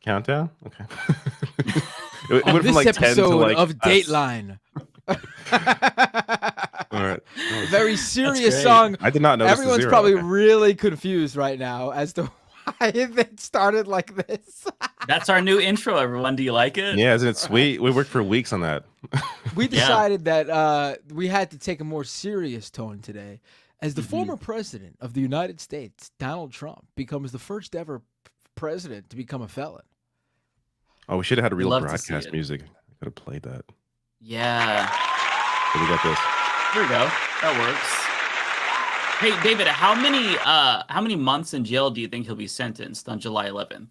countdown. Okay. It went from like 10 to like of Dateline. All right. Very serious song. I did not know. Everyone's probably really confused right now as to why it started like this. That's our new intro, everyone. Do you like it? Yeah, isn't it sweet? We worked for weeks on that. We decided that we had to take a more serious tone today, as the former president of the United States, Donald Trump, becomes the first ever president to become a felon. Oh, we should have had a real broadcast music. I could have played that. Yeah. So we got this. There we go. That works. Hey, David, how many months in jail do you think he'll be sentenced on July 11th?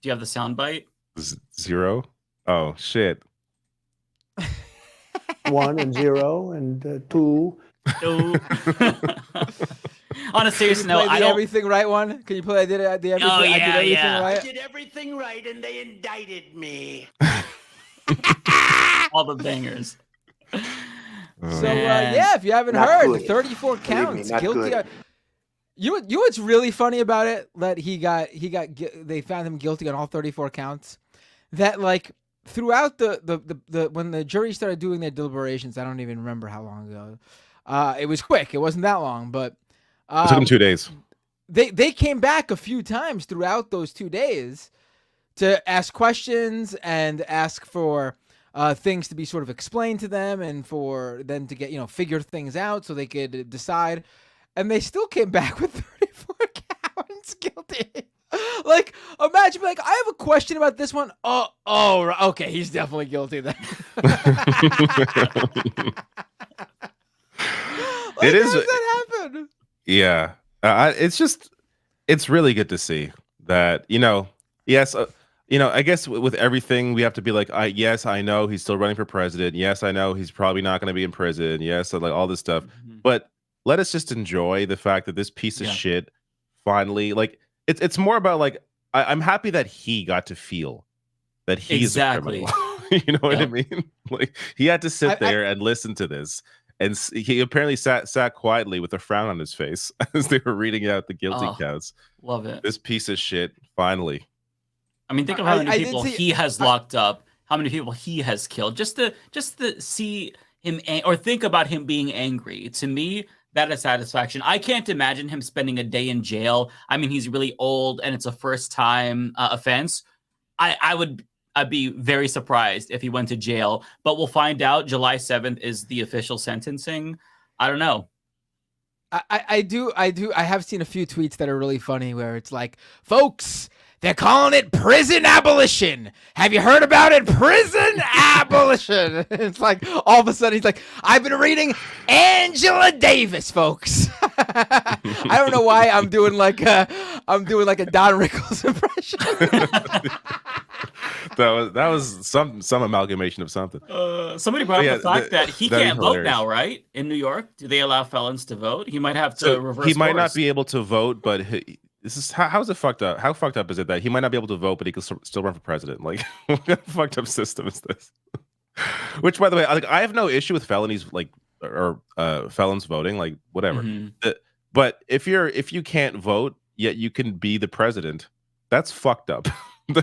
Do you have the soundbite? 0. Oh shit. 1 and 0 and 2. On a serious note, I don't everything right one. Can you play? I did everything. Oh, yeah, I did everything yeah. right. I did everything right, and they indicted me. All the bangers. So if you haven't heard, 34 counts, guilty. You know what's really funny about it? That they found him guilty on all 34 counts. That like throughout the when the jury started doing their deliberations, I don't even remember how long ago. It was quick. It wasn't that long, but it took them 2 days. They came back a few times throughout those 2 days to ask questions and ask for things to be sort of explained to them and for them to get, figure things out so they could decide. And they still came back with 34 counts guilty. Like, imagine, like, I have a question about this one. Oh, okay, he's definitely guilty then. It is. How does that happen? Yeah, it's really good to see that, yes, I guess with everything we have to be like, yes, I know he's still running for president. Yes, I know he's probably not going to be in prison. Yes, like all this stuff. But let us just enjoy the fact that this piece of shit finally, like, it's more about like, I'm happy that he got to feel that he's a criminal. You know what I mean? Like, he had to sit there and listen to this. And he apparently sat quietly with a frown on his face as they were reading out the guilty counts. Love it. This piece of shit, finally. I mean, think of how many people he has locked up, how many people he has killed. Just to see him, or think about him being angry. To me, that is satisfaction. I can't imagine him spending a day in jail. I mean, he's really old, and it's a first-time offense. I'd be very surprised if he went to jail, but we'll find out. July 7th is the official sentencing. I don't know. I have seen a few tweets that are really funny where it's like, folks, they're calling it prison abolition. Have you heard about it? Prison abolition. It's like all of a sudden he's like, I've been reading Angela Davis, folks. I don't know why I'm doing like a Don Rickles impression. that was some amalgamation of something. Somebody brought up the fact that he can't vote now, right? In New York, do they allow felons to vote? He might have to reverse. He might not be able to vote, but this is how is it fucked up? How fucked up is it that he might not be able to vote, but he can still run for president? Like, what kind of fucked up system is this? Which, by the way, I have no issue with felonies, like, or felons voting, like, whatever. But if you can't vote yet you can be the president, that's fucked up.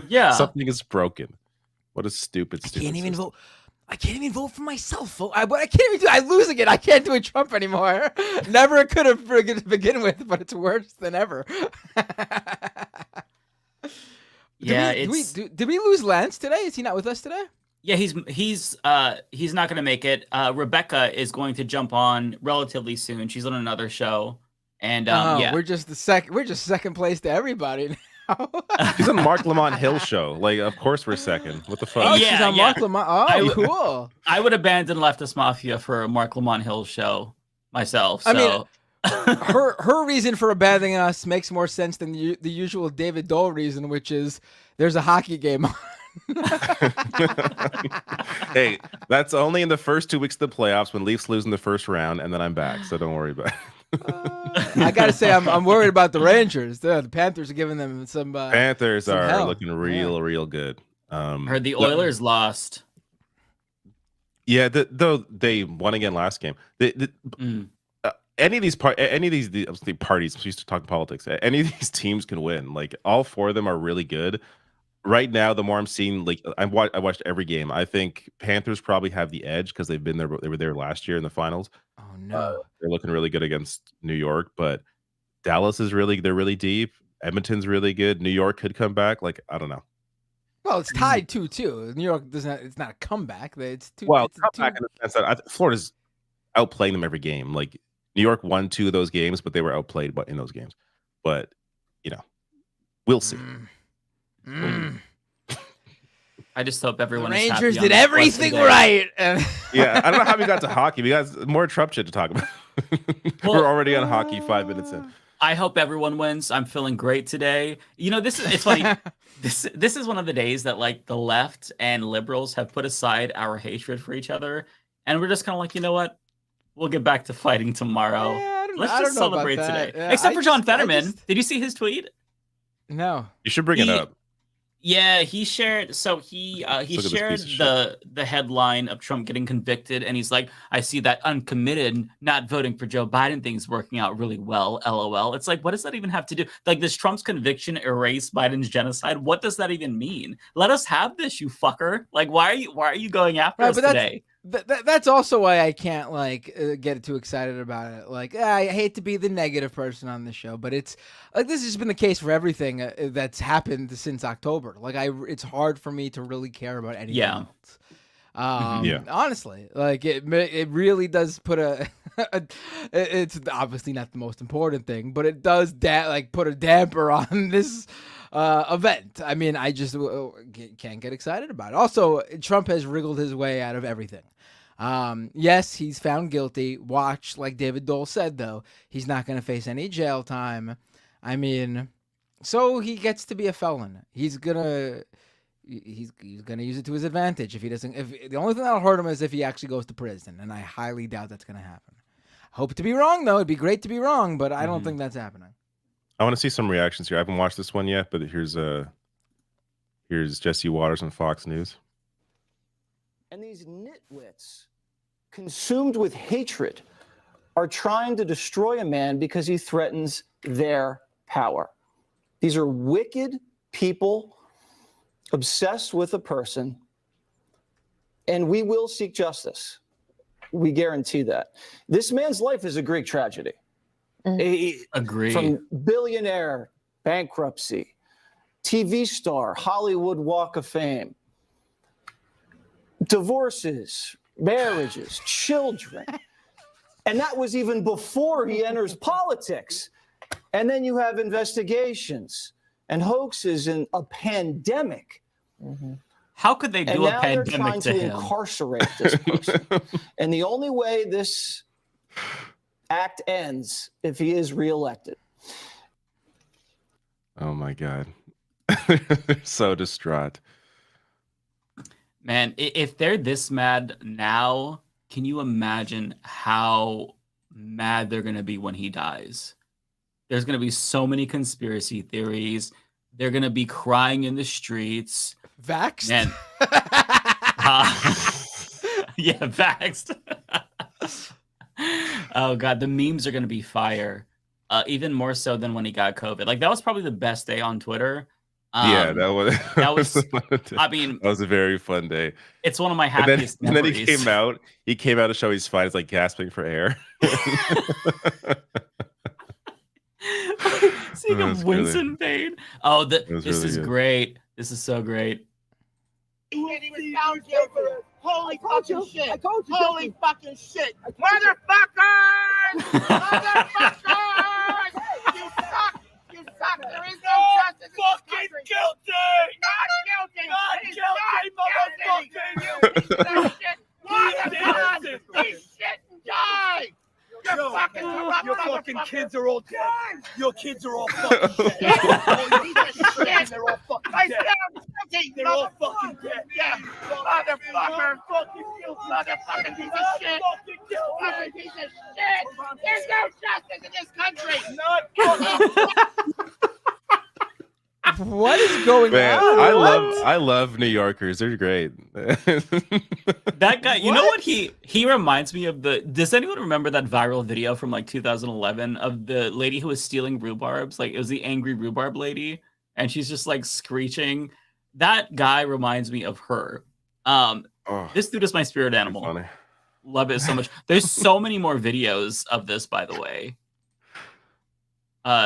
Yeah, something is broken. What a stupid. I can't even vote. I can't even vote for myself. I can't even do. I'm losing it. I can't do a Trump anymore. Never could have to begin with, but it's worse than ever. Did we lose Lance today? Is he not with us today? Yeah, he's not going to make it. Rebecca is going to jump on relatively soon. She's on another show, and we're just second place to everybody now. She's on Marc Lamont Hill's show. Like, of course we're second. What the fuck? Oh, she's on Marc Lamont. Oh, cool. I would abandon Leftist Mafia for Marc Lamont Hill's show myself. So. I mean, her reason for abandoning us makes more sense than the usual David Doel reason, which is there's a hockey game on. Hey, that's only in the first 2 weeks of the playoffs when Leafs lose in the first round, and then I'm back. So don't worry about it. I gotta say, I'm worried about the Rangers. The Panthers are giving them some. Panthers some are hell. looking real good. Heard the Oilers lost. Yeah, though they won again last game. any of these parties, we used to talk politics. Any of these teams can win. Like all four of them are really good. Right now, the more I'm seeing, like I watched every game. I think Panthers probably have the edge because they've been there. They were there last year in the finals. Oh no, they're looking really good against New York, but Dallas is they're really deep. Edmonton's really good. New York could come back. Like I don't know. Well, it's tied 2-2. New York does not. It's not a comeback. It's two. Well, it's comeback in the sense that Florida's outplaying them every game. Like New York won 2 of those games, but they were outplayed in those games. But we'll see. I just hope everyone. The Rangers did everything right. Yeah, I don't know how we got to hockey. We got more Trump shit to talk about. We're already on hockey 5 minutes in. I hope everyone wins. I'm feeling great today. It's funny. This is one of the days that like the left and liberals have put aside our hatred for each other, and we're just kind of like, you know what? We'll get back to fighting tomorrow. Yeah, Let's just celebrate today. Yeah, Except for John Fetterman. Did you see his tweet? No. You should bring it up. Yeah, he shared. So he shared the headline of Trump getting convicted, and he's like, "I see that uncommitted, not voting for Joe Biden thing's working out really well." LOL. It's like, what does that even have to do? Like, does Trump's conviction erase Biden's genocide? What does that even mean? Let us have this, you fucker. Like, why are you going after us today? That's also why I can't get too excited about it. Like, I hate to be the negative person on the show, but it's like this has been the case for everything that's happened since October. Like, it's hard for me to really care about anything else. Honestly, like it really does put it's obviously not the most important thing, but it does put a damper on this event. I mean, I just can't get excited about it. Also, Trump has wriggled his way out of everything. Yes, he's found guilty. Watch, like David Doel said, though, he's not going to face any jail time. I mean, so he gets to be a felon. He's gonna use it to his advantage if he doesn't. If the only thing that'll hurt him is if he actually goes to prison, and I highly doubt that's going to happen. Hope to be wrong, though. It'd be great to be wrong, but I don't think that's happening. I want to see some reactions here. I haven't watched this one yet, but here's Jesse Waters on Fox News. And these nitwits, consumed with hatred, are trying to destroy a man because he threatens their power. These are wicked people obsessed with a person, and we will seek justice. We guarantee that. This man's life is a Greek tragedy. Agree. From billionaire, bankruptcy, TV star, Hollywood Walk of Fame, divorces, marriages, children. And that was even before he enters politics. And then you have investigations and hoaxes and a pandemic. How could they do a pandemic to him? And now they're trying to incarcerate this person. And the only way this act ends if he is reelected. Oh my God. They're so distraught. Man, if they're this mad now, can you imagine how mad they're going to be when he dies? There's going to be so many conspiracy theories. They're going to be crying in the streets. Vaxxed? Man. Yeah, vaxxed. Oh, God. The memes are going to be fire. Even more so than when he got COVID. Like, that was probably the best day on Twitter. Yeah, that was I mean, that was a very fun day. It's one of my happiest memories. And then he came out to show he's fine. He's like gasping for air. Seeing him wince in pain. Oh, this is great. This is so great. Holy fucking shit. Holy fucking shit. Motherfuckers! Motherfuckers! You suck! You suck! There is no justice in this country! Not guilty! Not guilty! He's not guilty! You piece of shit! Motherfucker! He shit and die! You're fucking corrupt. Your fucking kids are all dead. Your kids are all fucking dead. They're all fucking dead. They're all fucking dead. Yeah, motherfucker. Motherfucking piece of shit. Fucking piece of shit. There's no justice in this country. What is going Man, on? I love New Yorkers. They're great. That guy, you know what he reminds me of does anyone remember that viral video from like 2011 of the lady who was stealing rhubarbs? Like it was the angry rhubarb lady and she's just like screeching. That guy reminds me of her. This dude is my spirit animal. Funny. Love it so much. There's so many more videos of this, by the way.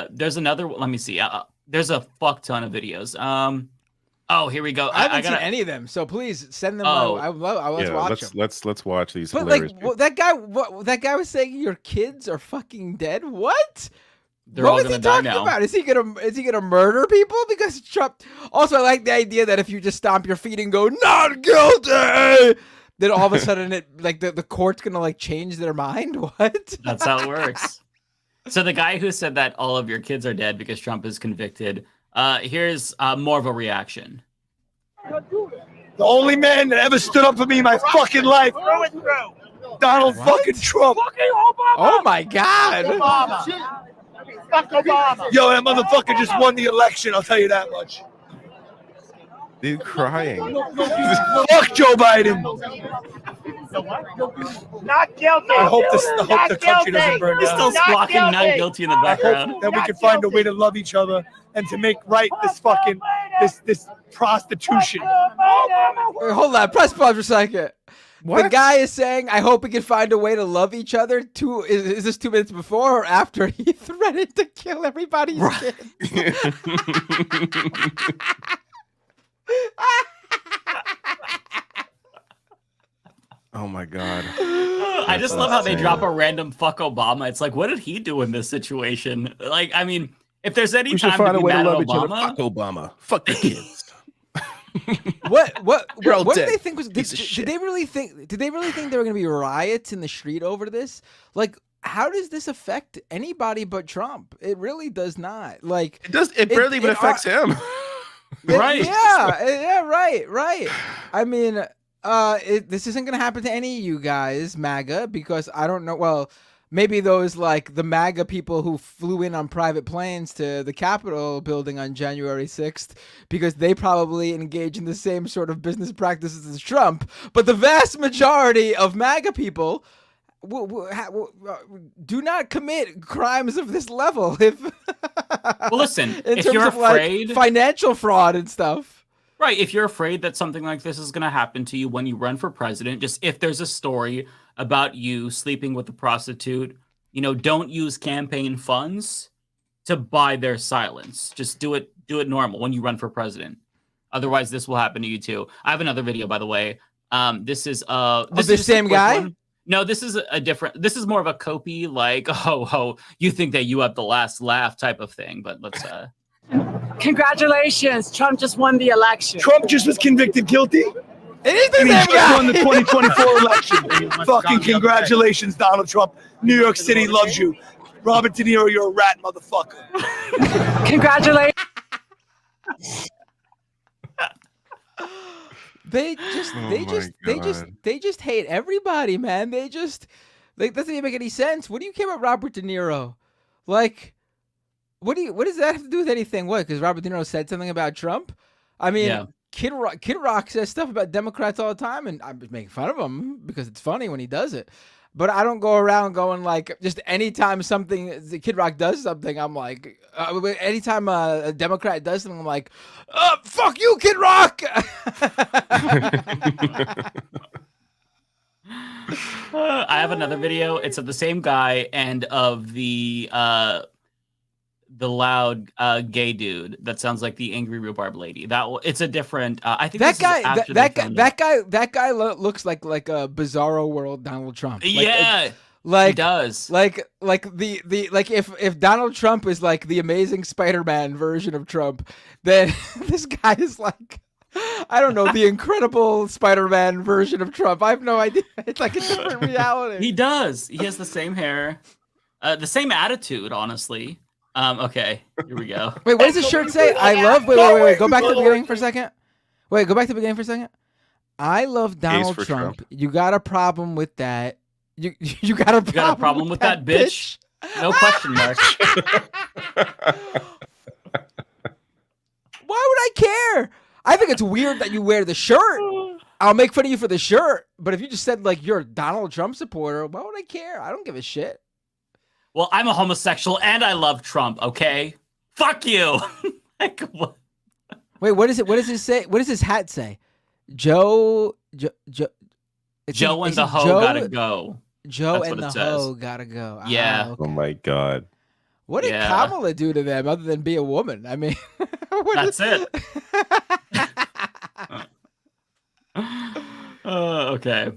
There's another one. Let me see. There's a fuck ton of videos. Oh, here we go. I haven't seen any of them, so please send them. I let's watch them. Let's watch these. But like that guy was saying your kids are fucking dead. What? They're all what was he talking about? Is he gonna murder people because Trump? Also, I like the idea that if you just stomp your feet and go not guilty, then all of a sudden the court's gonna like change their mind. What? That's how it works. So the guy who said that all of your kids are dead because Trump is convicted. Here's more of a reaction. The only man that ever stood up for me in my fucking life, Donald fucking Trump. Oh my God. Fuck Obama. Yo, that motherfucker just won the election, I'll tell you that much. Dude crying. Fuck Joe Biden. Not guilty. I hope the country doesn't burn He's down. still squawking not guilty in the I background. hope that we can find a way to love each other and to make right this fucking this prostitution. Wait, hold on, press pause for a second. What? The guy is saying, "I hope we can find a way to love each other." Is this 2 minutes before or after he threatened to kill everybody's kids? Oh my God. I just love how they drop a random fuck Obama. It's like, what did he do in this situation? Like, I mean, if there's any time to be mad at Obama, fuck Obama. Fuck the kids. What all did dead. they think was? Did Shit. they really think? Did they really think there were going to be riots in the street over this? Like, how does this affect anybody but Trump? It really does not. Like, It does. It barely even affects him. right? Yeah, right. I mean, this isn't going to happen to any of you guys, MAGA, because I don't know. Well, maybe those like the MAGA people who flew in on private planes to the Capitol building on January 6th, because they probably engage in the same sort of business practices as Trump. But the vast majority of MAGA people do not commit crimes of this level. Well, listen, in if terms you're of like afraid, financial fraud and stuff. right? If you're afraid that something like this is going to happen to you when you run for president, just if there's a story about you sleeping with a prostitute, don't use campaign funds to buy their silence. Just do it normal when you run for president. Otherwise, this will happen to you too. I have another video, by the way. This is the same guy. One. No, this is a different. This is more of a copy, like, oh, you think that you have the last laugh type of thing. But let's. Congratulations, Trump just won the election. Trump just was convicted guilty. It is the And he same just guy. won the 2024 election. Fucking congratulations, Donald Trump. New York City loves you. Robert De Niro, you're a rat, motherfucker. Congratulations. They just hate everybody, man. They just doesn't even make any sense. What do you care about Robert De Niro? Like, what does that have to do with anything? What? Because Robert De Niro said something about Trump? I mean, Yeah. Kid Rock says stuff about Democrats all the time, and I'm making fun of him because it's funny when he does it. But I don't go around going like, just anytime Kid Rock does something, I'm like, anytime a Democrat does something, I'm like, fuck you, Kid Rock. I have another video. It's of the same guy and of the loud gay dude that sounds like the angry rhubarb lady. It's a different. I think that this guy. is after That guy looks like a bizarro world Donald Trump. Yeah, like he does. Like if Donald Trump is like the Amazing Spider-Man version of Trump, then this guy is like, I don't know, the Incredible Spider-Man version of Trump. I have no idea. It's like a different reality. He does. He has the same hair, the same attitude. Honestly. Okay, here we go. Wait, what does his shirt say? I love. Wait. Go back to the beginning for a second. Wait, go back to the beginning for a second. I love Donald Trump. You got a problem with that? You got a problem with that bitch? No question mark. care? I think it's weird that you wear the shirt. I'll make fun of you for the shirt, but if you just said like you're a Donald Trump supporter, why would I care? I don't give a shit. Well, I'm a homosexual and I love Trump. Okay, fuck you. Like, what? Wait, what is it? What does it say? What does his hat say? Joe and the hoe gotta go. Joe That's and the hoe gotta go. Yeah. Okay. Oh my God. What did Kamala do to them other than be a woman? I mean, that's it. Okay.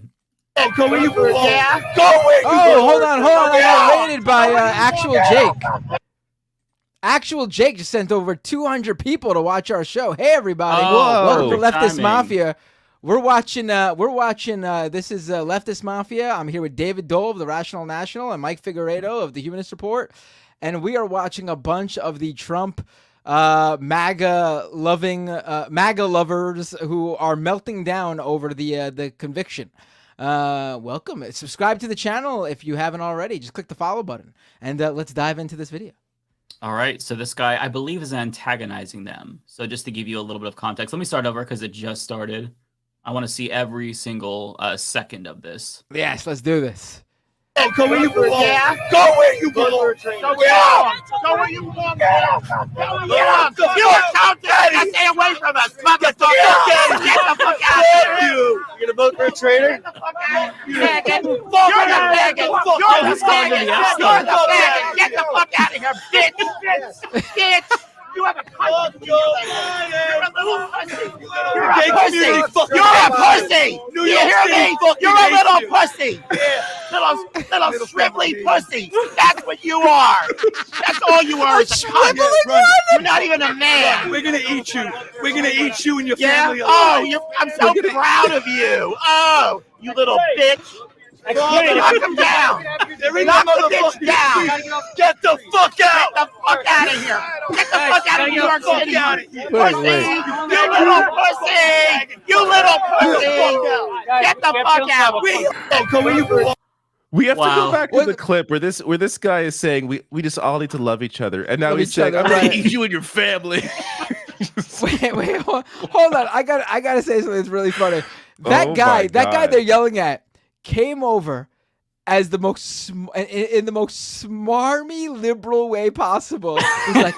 Oh, go where you belong. Yeah. Go where you belong. Hold on. I got raided by Actual Jake. Actual Jake just sent over 200 people to watch our show. Hey, everybody. Welcome to Leftist Mafia. We're watching, this is Leftist Mafia. I'm here with David Doel of the Rational National and Mike Figueredo of the Humanist Report. And we are watching a bunch of the Trump MAGA lovers who are melting down over the conviction. Welcome. Subscribe to the channel if you haven't already. Just click the follow button. And let's dive into this video. All right, so this guy, I believe, is antagonizing them. So just to give you a little bit of context, let me start over because it just started. I want to see every single second of this. Yes, let's do this. Oh, go where you belong. Yeah. Go where you belong. Go where you belong. You are counted. Stay away from us. Get the fuck out of here. You gonna vote for a traitor? Get the fuck out of here. Get the fuck out of here, bitch. You have a country. You're a little pussy. You're a pussy. You're a pussy. Do you hear me? You're a little pussy. Little shrivelly pussy. That's what you are. That's all you are. You're not even a man. We're gonna eat you. We're gonna eat you and your family. Oh, I'm so proud of you. Oh, you little bitch. Knock him down. Knock the bitch down. Get the fuck out. Get the fuck out of here. Get the fuck out of New York City. Pussy. You little pussy. You little pussy. Get the fuck out. We have to go back to the clip where this guy is saying we just all need to love each other, and now he's saying I'm gonna eat you and your family. wait, hold on. I gotta say something that's really funny. That guy they're yelling at came over as the most in the most smarmy liberal way possible. He's like,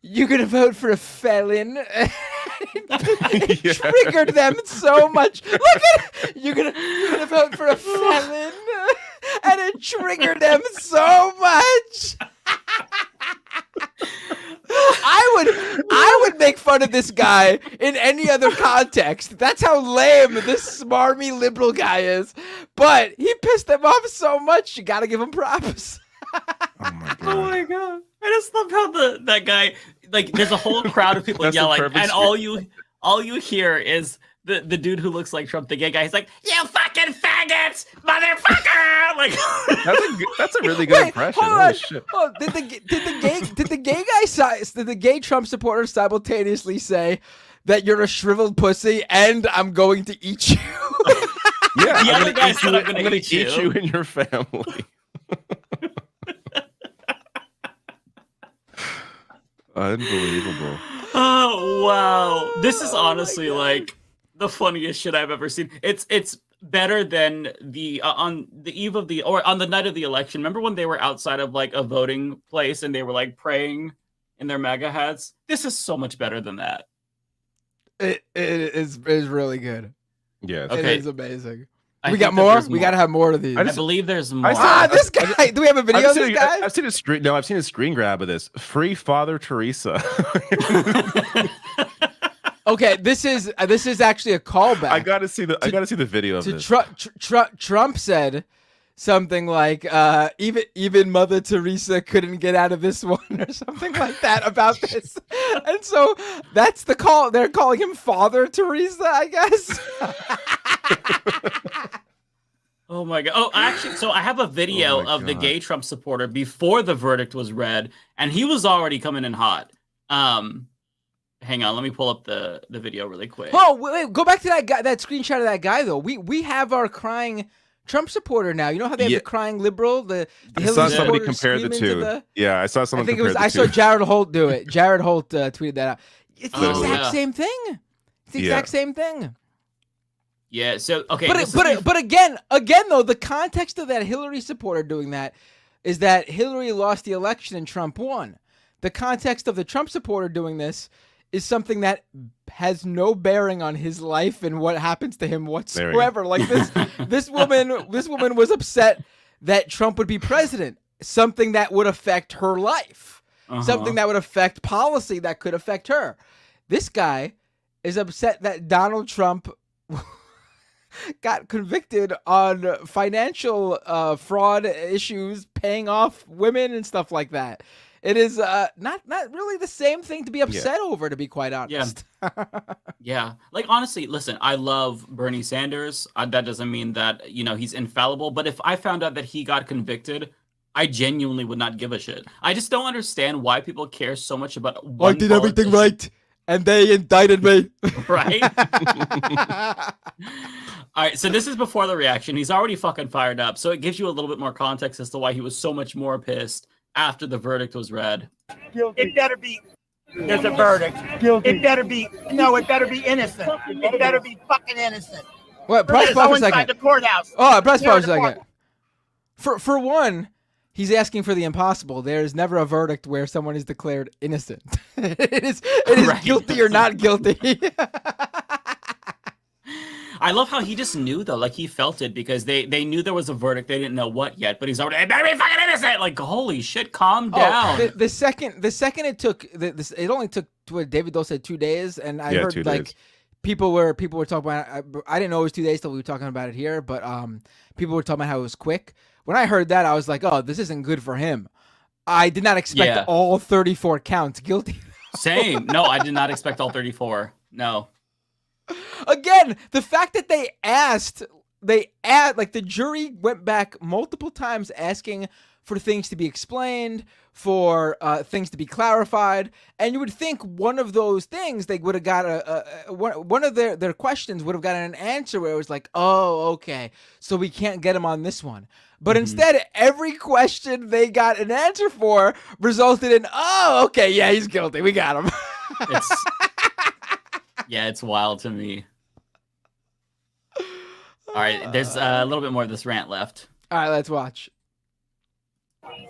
you're gonna vote for a felon. It triggered them so much. Look at it. You're gonna vote for a felon, and it triggered them so much. I would make fun of this guy in any other context. That's how lame this smarmy liberal guy is. But he pissed them off so much. You gotta give him props. Oh my God! I just love how that guy, like, there's a whole crowd of people yelling, and all you hear is the dude who looks like Trump, the gay guy. He's like, "You fucking faggots, motherfucker!" Like, that's a really good impression. Holy shit! Oh, did the gay Trump supporter simultaneously say that you're a shriveled pussy and I'm going to eat you? Yeah, the other guy said, "I'm going to eat you and your family." Unbelievable. Oh wow, this is honestly like the funniest shit I've ever seen. It's better than the on the eve of the or on the night of the election. Remember when they were outside of like a voting place and they were like praying in their MAGA hats? This is so much better than that. It is really good. Yes. Okay. It is amazing. We got more? more. We gotta have more of these. I believe there's more. This guy. Do we have a video of this guy? I've seen a screen. No, I've seen a screen grab of this. Free Father Teresa. Okay, this is actually a callback. I gotta see the video of this. Trump said something like, even Mother Teresa couldn't get out of this one, or something like that about this. And so that's the call. They're calling him Father Teresa, I guess. Oh my God. Oh, actually, so I have a video of the gay Trump supporter before the verdict was read, and he was already coming in hot. Hang on, let me pull up the video really quick. Oh, wait, go back to that guy, that screenshot of that guy though. We have our crying Trump supporter now. You know how they have the crying liberal, the I Hillary saw somebody supporters compare the two. Yeah, I saw someone. I saw Jared Holt do it. Jared Holt tweeted that out. It's the exact same thing. It's the exact same thing. Yeah. So okay. But again though, the context of that Hillary supporter doing that is that Hillary lost the election and Trump won. The context of the Trump supporter doing this is something that has no bearing on his life and what happens to him whatsoever. Like this woman was upset that Trump would be president, something that would affect her life, something that would affect policy that could affect her. This guy is upset that Donald Trump got convicted on financial fraud issues, paying off women and stuff like that. It is not really the same thing to be upset over, to be quite honest. Yeah. Like, honestly, listen, I love Bernie Sanders. That doesn't mean that, he's infallible. But if I found out that he got convicted, I genuinely would not give a shit. I just don't understand why people care so much about one I did everything right, and they indicted me. Right? All right, so this is before the reaction. He's already fucking fired up. So it gives you a little bit more context as to why he was so much more pissed after the verdict was read. It better be. There's a verdict. It better be. No, it better be innocent. It better be fucking innocent. What? Press pause for a second. The courthouse. Oh, press pause for a second. For one, he's asking for the impossible. There is never a verdict where someone is declared innocent. It is right. Guilty or not guilty. I love how he just knew, though. Like, he felt it because they knew there was a verdict. They didn't know what yet, but he's already, it better be fucking innocent. Like, holy shit, calm down. The second it took, it only took, what David Doel said, 2 days, and I heard, like, people were talking about, I didn't know it was 2 days till we were talking about it here, but people were talking about how it was quick. When I heard that, I was like, oh, this isn't good for him. I did not expect all 34 counts guilty. Same. No, I did not expect all 34. No. Again, the fact that like the jury went back multiple times asking for things to be explained, for things to be clarified, and you would think one of those things they would have got one of their questions would have gotten an answer where it was like, oh, okay, so we can't get him on this one. But instead, every question they got an answer for resulted in, oh, okay, yeah, he's guilty. We got him. It's wild to me. All right, there's a little bit more of this rant left. All right, let's watch.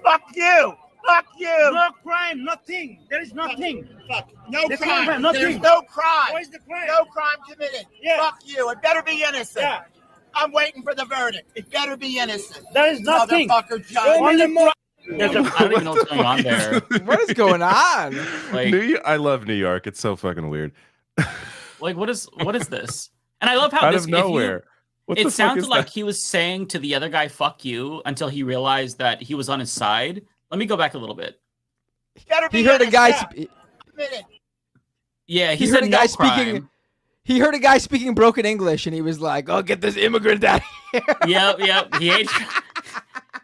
Fuck you! Fuck you! No crime, nothing. There is nothing. Fuck. No crime. Nothing. There's no crime. What is the crime? No crime committed. Yeah. Fuck you. It better be innocent. Yeah. I'm waiting for the verdict. It better be innocent. There is nothing. Motherfucker, John. I don't even know what's going on there. What is going on? Like, I love New York. It's so fucking weird. Like, what is this? And I love how out this of nowhere. It sounded like he was saying to the other guy, fuck you, until he realized that he was on his side. Let me go back a little bit. He heard a guy. He said no crime. He heard a guy speaking broken English, and he was like, "Oh, get this immigrant out of here." Yep.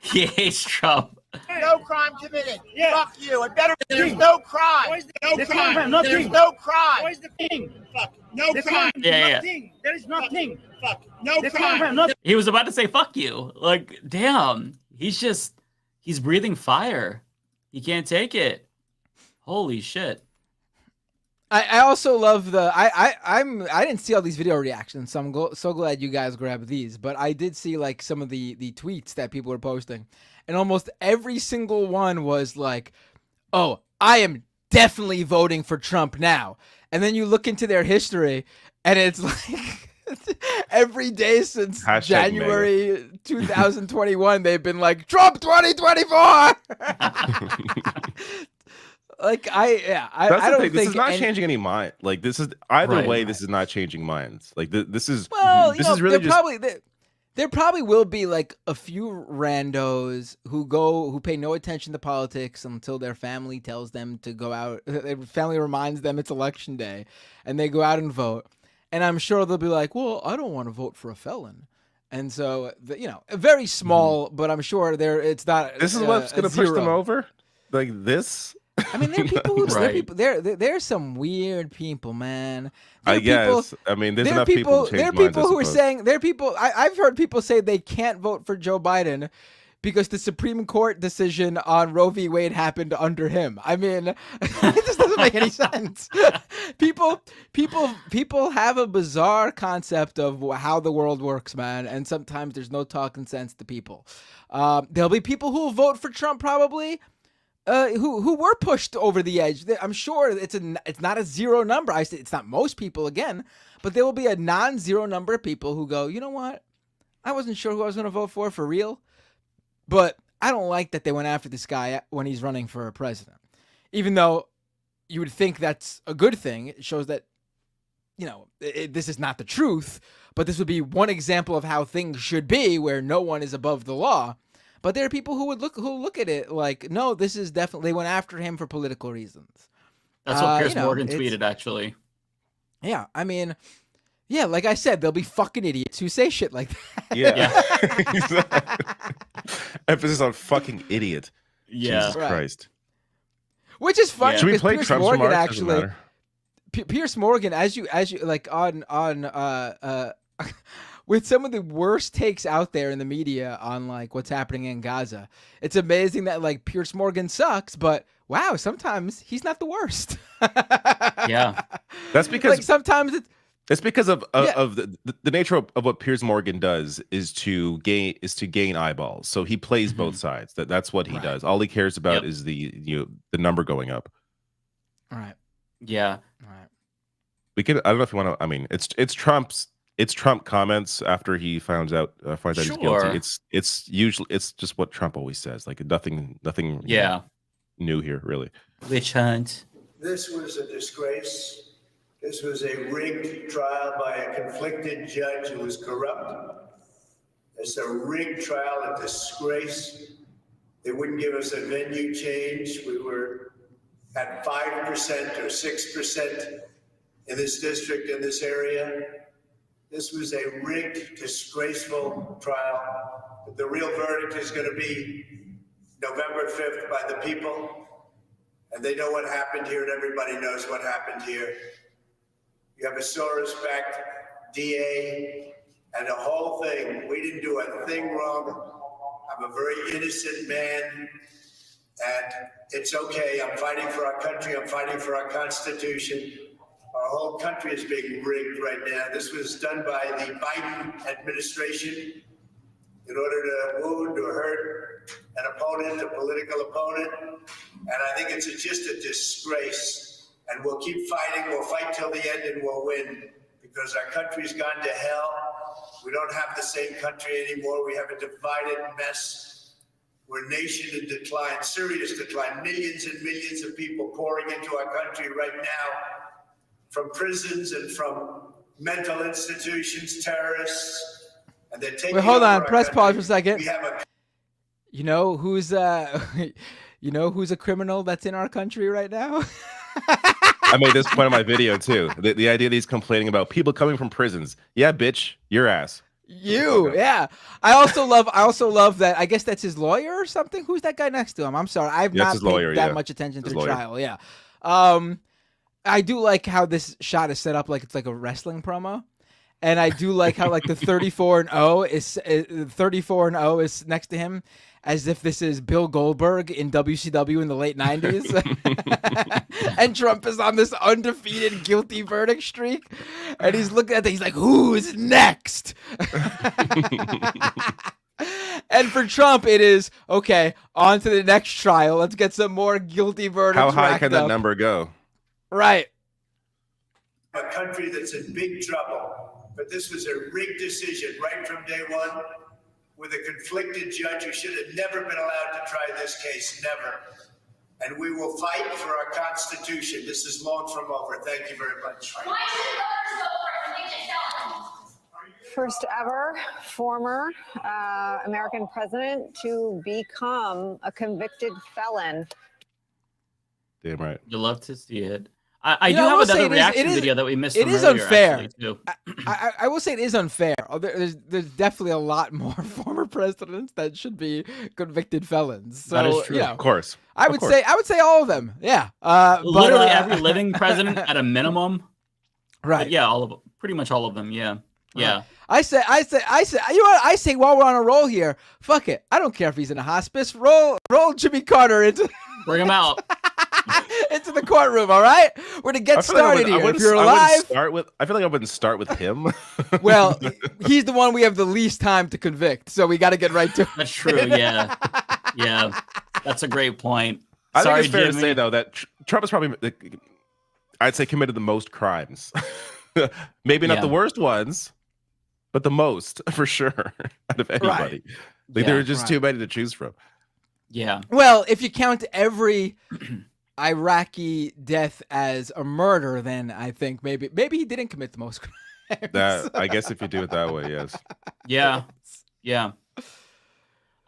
He hates Trump. No crime committed. Yeah. Fuck you. It better. There's no crime. No crime. There's no crime. What is the thing? Fuck. No crime. Nothing. There is nothing. Fuck. No crime. He was about to say fuck you. Like, damn. He's breathing fire. He can't take it. Holy shit. I also love I didn't see all these video reactions, so I'm so glad you guys grabbed these. But I did see like some of the tweets that people were posting, and almost every single one was like, "Oh, I am definitely voting for Trump now." And then you look into their history, and it's like every day since January 2021, they've been like Trump 2024. Like I don't think this is not changing any mind. Like this is either way. This is not changing minds. Like this is is really just there probably will be like a few randos who pay no attention to politics until their family tells them to go out. Their family reminds them it's election day, and they go out and vote. And I'm sure they'll be like, "Well, I don't want to vote for a felon." And so very small, but I'm sure it's not. This is what's going to push them over, like this. I mean, there are people who there's some weird people, man. I guess. I mean, there's enough people to change minds, there are people who are saying I've heard people say they can't vote for Joe Biden because the Supreme Court decision on Roe v. Wade happened under him. I mean, it just doesn't make any sense. People have a bizarre concept of how the world works, man, and sometimes there's no talking sense to people. There'll be people who will vote for Trump probably, who were pushed over the edge. I'm sure it's not a zero number. I say it's not most people again, but there will be a non-zero number of people who go, you know what? I wasn't sure who I was going to vote for real, but I don't like that they went after this guy when he's running for president. Even though you would think that's a good thing, it shows that, this is not the truth, but this would be one example of how things should be, where no one is above the law. But there are people who look at it like, no, this is definitely, they went after him for political reasons. That's what Piers Morgan tweeted, actually. Yeah, I mean, yeah, like I said, there'll be fucking idiots who say shit like that. Yeah. Emphasis on fucking idiot. Yeah. Jesus Christ. Which is funny. Should we play Piers Trump's Morgan remarks? actually. Piers Morgan, as you like on with some of the worst takes out there in the media on like what's happening in Gaza. It's amazing that like Piers Morgan sucks, but wow, sometimes he's not the worst. Yeah. That's because like sometimes it's because of the nature of what Piers Morgan does is to gain eyeballs. So he plays both sides. That's what he does. All he cares about is the number going up. All right. Yeah. All right. We could. I don't know if you want to. I mean, it's Trump comments after he finds out he's guilty. It's usually just what Trump always says. Like nothing. Yeah. New here, really. Witch hunt. This was a disgrace. This was a rigged trial by a conflicted judge who was corrupt. It's a rigged trial, a disgrace. They wouldn't give us a venue change. We were at 5% or 6% in this district, in this area. This was a rigged, disgraceful trial. But the real verdict is going to be November 5th by the people. And they know what happened here, and everybody knows what happened here. You have a Soros-backed DA and the whole thing. We didn't do a thing wrong. I'm a very innocent man, and it's okay. I'm fighting for our country. I'm fighting for our Constitution. Our whole country is being rigged right now. This was done by the Biden administration in order to wound or hurt an opponent, a political opponent. And I think it's just a disgrace. And we'll keep fighting. We'll fight till the end, and we'll win, because our country's gone to hell. We don't have the same country anymore. We have a divided mess. We're a nation in decline, serious decline. Millions and millions of people pouring into our country right now from prisons and from mental institutions, terrorists, and they're taking. Wait, hold over on. our Press country. pause for a second. We have a. You know who's a criminal that's in our country right now? I made this point in my video too. The idea that he's complaining about people coming from prisons. Yeah, bitch, your ass. Yeah. I also love that. I guess that's his lawyer or something. Who's that guy next to him? I'm sorry, I've not paid that much attention to the trial. Yeah. I do like how this shot is set up like it's like a wrestling promo. And I do like how like the 34-0 is next to him, as if this is Bill Goldberg in WCW in the late 90s. And Trump is on this undefeated guilty verdict streak. And he's looking at that. He's like, who's next? And for Trump, it is, okay, on to the next trial. Let's get some more guilty verdicts. How high can that number go? Right. A country that's in big trouble. But this was a rigged decision right from day one, with a conflicted judge who should have never been allowed to try this case, never. And we will fight for our Constitution. This is long from over. Thank you very much. First ever former American president to become a convicted felon. Damn right. You love to see it. I do have another reaction video that we missed. It is earlier, unfair. actually, too. I will say it is unfair. There's definitely a lot more former presidents that should be convicted felons. So, that is true. Of course. I would say all of them. Yeah. Literally every living president at a minimum. Right. But yeah, pretty much all of them. Yeah. Yeah. I say, you know what? I say while we're on a roll here, fuck it. I don't care if he's in a hospice. Roll Jimmy Carter into Bring him out. into the courtroom. All right, we're gonna get started here. If you're alive, I feel like I wouldn't start with him. Well, he's the one we have the least time to convict, so we got to get right to it. That's true. Yeah. Yeah. That's a great point. I Sorry, think it's fair Jimmy. to say though that Trump has probably, I'd say, committed the most crimes. Maybe not the worst ones, but the most for sure out of anybody. Like there were just too many to choose from. Yeah. Well, if you count every Iraqi death as a murder, then I think maybe he didn't commit the most crimes. I guess if you do it that way, yes. Yeah. Yeah.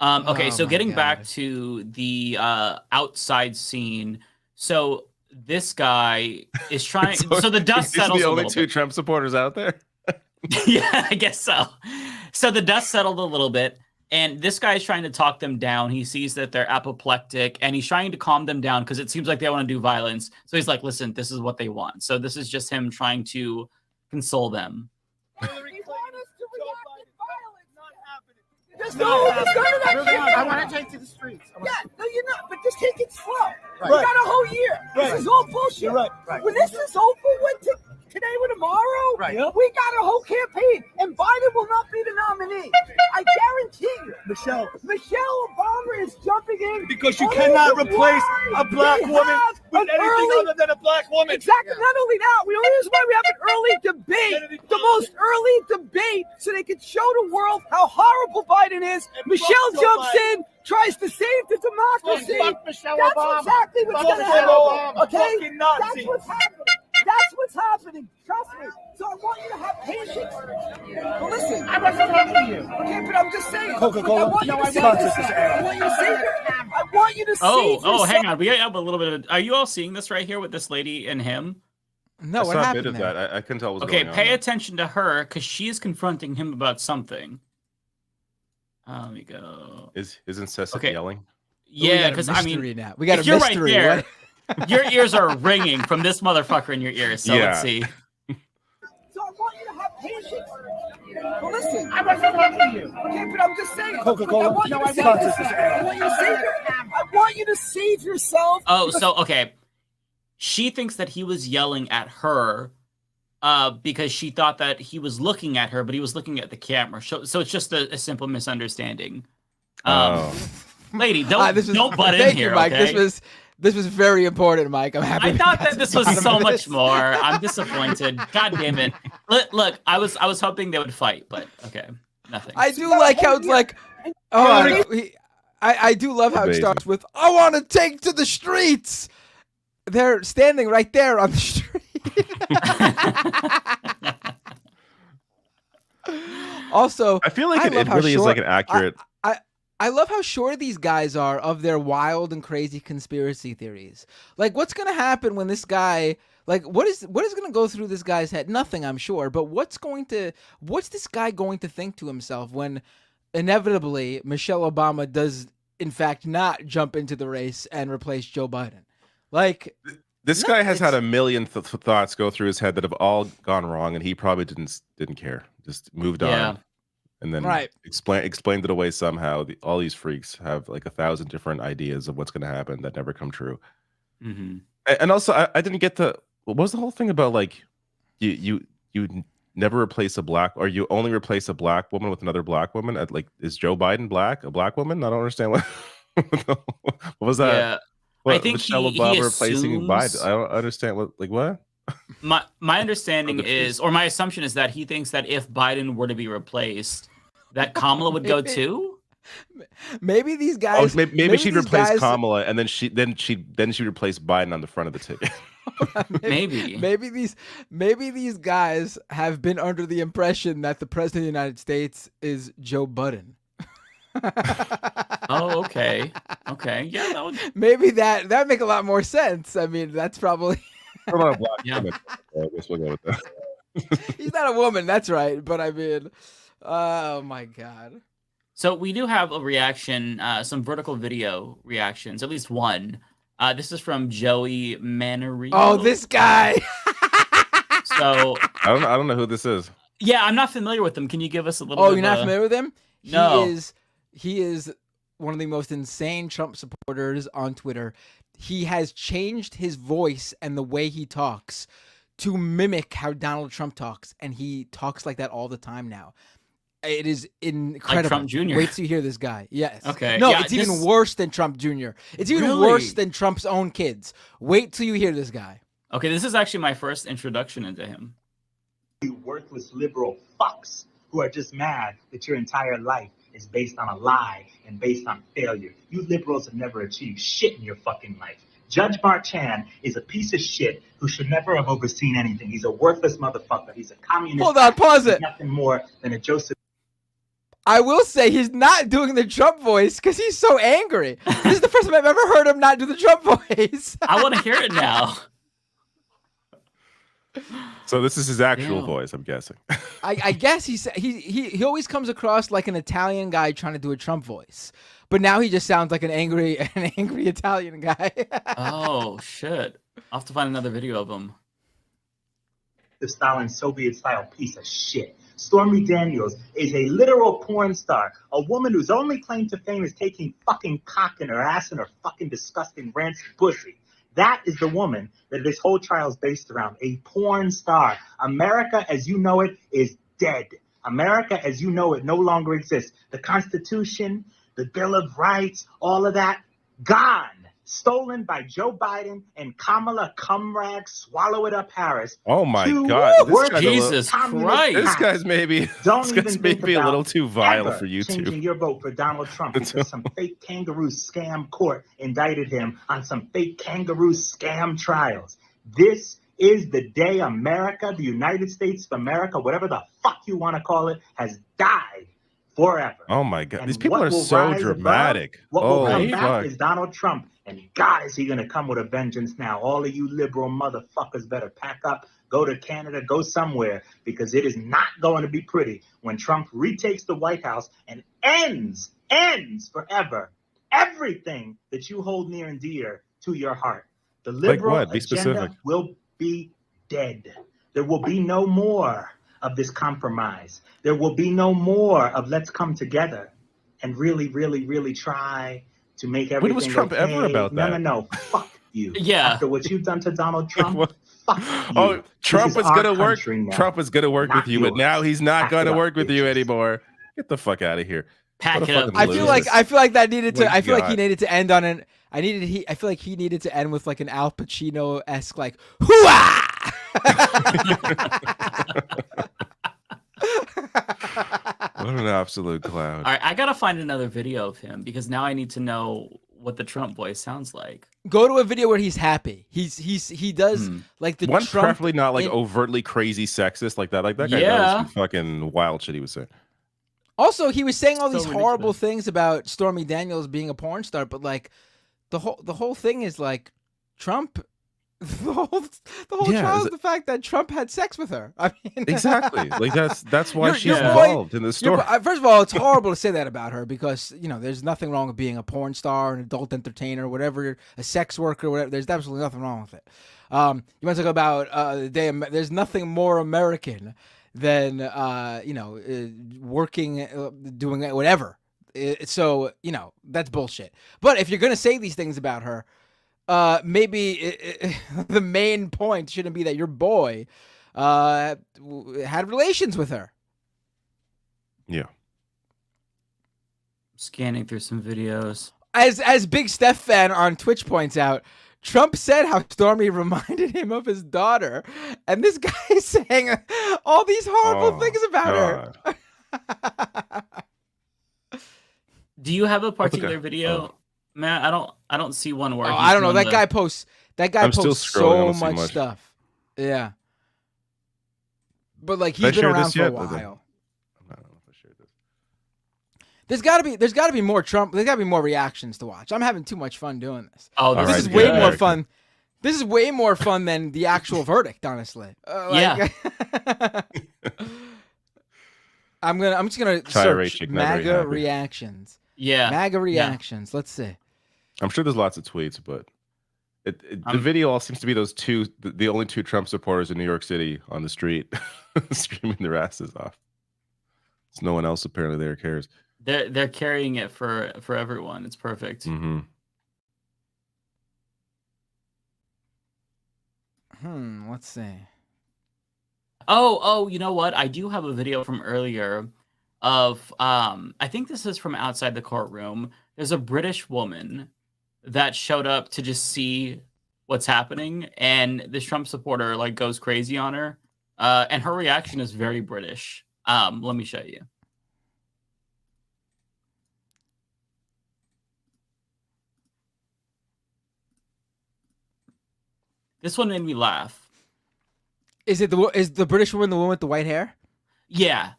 Okay, so getting God. back to the outside scene. So this guy is trying. so the dust settles. The a only little two bit. Trump supporters out there. Yeah, I guess so. So the dust settled a little bit, and this guy is trying to talk them down. He sees that they're apoplectic, and he's trying to calm them down because it seems like they want to do violence. So he's like, "Listen, this is what they want." So this is just him trying to console them. I want to take to the streets. Yeah, no, you're not. But just take it slow. Right. We got a whole year. Right. This is all bullshit. Right. When this is over, today or tomorrow, we got a whole campaign, and Biden will not be the nominee. I guarantee you. Michelle Obama is jumping in because you cannot replace a black woman with anything other than a black woman. Exactly. Not only that, this is why we have an early debate, the most early debate, so they can show the world how horrible Biden is. Michelle jumps in, tries to save the democracy. That's exactly what's going to happen. Okay? That's what's happening. That's what's happening. Trust me. So I want you to have patience. Well, listen. I wasn't talking to you. Okay, but I'm just saying. Coca-Cola. I want you to save yourself. I want you to save yourself. Hang on. We have a little bit of. Are you all seeing this right here with this lady and him? No, what happened? A bit of that. I couldn't tell what was okay, going on. pay attention to her because she is confronting him about something. Let me go. Is incessant yelling? Yeah, because I mean, now. We got a you're mystery. Right there. Your ears are ringing from this motherfucker in your ears. So let's see. So I want you to have patience. Well, listen. I wasn't talking to you. Okay, but I'm just saying. Coca-Cola. I want you to save yourself. I want you to save yourself. Oh, so okay. She thinks that he was yelling at her because she thought that he was looking at her, but he was looking at the camera. So it's just a simple misunderstanding. Lady, don't butt in here, Mike. Okay? This was very important, Mike. I'm happy. I thought that this was so much more. I'm disappointed. God damn it! Look, I was hoping they would fight, but okay, nothing. I do like how it's like. Oh, I do love how it starts with "I want to take to the streets." They're standing right there on the street. Also, I feel like it really is like an accurate. I love how sure these guys are of their wild and crazy conspiracy theories. Like, what's going to happen when this guy, like, what is going to go through this guy's head? Nothing, I'm sure. But what's this guy going to think to himself when inevitably Michelle Obama does, in fact, not jump into the race and replace Joe Biden? Like, this guy has had a million thoughts go through his head that have all gone wrong, and he probably didn't care. Just moved on. And then explained it away somehow. All these freaks have like 1,000 different ideas of what's going to happen that never come true. Mm-hmm. And also, I didn't get what was the whole thing about like you never replace a black, or you only replace a black woman with another black woman? Like, is Joe Biden a black woman? I don't understand what was that? Yeah. I think Michelle Obama replacing Biden. I don't understand what. My understanding is, or my assumption is that he thinks that if Biden were to be replaced, that Kamala would go too. Maybe these guys. Maybe she'd replace Kamala, and then she'd replace Biden on the front of the ticket. Maybe these guys have been under the impression that the president of the United States is Joe Budden. Oh, okay. Yeah, that would... maybe that would make a lot more sense. I mean, that's probably. Yeah. I guess we'll go with that. He's not a woman, that's right. But I mean, oh my God. So we do have a reaction, some vertical video reactions, at least one. This is from Joey Manarino. Oh, this guy. So I don't know who this is. Yeah, I'm not familiar with him. Can you give us a little? Oh, you're not familiar with him? No. He is one of the most insane Trump supporters on Twitter. He has changed his voice and the way he talks to mimic how Donald Trump talks, and he talks like that all the time now. It is incredible. Like Trump Jr. Wait till you hear this guy. Yes. Okay. No, yeah, it's even worse than Trump Jr. It's even Really? worse than Trump's own kids. Wait till you hear this guy. Okay, this is actually my first introduction into him. You worthless liberal fucks who are just mad that your entire life is based on a lie and based on failure. You liberals have never achieved shit in your fucking life. Judge Marc is a piece of shit who should never have overseen anything. He's a worthless motherfucker. He's a communist. Hold on, pause He's it. nothing more than a Joseph. I will say he's not doing the Trump voice because he's so angry. This is the first time I've ever heard him not do the Trump voice. I want to hear it now. So this is his actual voice, I'm guessing. I guess he always comes across like an Italian guy trying to do a Trump voice, but now he just sounds like an angry Italian guy. Oh shit! I'll have to find another video of him. The Stalin Soviet-style piece of shit. Stormy Daniels is a literal porn star, a woman whose only claim to fame is taking fucking cock in her ass and her fucking disgusting rancid pussy. That is the woman that this whole trial is based around, a porn star. America as you know it is dead. America as you know it no longer exists. The Constitution, the Bill of Rights, all of that, gone. Stolen by Joe Biden and Kamala Cumrag, swallow it up Harris. Oh my God! Jesus Christ! This guy's maybe a little too vile for you two. Changing your vote for Donald Trump because some fake kangaroo scam court indicted him on some fake kangaroo scam trials. This is the day America, the United States of America, whatever the fuck you want to call it, has died forever. Oh my God! And These people what are will so rise dramatic. Above, what will come fuck. back is Donald Trump. And God, is he going to come with a vengeance now. All of you liberal motherfuckers better pack up, go to Canada, go somewhere, because it is not going to be pretty when Trump retakes the White House and ends forever everything that you hold near and dear to your heart. The liberal agenda will be dead. There will be no more of this compromise. There will be no more of let's come together and really, really, really try to make everything. When was Trump ever about that? No. Fuck you. Yeah. After what you've done to Donald Trump, fuck you. Oh, Trump was gonna work. Now. Trump was gonna work with you, but now he's not gonna work with you anymore. Get the fuck out of here. Pack it up. I feel like that needed to. I feel like he needed to end on an. I feel like he needed to end with like an Al Pacino-esque like hooah. What an absolute clown. All right, I gotta find another video of him because now I need to know what the Trump voice sounds like. Go to a video where he's happy. He does like the one Trump preferably not like overtly crazy sexist like that. Like that guy knows some fucking wild shit he was saying. Also, he was saying all these horrible things about Stormy Daniels being a porn star, but like the whole thing is like Trump. The whole trial is the fact that Trump had sex with her. I mean, exactly. Like that's why she's involved in the story. First of all, it's horrible to say that about her because there's nothing wrong with being a porn star, an adult entertainer, whatever, a sex worker, whatever. There's absolutely nothing wrong with it. You want to talk about the day? There's nothing more American than working, doing whatever. So that's bullshit. But if you're gonna say these things about her. Maybe the main point shouldn't be that your boy had relations with her. Yeah. Scanning through some videos. As Big Steph fan on Twitch points out, Trump said how Stormy reminded him of his daughter, and this guy is saying all these horrible things about her. Do you have a particular video? Man, I don't see one where. I don't know. That guy posts so much stuff. Yeah. But like he's been around for a while. I don't know if I shared this. There's gotta be more Trump. There's gotta be more reactions to watch. I'm having too much fun doing this. Oh, this is way more fun. This is way more fun than the actual verdict, honestly. Yeah. I'm just gonna search MAGA reactions. Yeah. MAGA reactions. Let's see. I'm sure there's lots of tweets, but The video all seems to be those two, the only two Trump supporters in New York City on the street, screaming their asses off. It's no one else apparently there cares. They're carrying it for everyone. It's perfect. Mm-hmm. Let's see. Oh, you know what? I do have a video from earlier of I think this is from outside the courtroom. There's a British woman that showed up to just see what's happening, and this Trump supporter like goes crazy on her. And her reaction is very British. Let me show you. This one made me laugh. Is the British woman the one with the white hair? Yeah.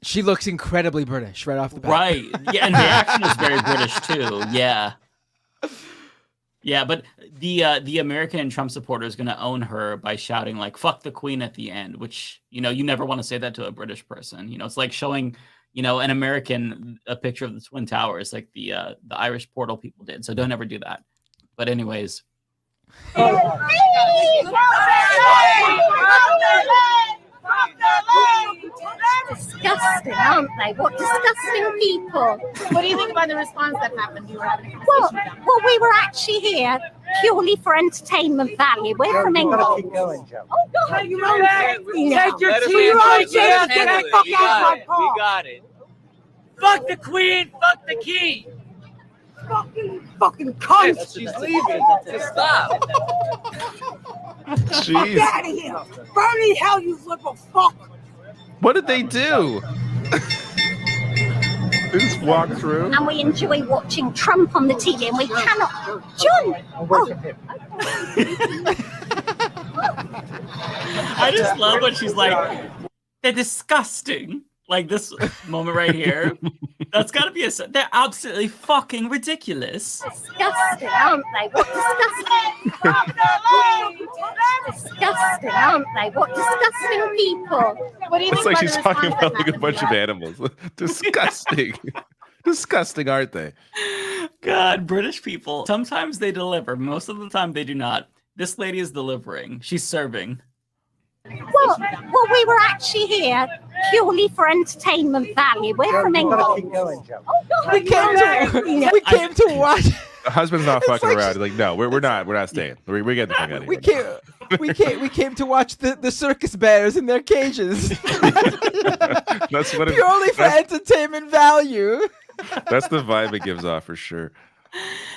She looks incredibly British right off the bat. Right. Yeah, and the action is very British too. Yeah. Yeah, but the American Trump supporter is going to own her by shouting like "fuck the Queen" at the end, which you never want to say that to a British person. It's like showing an American a picture of the Twin Towers, like the Irish Portal people did. So don't ever do that. But anyways. Disgusting, aren't they? What disgusting people. What do you think about the response that happened? You were having a Well, conversation with them. we were actually here purely for entertainment value. We're from England. Keep going, Joe. Oh, God. You Take your Let us tea, finish. get the fuck out of my car. We got it. Fuck the Queen, fuck the key. Fucking cunt. She's leaving. Just stop. Jeez. Fuck out of here. Burn in hell, you liberal fuck. What did they do? They just walk through. And we enjoy watching Trump on the TV, and we cannot. John! I just love when she's like, they're disgusting. Like this moment right here. That's got to be they're absolutely fucking ridiculous. Disgusting, aren't they? What disgusting. Disgusting, aren't they? What disgusting people. What do you It's think like about she's the talking response about that like a happened? bunch of animals. Disgusting. Disgusting, aren't they? God, British people. Sometimes they deliver. Most of the time they do not. This lady is delivering. She's serving. Well, we were actually here purely for entertainment value. We're from You've got to England. keep going, Joe. We came to watch. The husband's not fucking like around. He's like, no, we're not staying. We're getting the fuck out of here. We came to watch the circus bears in their cages. That's what purely for entertainment value. That's the vibe it gives off for sure.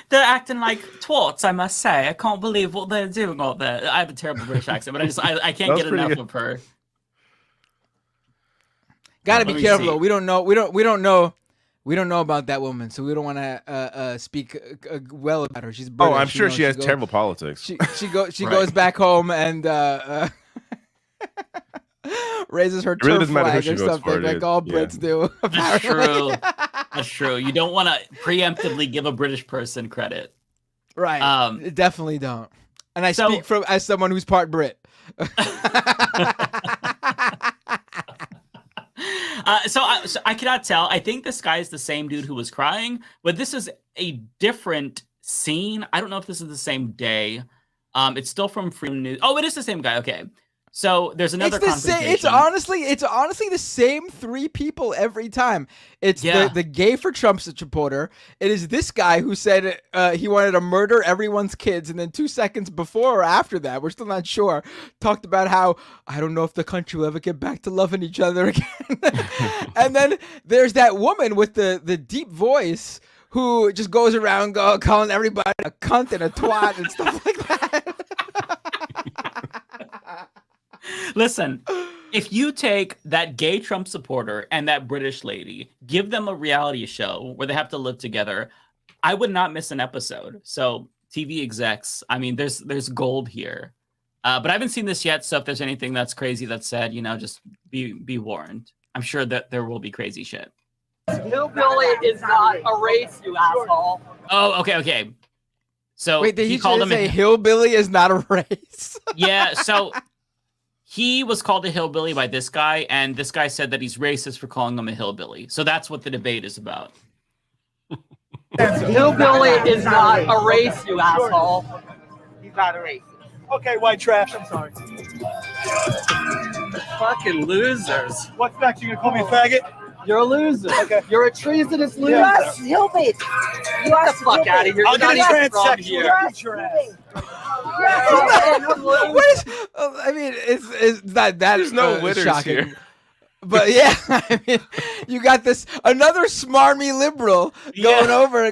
They're acting like twats, I must say. I can't believe what they're doing out there. I have a terrible British accent, but I can't get enough of her. Gotta be careful though. We don't know about that woman, so we don't want to speak well about her. She's British. I'm sure she has terrible politics. She goes back home and raises her really turf doesn't matter who flag she or votes something for, like dude. all Yeah. Brits do. That's Apparently. true. That's true. You don't want to preemptively give a British person credit. Right. Definitely don't. And I speak as someone who's part Brit. So I cannot tell. I think this guy is the same dude who was crying, but this is a different scene. I don't know if this is the same day. It's still from Freedom News. Oh, it is the same guy. Okay. So there's another confrontation. It's honestly the same three people every time. It's the gay for Trump supporter. It is this guy who said he wanted to murder everyone's kids, and then 2 seconds before or after that, we're still not sure, talked about how I don't know if the country will ever get back to loving each other again. And then there's that woman with the deep voice who just goes around calling everybody a cunt and a twat and stuff like that. Listen, if you take that gay Trump supporter and that British lady, give them a reality show where they have to live together, I would not miss an episode. So TV execs, I mean, there's gold here. But I haven't seen this yet, so if there's anything that's crazy that's said, just be warned. I'm sure that there will be crazy shit. Hillbilly is not a race, you asshole. Oh, okay. So wait, did he called him say hillbilly is not a race? Yeah, so he was called a hillbilly by this guy, and this guy said that he's racist for calling him a hillbilly. So that's what the debate is about. Hillbilly is not a race, you asshole. He's not a racist. Okay, white trash. I'm sorry. Fucking losers. What's next? You gonna call me a faggot? You're a loser. Okay. You're a treasonous loser. You are stupid. You Get are the fuck stupid. out of here. I'll You're not get a even from transsexual. here. Beat your ass. What is? I mean, it's not that. There's no winners shocking. here. But yeah, I mean, you got this another smarmy liberal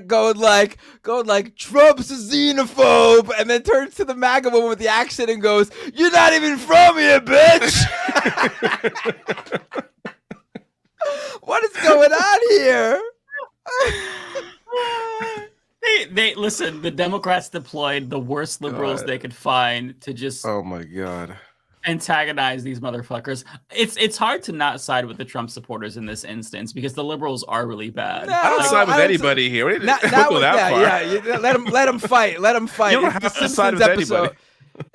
going like Trump's a xenophobe, and then turns to the MAGA woman with the accent and goes, "You're not even from here, bitch." What is going on here? They listen. The Democrats deployed the worst liberals they could find to just Oh my god. antagonize these motherfuckers. It's hard to not side with the Trump supporters in this instance because the liberals are really bad. I don't side with anybody here. We didn't go that far. Let them fight. Let them fight. You don't have to side with anybody.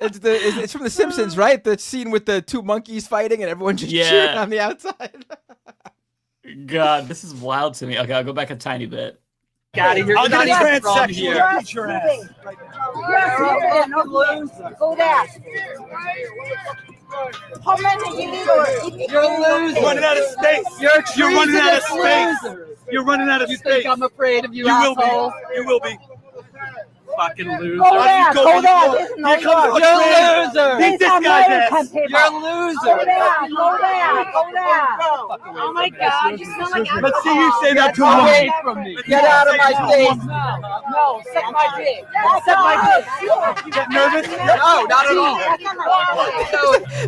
It's from The Simpsons, right? The scene with the two monkeys fighting and everyone just cheering on the outside. God, this is wild to me. Okay, I'll go back a tiny bit. Got it. You're I'll not get a even from transsexual. here. Beat your ass. You're loser. Go there. How many illegals? You're a loser. Running out of space. You're running out of treasonous space. loser. You're running out of You space. think I'm afraid of you, You will asshole? be. You will be. Fucking loser. Go there. Go Go there. there. This is Here not comes yours. the You're a train. loser. Beat this guy's ass. You're a loser. Go there. Go there. Go there. Oh my God! You smell like alcohol. Let's see you say that to Get him. away from me. Get out of my face. No, suck my dick. Suck my dick. You get nervous? No, not at all.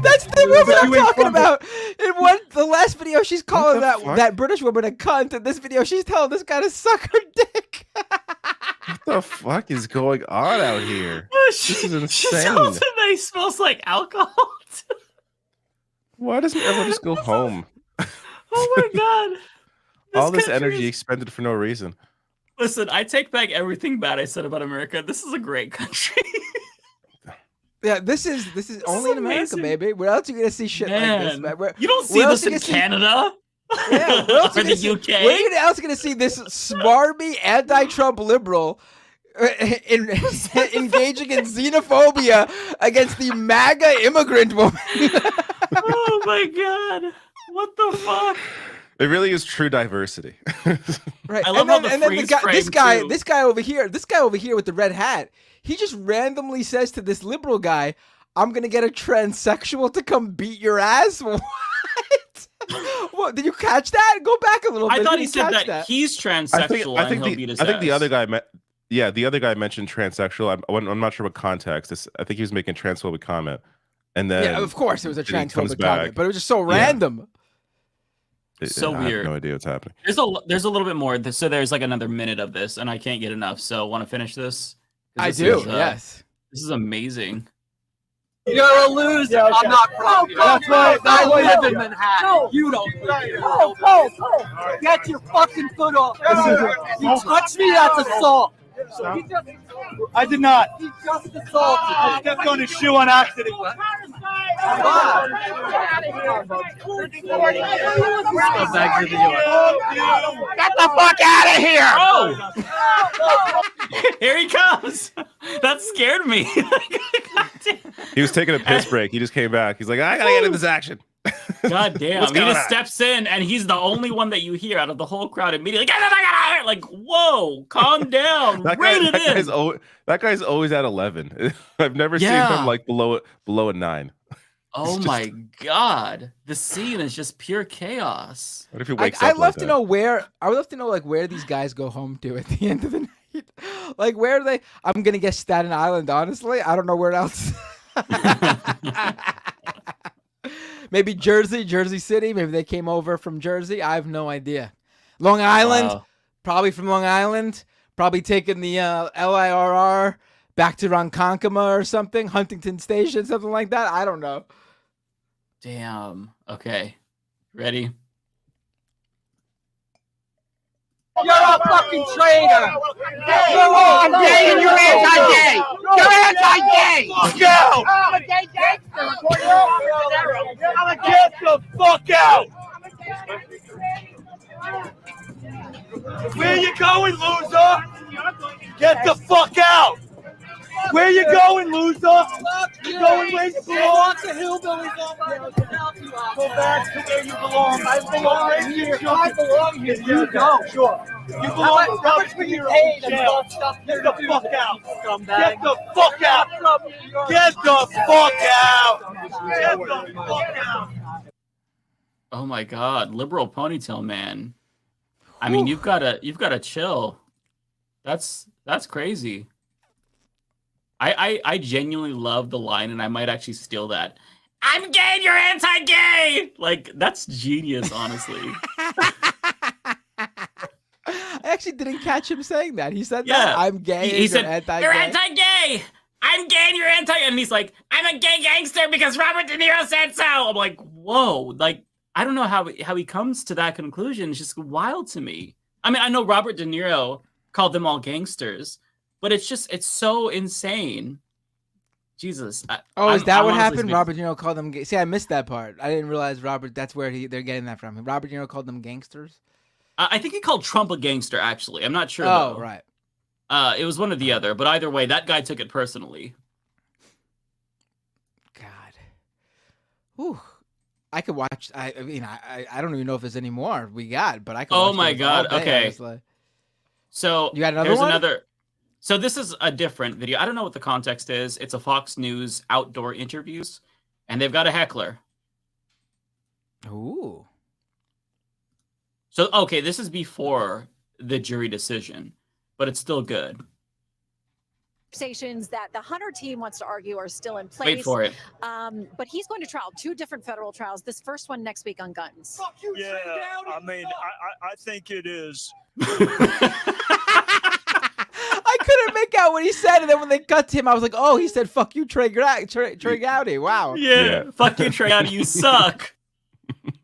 That's the woman I'm You ain't talking from about. In the last video, she's calling the fuck? that British woman a cunt. In this video, she's telling this guy to suck her dick. What the fuck is going on out here? This is She insane. tells him that he smells like alcohol. Why doesn't everyone just go home? Oh my god. All this country energy is- expended for no reason. Listen, I take back everything bad I said about America. This is a great country. Yeah, this is only in America, amazing. baby. Where else are you gonna see shit like this? Man? You don't see where else this you in gonna see- Canada. Yeah, where else Or you the gonna see- UK. Where you else gonna see this smarmy anti-Trump liberal engaging in xenophobia against the MAGA immigrant woman? Oh my god. What the fuck? It really is true diversity. Right. I love how the freeze frame, too. this guy over here with the red hat, he just randomly says to this liberal guy, "I'm gonna get a transsexual to come beat your ass." What? What? Did you catch that? Go back a little bit. I thought Did he you said catch that he's transsexual and he'll beat his I think the ass. other guy the other guy mentioned transsexual. I'm not sure what context. I think he was making a transphobic comment, and then Yeah, of course it was a then he comes transphobic back. comment, but it was just so random. So I have weird. no idea what's happening. There's a little bit more. So there's like another minute of this, and I can't get enough. So want to finish this? 'Cause I this do. is, Yes. This is amazing. You're a loser. Yeah, okay. I'm not from here. That's why- I live you- in Manhattan. No. You don't live here. Go. Get your fucking foot off. You touch me, that's assault. I did not. He just assaulted I me. stepped on his shoe on accident. Get the fuck out of here! Oh! Here he comes. That scared me. He was taking a piss break. He just came back. He's like, I gotta get in this action. God damn. What's He going just on? steps in and he's the only one that you hear out of the whole crowd immediately. Get the fuck out of here! Like, whoa, calm down. Rein it in. That guy's always at 11. I've never seen Yeah. him like below a 9. Oh my god. The scene is just pure chaos. What if he wakes I'd up? love like to that? know where. I would love to know like where these guys go home to at the end of the night. Like where are they? I'm gonna guess Staten Island. Honestly, I don't know where else. Maybe Jersey City. Maybe they came over from Jersey. I have no idea. Long Island, Wow. probably from Long Island. Probably taking the LIRR back to Ronkonkoma or something, Huntington Station, something like that. I don't know. Damn. Okay. Ready? You're a fucking traitor. I'm gay and you're anti-gay. You're anti-gay. Fuck out! I'm a gay gangster. Get the fuck out! Where you going, loser? Get the fuck out! Where you going, loser? You going where you belong? The hillbillies on my Go back to where you belong. I belong right here. I belong here. You go. Sure. You belong How much were you paid? Get the fuck out. Scumbag. Get the fuck out. Get the fuck out. Get the fuck out. Oh my God, liberal ponytail man. I mean, you've got to chill. That's crazy. I genuinely love the line, and I might actually steal that. I'm gay and you're anti-gay. Like, that's genius, honestly. I actually didn't catch him saying that. He said that. I'm gay. He said, anti-gay. "You're anti-gay. I'm gay and you're anti." And he's like, "I'm a gay gangster because Robert De Niro said so." I'm like, whoa. Like, I don't know how he comes to that conclusion. It's just wild to me. I mean, I know Robert De Niro called them all gangsters, but it's so insane. Jesus. Is that what happened? Robert De Niro called them gay. See, I missed that part. I didn't realize that's where they're getting that from. Robert De Niro called them gangsters? I think he called Trump a gangster, actually. I'm not sure, though. Oh, right. It was one or the other, but either way, that guy took it personally. God. Whew. I could watch. I mean, I don't even know if there's any more we got, but I could. Oh watch my those God. all day, Okay. honestly. So you got another one? So this is a different video. I don't know what the context is. It's a Fox News outdoor interviews, and they've got a heckler. Ooh. So, okay, this is before the jury decision, but it's still good. Conversations that the Hunter team wants to argue are still in place. Wait for it. But he's going to trial, 2 different federal trials. This first one next week on guns. Yeah, I mean, I think it is. I couldn't make out what he said, and then when they cut to him, I was like, "Oh, he said fuck you, Trey Gowdy." Wow. Yeah. Fuck you, Trey Gowdy. You suck.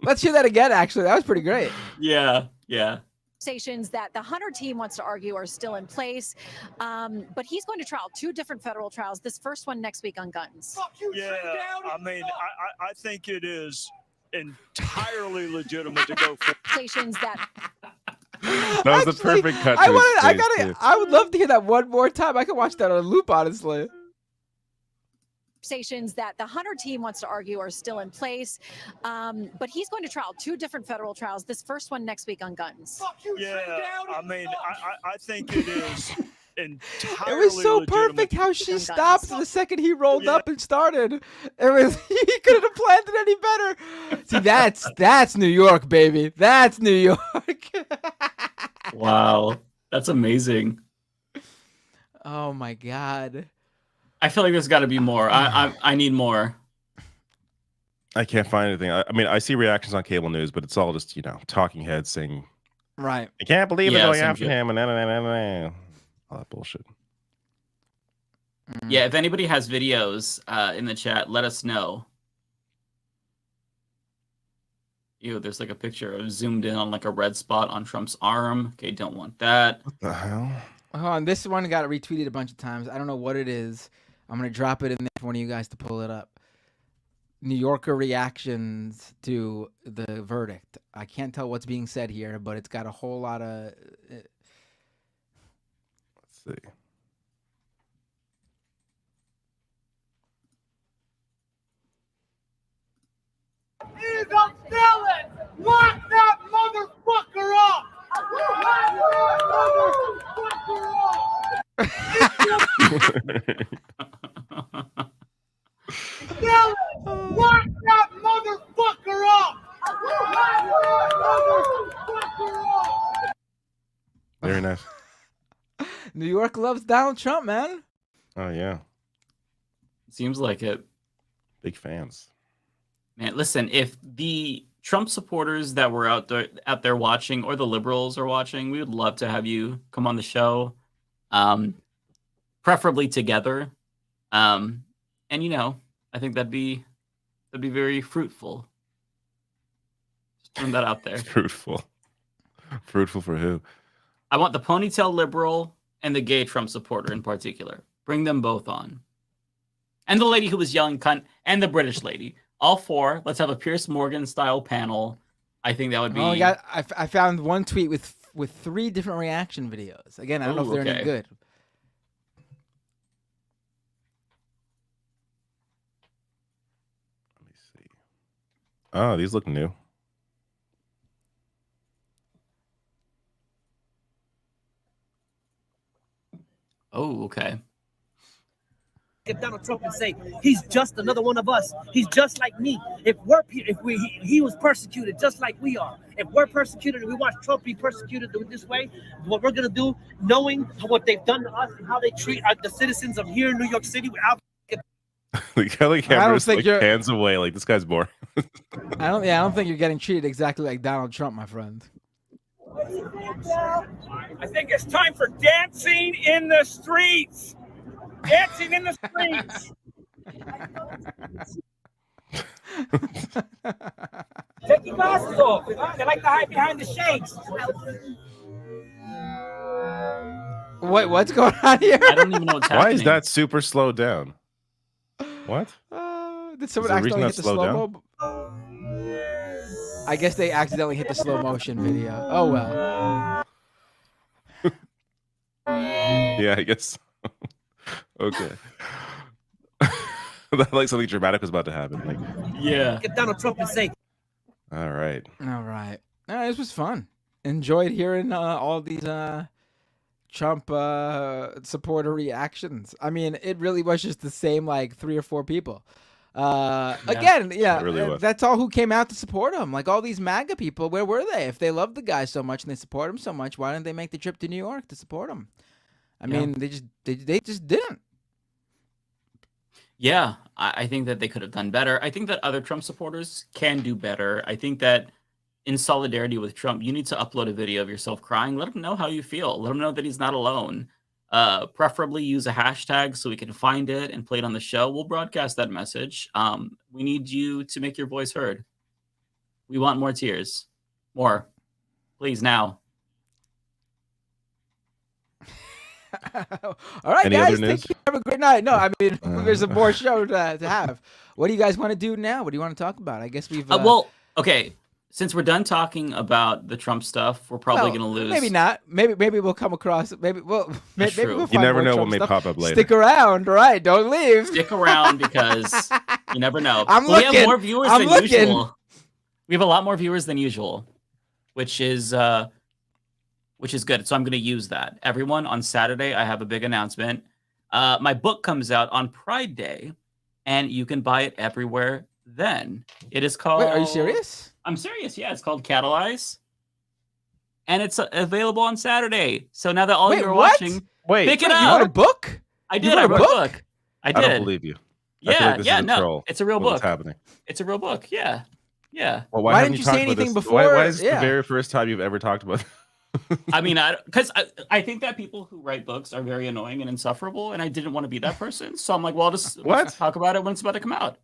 Let's hear that again. Actually, that was pretty great. Yeah. Conversations that the Hunter team wants to argue are still in place. But he's going to trial, 2 different federal trials. This first one next week on guns. Yeah, I mean, I think it is entirely legitimate to go for. Conversations that. That was the perfect cut. I would love to hear that one more time. I could watch that on a loop, honestly. Conversations that the Hunter team wants to argue are still in place. But he's going to trial, 2 different federal trials. This first one next week on guns. Yeah, I mean, I think it is entirely. It was so legitimate. perfect how she stopped the second he rolled up and started. It was he couldn't have planned it any better. See, that's New York, baby. That's New York. Wow, that's amazing. Oh my God. I feel like there's got to be more. I need more. I can't find anything. I mean, I see reactions on cable news, but it's all just, talking heads saying, right. I can't believe they're going after him, and all that bullshit. Yeah, if anybody has videos in the chat, let us know. Ew, there's like a picture of zoomed in on like a red spot on Trump's arm. Okay, don't want that. What the hell? Hold on, this one got retweeted a bunch of times. I don't know what it is. I'm going to drop it in there for one of you guys to pull it up. New Yorker reactions to the verdict. I can't tell what's being said here, but it's got a whole lot of... Let's see. He's a felon! Lock that motherfucker up! Lock that motherfucker up! Felon! Lock that motherfucker up! Lock that motherfucker up! Very nice. New York loves Donald Trump, man. Oh, yeah. Seems like it. Big fans. Man, listen, if the Trump supporters that were out there watching, or the liberals are watching, we would love to have you come on the show, preferably together. And I think that'd be very fruitful. Just throwing that out there. Fruitful for who? I want the ponytail liberal and the gay Trump supporter in particular. Bring them both on, and the lady who was yelling "cunt" and the British lady. All 4. Let's have a Piers Morgan style panel. I think that would be. Oh, I found one tweet with 3 different reaction videos. Again, I don't know if they're any good. Oh, these look new. Oh, okay. At Donald Trump and say he's just another one of us. He's just like me. He was persecuted just like we are. If we're persecuted and we watch Trump be persecuted this way, what we're gonna do, knowing what they've done to us and how they treat the citizens of here in New York City, without. The Kelly camera just like hands away like this guy's boring. I don't think you're getting treated exactly like Donald Trump, my friend. I think it's time for dancing in the streets. Dancing in the streets. Take your glasses off. They like to hide behind the shades. What's going on here? I don't even know what's happening. Why is that super slowed down? What? Did someone accidentally hit the slow-mo? I guess they accidentally hit the slow motion video. Oh well. Yeah, I guess. Okay. Like something dramatic was about to happen. Like, yeah. Get Donald Trump and say. All right. This was fun. Enjoyed hearing all these Trump supporter reactions. I mean, it really was just the same like 3 or 4 people. Again, yeah, really that's all who came out to support him. Like all these MAGA people, where were they? If they love the guy so much and they support him so much, why didn't they make the trip to New York to support him? I mean, they just didn't. Yeah, I think that they could have done better. I think that other Trump supporters can do better. I think that in solidarity with Trump, you need to upload a video of yourself crying. Let him know how you feel. Let him know that he's not alone. Preferably use a hashtag so we can find it and play it on the show. We'll broadcast that message. We need you to make your voice heard. We want more tears. More. Please, now. All right, Any guys, other news? take care. Have a great night. No, I mean, there's a more show to have. What do you guys want to do now? What do you want to talk about? I guess we've... Well, okay. Since we're done talking about the Trump stuff, we're probably going to lose. Maybe not. Maybe we'll come across. Maybe we'll find you never know Trump what may stuff. pop up later. Stick around, all right? Don't leave. Stick around because you never know. I'm We looking. have more viewers I'm than looking. usual. We have a lot more viewers than usual, which is good. So I'm going to use that. Everyone, on Saturday, I have a big announcement. My book comes out on Pride Day, and you can buy it everywhere then. It is called... Wait, are you serious? I'm serious. Yeah, it's called Catalyze, and it's available on Saturday. So now that all you are watching, pick it up. You wrote a book? I did. I wrote a book. I did. I don't believe you. I feel Yeah, like this is a no, troll. it's a real What's book. happening? It's a real book. Yeah. Well, Why haven't didn't you talked say about anything this? before? Why is this Yeah. the very first time you've ever talked about? I mean, because I think that people who write books are very annoying and insufferable, and I didn't want to be that person. So I'm like, well, I'll just talk about it when it's about to come out.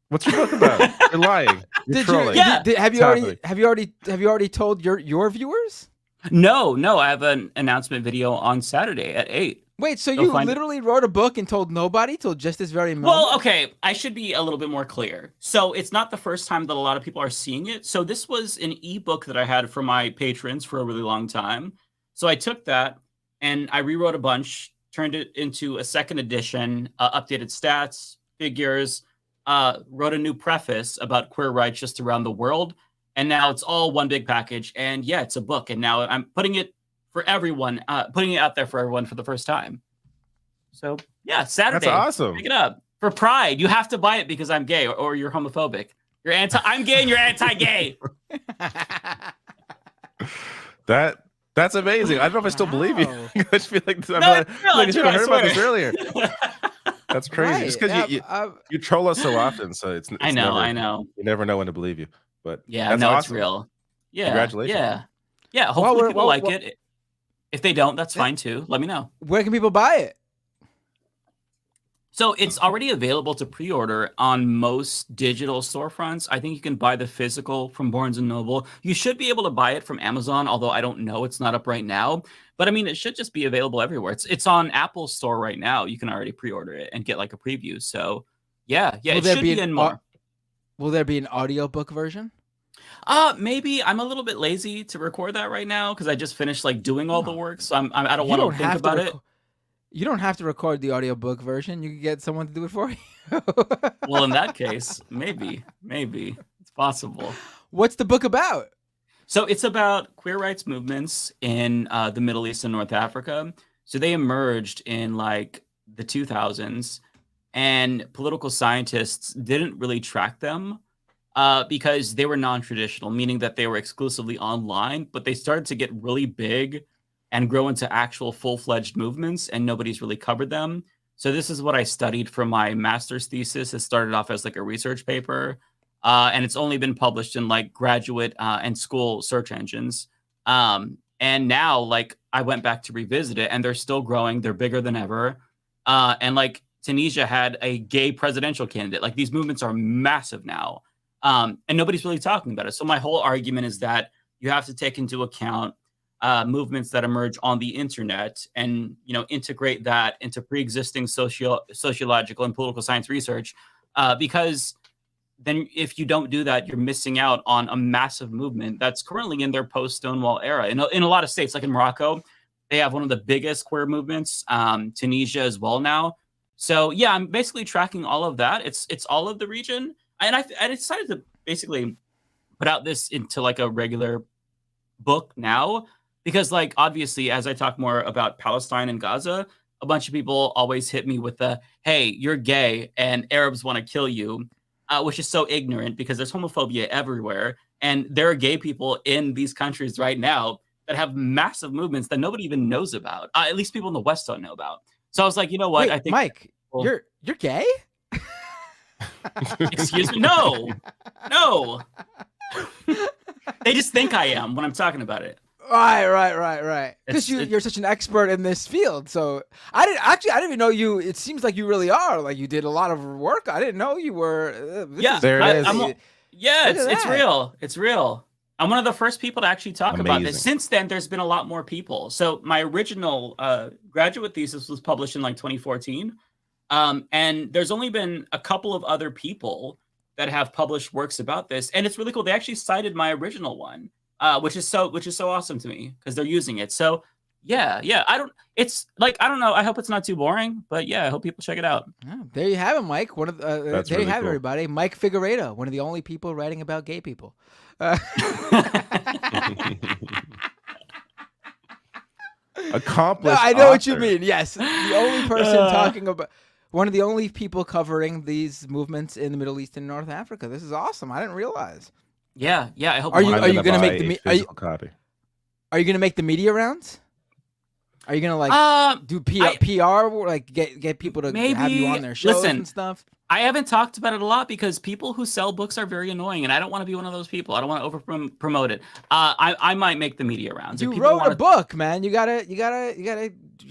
What's your book about? You're lying. You're trolling. Have you already told your viewers? No. I have an announcement video on Saturday at 8. Wait, so you literally wrote a book and told nobody till just this very moment? Well, okay, I should be a little bit more clear. So it's not the first time that a lot of people are seeing it. So this was an ebook that I had for my patrons for a really long time. So I took that and I rewrote a bunch, turned it into a second edition, updated stats, figures, wrote a new preface about queer rights just around the world. And now it's all one big package. And yeah, it's a book. And now I'm putting it for everyone, putting it out there for everyone for the first time. So yeah, Saturday. That's awesome. Pick it up for Pride. You have to buy it because I'm gay or you're homophobic. I'm gay and you're anti-gay. That's amazing. I don't know if I still believe you. I just feel like I should have heard about this swear. earlier. That's crazy. Right. Just because you troll us so often, so it's I know. You never know when to believe you. But Yeah, that's no, awesome. it's real. Yeah. Congratulations. Yeah. Hopefully people like it. If they don't, that's fine too. Let me know. Where can people buy it? So it's already available to pre-order on most digital storefronts. I think you can buy the physical from Barnes & Noble. You should be able to buy it from Amazon, although I don't know. It's not up right now. But I mean, it should just be available everywhere. It's on Apple's store right now. You can already pre-order it and get like a preview. So yeah, it should be in more. Will there be an audiobook version? Maybe. I'm a little bit lazy to record that right now because I just finished like doing all the work. So I don't want to think about it. You don't have to record the audiobook version. You can get someone to do it for you. Well, in that case, maybe it's possible. What's the book about? So it's about queer rights movements in the Middle East and North Africa. So they emerged in like the 2000s, and political scientists didn't really track them because they were non-traditional, meaning that they were exclusively online, but they started to get really big and grow into actual full-fledged movements, and nobody's really covered them. So this is what I studied for my master's thesis. It started off as like a research paper, and it's only been published in like graduate and school search engines. And now, like, I went back to revisit it, and they're still growing. They're bigger than ever. And like Tunisia had a gay presidential candidate. Like, these movements are massive now, and nobody's really talking about it. So my whole argument is that you have to take into account movements that emerge on the internet, and integrate that into pre-existing sociological and political science research, because then if you don't do that, you're missing out on a massive movement that's currently in their post-Stonewall era. In a lot of states, like in Morocco, they have one of the biggest queer movements, Tunisia as well now. So yeah, I'm basically tracking all of that. It's all of the region. And I decided to basically put out this into like a regular book now, because like, obviously, as I talk more about Palestine and Gaza, a bunch of people always hit me with the, hey, you're gay and Arabs want to kill you. Which is so ignorant, because there's homophobia everywhere. And there are gay people in these countries right now that have massive movements that nobody even knows about. At least people in the West don't know about. So I was like, you know what? Wait, I think Mike, you're gay? Excuse me? No. They just think I am when I'm talking about it. Right. Because you're such an expert in this field. So I didn't even know you. It seems like you really are. Like, you did a lot of work. I didn't know you were. There it is. It's real. It's real. I'm one of the first people to actually talk about this. Since then, there's been a lot more people. So my original graduate thesis was published in like 2014. And there's only been a couple of other people that have published works about this. And it's really cool. They actually cited my original one. Which is so awesome to me, because they're using it. So yeah. I don't know. I hope it's not too boring, but yeah, I hope people check it out. Yeah, there you have it, Mike. There really you have it, cool. everybody. Mike Figueredo, one of the only people writing about gay people. Accomplished. No, I know what you mean. Yes, the only person talking about. One of the only people covering these movements in the Middle East and North Africa. This is awesome. I didn't realize. Yeah. I hope. Are you going to make the copy? Are you going to make the media rounds? Are you going to do PR, like get people to have you on their shows and stuff? I haven't talked about it a lot because people who sell books are very annoying, and I don't want to be one of those people. I don't want to over promote it. I might make the media rounds. You wrote a book, man. You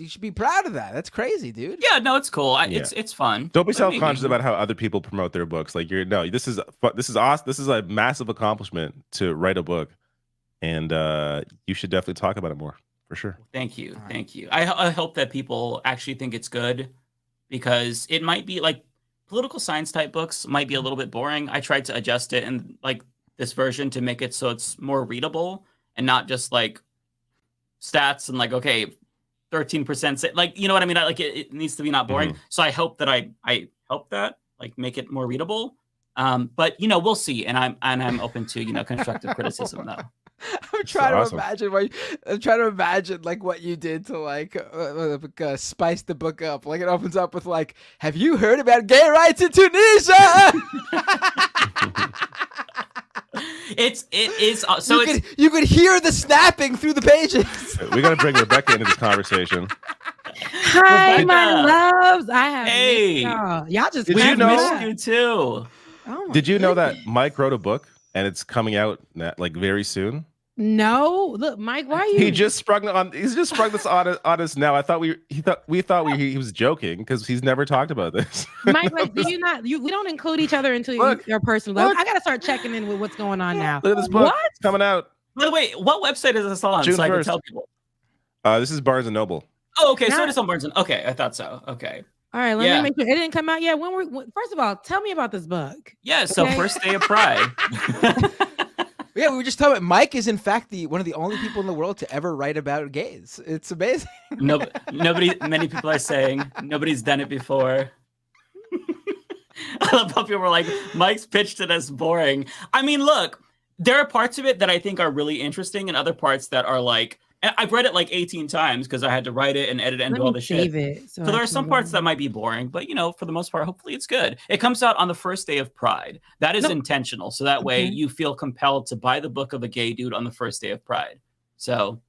should be proud of that. That's crazy, dude. Yeah, no, it's cool. It's fun. Don't be self-conscious about how other people promote their books. Like, this is awesome. This is a massive accomplishment to write a book, and you should definitely talk about it more, for sure. Thank you. Thank you. I hope that people actually think it's good, because it might be like political science type books might be a little bit boring. I tried to adjust it in like this version to make it so it's more readable and not just like stats and like, okay, 13%, like, you know what I mean? Like it needs to be not boring. So I hope that I help that, like, make it more readable. But we'll see. And I'm open to, constructive criticism though. I'm trying to imagine like what you did to like spice the book up. Like, it opens up with like, have you heard about gay rights in Tunisia? It is so you could hear the snapping through the pages. We got to bring Rebecca into this conversation. Hi, Rebecca. My loves. I have Hey. y'all just Did you know? missed you too. Oh my Did you know that goodness. Mike wrote a book and it's coming out like very soon? No, look, Mike, why are you? He's just sprung this on us now. I thought we thought he was joking because he's never talked about this. Mike, like, do you not? We don't include each other into your personal life. I gotta start checking in with what's going on now. Look at this book. What? It's coming out By the way, what website is this on? June so I can 1st. tell people. This is Barnes and Noble. Oh, okay. So it is on Barnes. Okay, I thought so. Okay. All right, let me make sure it didn't come out yet. First of all, tell me about this book. Yeah. So first day of Pride. Yeah, we were just talking about Mike is in fact one of the only people in the world to ever write about gays. It's amazing. Many people are saying nobody's done it before. I love how people were like, Mike's pitched it as boring. I mean, look, there are parts of it that I think are really interesting and other parts that are like, and I've read it like 18 times because I had to write it and edit it and do all the shit. So there are some parts that might be boring, but for the most part, hopefully it's good. It comes out on the first day of Pride. That is intentional. So that way you feel compelled to buy the book of a gay dude on the first day of Pride. So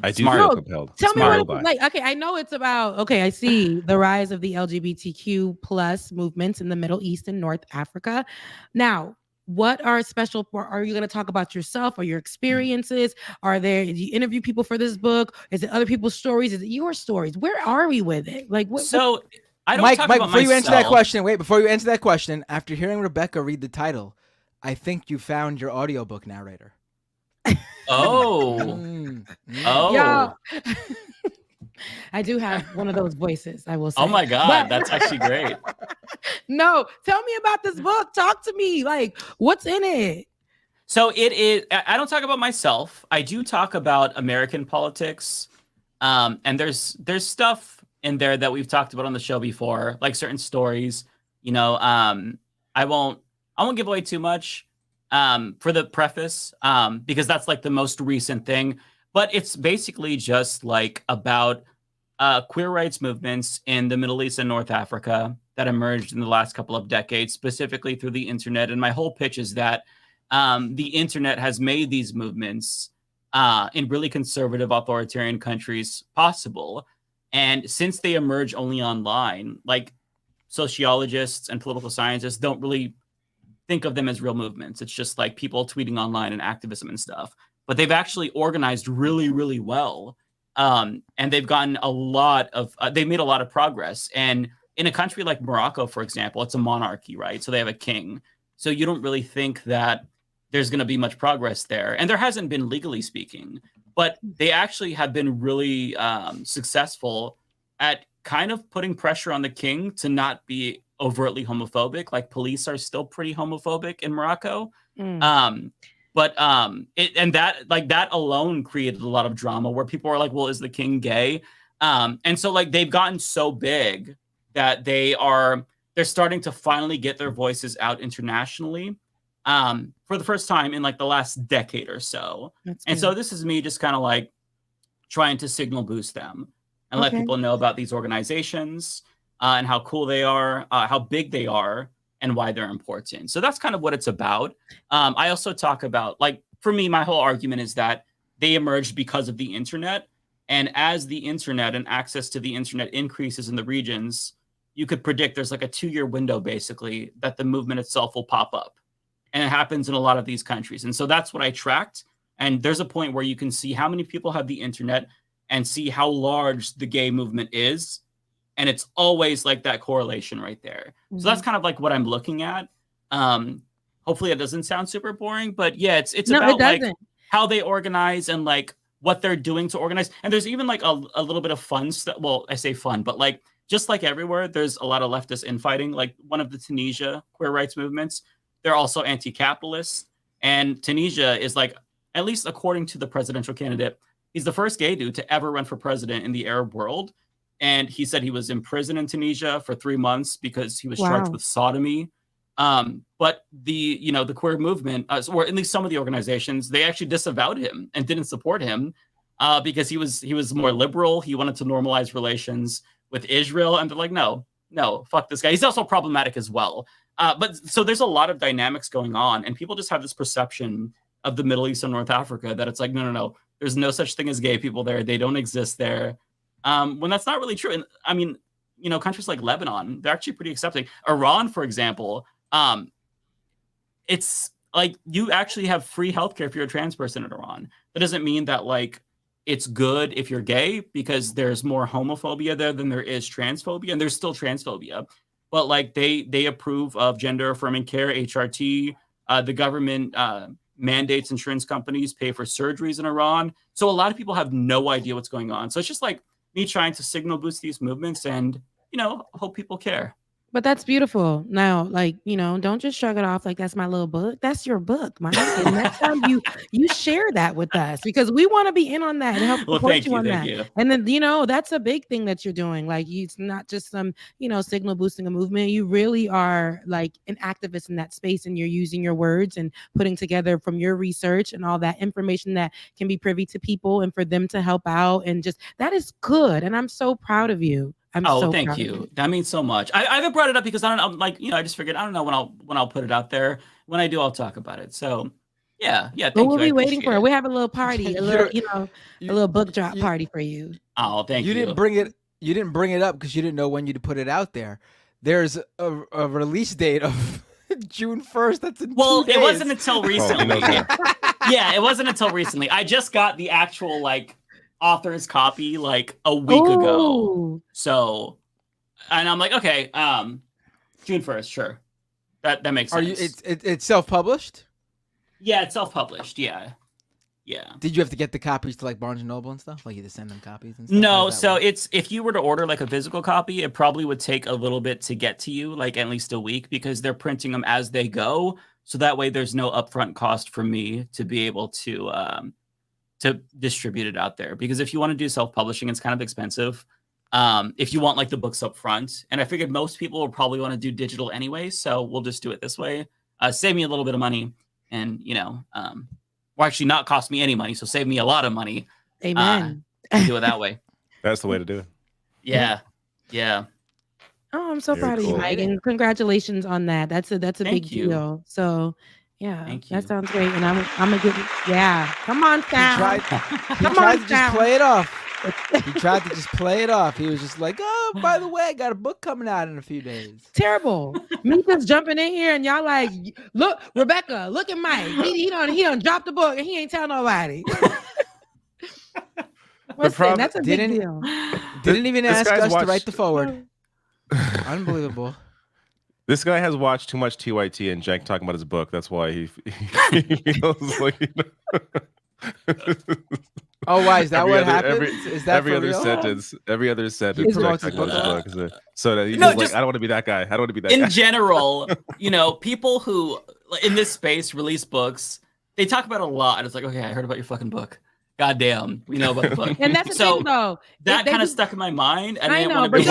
I do feel compelled. Tell me what it's like. Okay, I know it's about, I see the rise of the LGBTQ plus movements in the Middle East and North Africa. Now, what are special? Are you going to talk about yourself or your experiences? Do you interview people for this book? Is it other people's stories? Is it your stories? Where are we with it? Like, I don't Mike, talk about before you answer that myself. question, before you answer that question, after hearing Rebecca read the title, I think you found your audiobook narrator. Oh. Y'all, I do have one of those voices, I will say. Oh my God, that's actually great. No, tell me about this book. Talk to me. Like, what's in it? So it is, I don't talk about myself. I do talk about American politics. And there's stuff in there that we've talked about on the show before, like certain stories. I won't give away too much for the preface, because that's like the most recent thing. But it's basically just like about queer rights movements in the Middle East and North Africa that emerged in the last couple of decades, specifically through the internet. And my whole pitch is that the internet has made these movements in really conservative authoritarian countries possible. And since they emerge only online, like sociologists and political scientists don't really think of them as real movements. It's just like people tweeting online and activism and stuff. But they've actually organized really, really well. And they've gotten they made a lot of progress. And in a country like Morocco, for example, it's a monarchy, right? So they have a king. So you don't really think that there's going to be much progress there. And there hasn't been, legally speaking, but they actually have been really successful at kind of putting pressure on the king to not be overtly homophobic. Like police are still pretty homophobic in Morocco. But that alone created a lot of drama where people are like, well, is the king gay? And so like they've gotten so big that they're starting to finally get their voices out internationally for the first time in like the last decade or so. So this is me just kind of like trying to signal boost them and let people know about these organizations and how cool they are, how big they are, and why they're important. So that's kind of what it's about. I also talk about, like, for me, my whole argument is that they emerged because of the internet. And as the internet and access to the internet increases in the regions, you could predict there's like a 2-year window, basically, that the movement itself will pop up. And it happens in a lot of these countries. And so that's what I tracked. And there's a point where you can see how many people have the internet and see how large the gay movement is. And it's always like that correlation right there. Mm-hmm. So that's kind of like what I'm looking at. Hopefully it doesn't sound super boring, but yeah, it's about like how they organize and like what they're doing to organize. And there's even like a little bit of fun stuff. Well, I say fun, but like just like everywhere, there's a lot of leftist infighting. Like one of the Tunisia queer rights movements, they're also anti-capitalist. And Tunisia is like, at least according to the presidential candidate, he's the first gay dude to ever run for president in the Arab world. And he said he was in prison in Tunisia for 3 months because he was charged with sodomy. But the queer movement, or at least some of the organizations, they actually disavowed him and didn't support him because he was more liberal. He wanted to normalize relations with Israel. And they're like, no, fuck this guy. He's also problematic as well. But so there's a lot of dynamics going on. And people just have this perception of the Middle East and North Africa that it's like, no. There's no such thing as gay people there. They don't exist there. When that's not really true. And I mean, countries like Lebanon, they're actually pretty accepting. Iran, for example, it's like you actually have free healthcare if you're a trans person in Iran. That doesn't mean that like it's good if you're gay, because there's more homophobia there than there is transphobia, and there's still transphobia. But like they approve of gender affirming care, HRT. The government mandates insurance companies pay for surgeries in Iran. So a lot of people have no idea what's going on. So it's just like me trying to signal boost these movements and, hope people care. But that's beautiful. Now, like, don't just shrug it off like that's my little book. That's your book, Mike. And next time you share that with us because we want to be in on that and help support you on that. You. And then, that's a big thing that you're doing. Like, it's not just some, signal boosting a movement. You really are like an activist in that space, and you're using your words and putting together from your research and all that information that can be privy to people and for them to help out. And just that is good. And I'm so proud of you. Thank you. That means so much. I haven't brought it up because I don't know, like, I just figured I don't know when I'll put it out there. When I do, I'll talk about it. So yeah. Thank you. We'll be waiting for it. We have a little party, a little book drop party for you. Oh, thank you. You didn't bring it up because you didn't know when you'd put it out there. There's a release date of June 1st. That's in 2 days. It wasn't until recently. Yeah, it wasn't until recently. I just got the actual author's copy like a week ago. So, and I'm like, okay, June 1st, sure. That makes sense. It's self-published? Yeah, it's self-published. Yeah. Did you have to get the copies to like Barnes and Noble and stuff? Like you just send them copies and stuff? No, so it's if you were to order like a physical copy, it probably would take a little bit to get to you, like at least a week, because they're printing them as they go. So that way there's no upfront cost for me to be able to distribute it out there, because if you want to do self-publishing, it's kind of expensive. If you want like the books up front, and I figured most people will probably want to do digital anyway, so we'll just do it this way. Save me a little bit of money, and or actually not cost me any money, so save me a lot of money. Amen. Do it that way. That's the way to do it. Yeah. Oh, I'm so proud of you, Mike, and congratulations on that. That's a big deal. So. Yeah, that sounds great, and I'm gonna get. Yeah, come on, Sam. He tried to just play it off. He was just like, "Oh, by the way, I got a book coming out in a few days." Terrible. Me just jumping in here, and y'all like, look, Rebecca, look at Mike. He done dropped the book, and he ain't tell nobody. That's a big deal. Didn't even ask us to write the forward. Unbelievable. This guy has watched too much TYT and Jank talking about his book. That's why he feels like. Oh, why is that what happens? Is that every for other real? sentence? Every other sentence. He promotes Jank his talking about his book. So that he's No, like, just- I don't want to be that guy. I don't want to be that guy. In general, people who in this space release books, they talk about it a lot, and it's like, okay, I heard about your fucking book. Goddamn, we know about the book. And that's the thing, though. That kind of stuck in my mind. And I know, but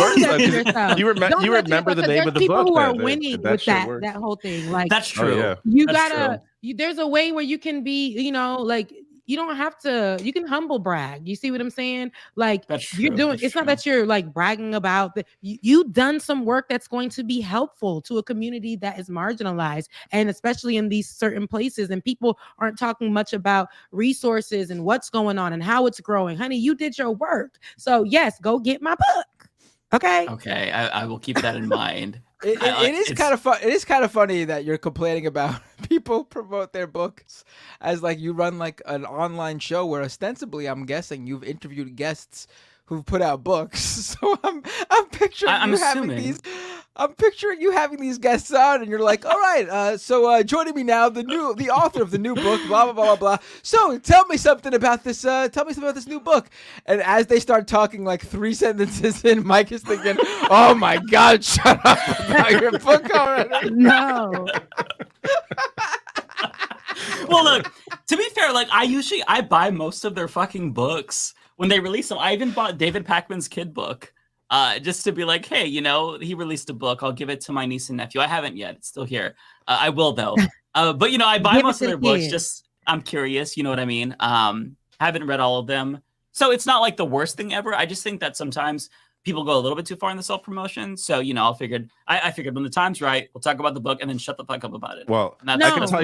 you remember the name of the people book. Who are then, winning with that whole thing. Like that's true. Oh, yeah. You gotta. There's a way where you can be. Like you don't have to. You can humble brag. You see what I'm saying? Like you're doing. It's not that you're like bragging about that. You've done some work that's going to be helpful to a community that is marginalized, and especially in these certain places. And people aren't talking much about resources and what's going on and how it's growing. Honey, you did your work. So yes, go get my book. Okay. Okay, I will keep that in mind. It is kind of fun. It is kind of funny that you're complaining about people promote their books as like you run like an online show where ostensibly, I'm guessing you've interviewed guests who've put out books. So I'm picturing I'm picturing you having these guests on, and you're like, all right, so joining me now, the author of the new book, blah blah blah blah blah. So tell me something about this. Tell me something about this new book. And as they start talking, like 3 sentences in, Mike is thinking, oh my God, shut up about your book already. No. Well, look, to be fair, like I buy most of their fucking books when they release them. I even bought David Pakman's kid book. Just to be like, hey, he released a book. I'll give it to my niece and nephew. I haven't yet. It's still here. I will, though. But, I buy most of their books. Just, I'm curious. You know what I mean? Haven't read all of them. So it's not like the worst thing ever. I just think that sometimes people go a little bit too far in the self-promotion. So, I figured when the time's right, we'll talk about the book and then shut the fuck up about it. Well, I can tell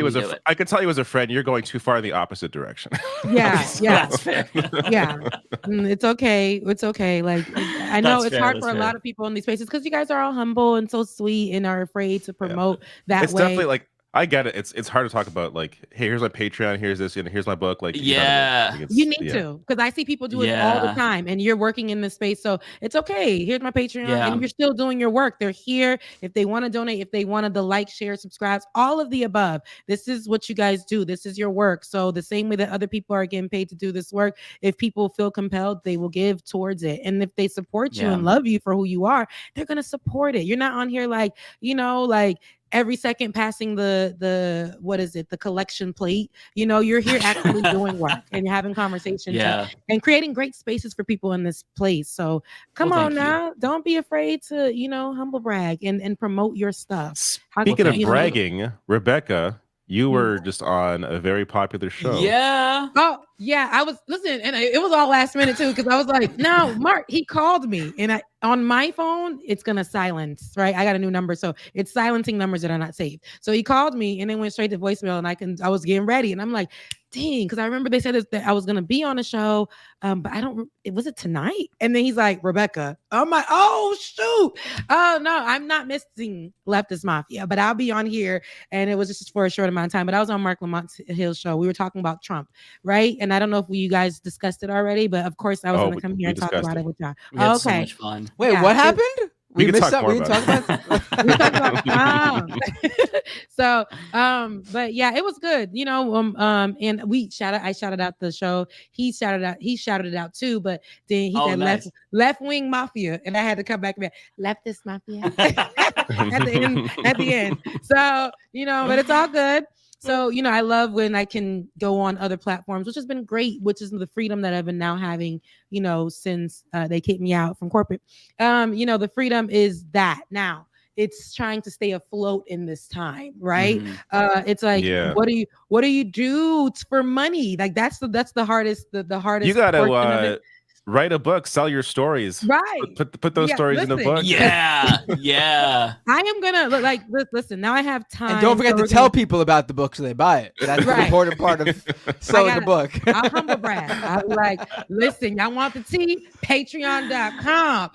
you as a friend, you're going too far in the opposite direction. Yeah. That's fair. Yeah. It's okay. It's okay. Like, I know it's hard for a lot of people in these spaces because you guys are all humble and so sweet and are afraid to promote that it's way. definitely like, I get it. It's hard to talk about like, hey, here's my Patreon, here's this, and here's my book. Like, yeah, you need to, because I see people do it all the time, and you're working in this space, so it's okay. Here's my Patreon, and you're still doing your work. They're here if they want to donate, if they wanted to like, share, subscribe, all of the above. This is what you guys do. This is your work. So the same way that other people are getting paid to do this work, if people feel compelled, they will give towards it. And if they support you and love you for who you are, they're gonna support it. You're not on here like, like every second passing the what is it, the collection plate. You're here actually doing work and having conversations and creating great spaces for people in this place. So come on now, don't be afraid to humble brag and promote your stuff. Speaking of bragging, Rebecca, you were just on a very popular show. Oh yeah, I was listening, and it was all last minute too, because I was like, no, Marc, he called me, and on my phone, it's gonna silence, right? I got a new number, so it's silencing numbers that are not saved. So he called me, and then went straight to voicemail, and I was getting ready, and I'm like, dang, because I remember they said that I was gonna be on a show, but was it tonight? And then he's like, Rebecca, I'm like, oh shoot, oh no, I'm not missing Leftist Mafia, but I'll be on here, and it was just for a short amount of time. But I was on Marc Lamont's Hill's show. We were talking about Trump, right? And I don't know if you guys discussed it already, but of course I was gonna come here and talk about it with y'all. We had so much fun. Wait, what happened? We missed something. We didn't talk about So, but yeah, it was good, and I shouted out the show. He shouted it out too, but then he said left wing mafia, and I had to come back and be Leftist Mafia at the end. So, but it's all good. So, you know, I love when I can go on other platforms, which has been great, which is the freedom that I've been now having, you know, since they kicked me out from corporate. You know, the freedom is that now. It's trying to stay afloat in this time, right? It's like, what do you do for money? Like that's the hardest, the hardest. You gotta write a book, sell your stories, right? Put those stories in a book. Yeah. I am gonna listen. Now I have time, and don't forget to tell people about the book so they buy it. That's the important part of selling the book. I'll humble brag. I'm like, listen, y'all want the tea? Patreon.com.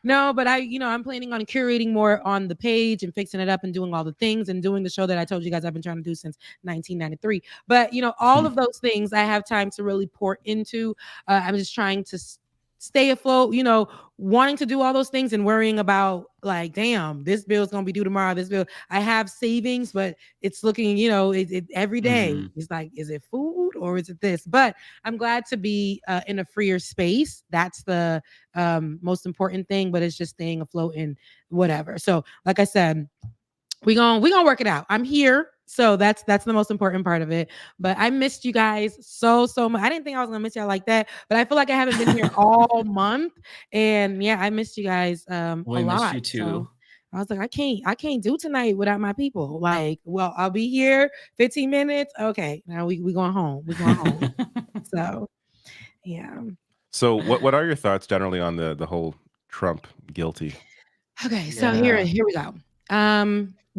No, but I'm planning on curating more on the page and fixing it up and doing all the things and doing the show that I told you guys I've been trying to do since 1993. But you know, all of those things I have time to really pour into. I'm just trying to stay afloat, you know, wanting to do all those things and worrying about like, damn, this bill is going to be due tomorrow. This bill, I have savings, but it's looking, you know, it every day. It's like, is it food or is it this? But I'm glad to be in a freer space. That's the most important thing, but it's just staying afloat and whatever. So like I said, we gonna work it out. I'm here. So that's the most important part of it. But I missed you guys so much. I didn't think I was gonna miss y'all like that, but I feel like I haven't been here all month. And yeah, I missed you guys a lot. Missed you too. So I was like, I can't do tonight without my people. Like, well, I'll be here 15 minutes. Okay, now we going home. We're going home. So yeah. So what are your thoughts generally on the whole Trump guilty? Okay, so here we go.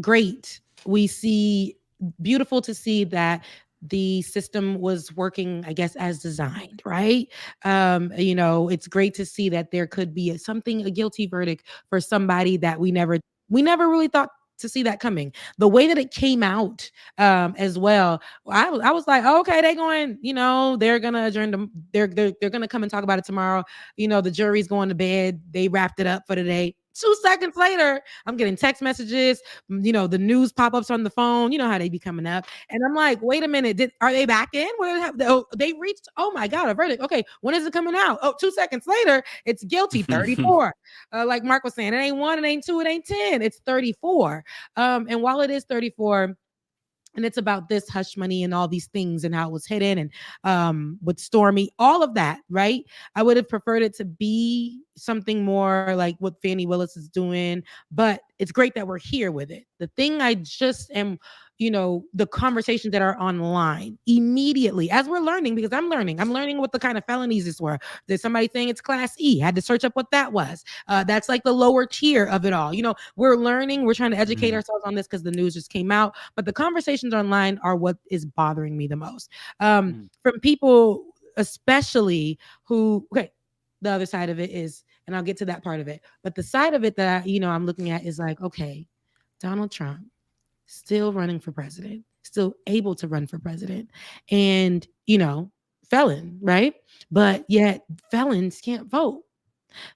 Great. We see beautiful to see that the system was working, I guess, as designed, right? You know, it's great to see that there could be a guilty verdict for somebody that we never really thought to see that coming. The way that it came out as well, I was like, oh, okay, they're going, you know, they're gonna adjourn they're gonna come and talk about it tomorrow. You know, the jury's going to bed. They wrapped it up for today. 2 seconds later, I'm getting text messages, you know, the news pop-ups on the phone, you know how they be coming up. And I'm like, wait a minute, are they back in? They reached, oh my God, a verdict. Okay, when is it coming out? Oh, 2 seconds later, it's guilty, 34. Like Marc was saying, it ain't 1, it ain't 2, it ain't 10, it's 34. And while it is 34, and it's about this hush money and all these things and how it was hidden and with Stormy, all of that, right? I would have preferred it to be something more like what Fani Willis is doing, but it's great that we're here with it. The thing I just am, you know, the conversations that are online immediately as we're learning, because I'm learning what the kind of felonies this were. There's somebody saying it's class E, had to search up what that was. That's like the lower tier of it all. You know, we're learning, we're trying to educate ourselves on this because the news just came out, but the conversations online are what is bothering me the most. From people, especially who, the other side of it is, and I'll get to that part of it, but the side of it that, you know, I'm looking at is like, okay, Donald Trump, still running for president, still able to run for president, and felon, right? But yet felons can't vote.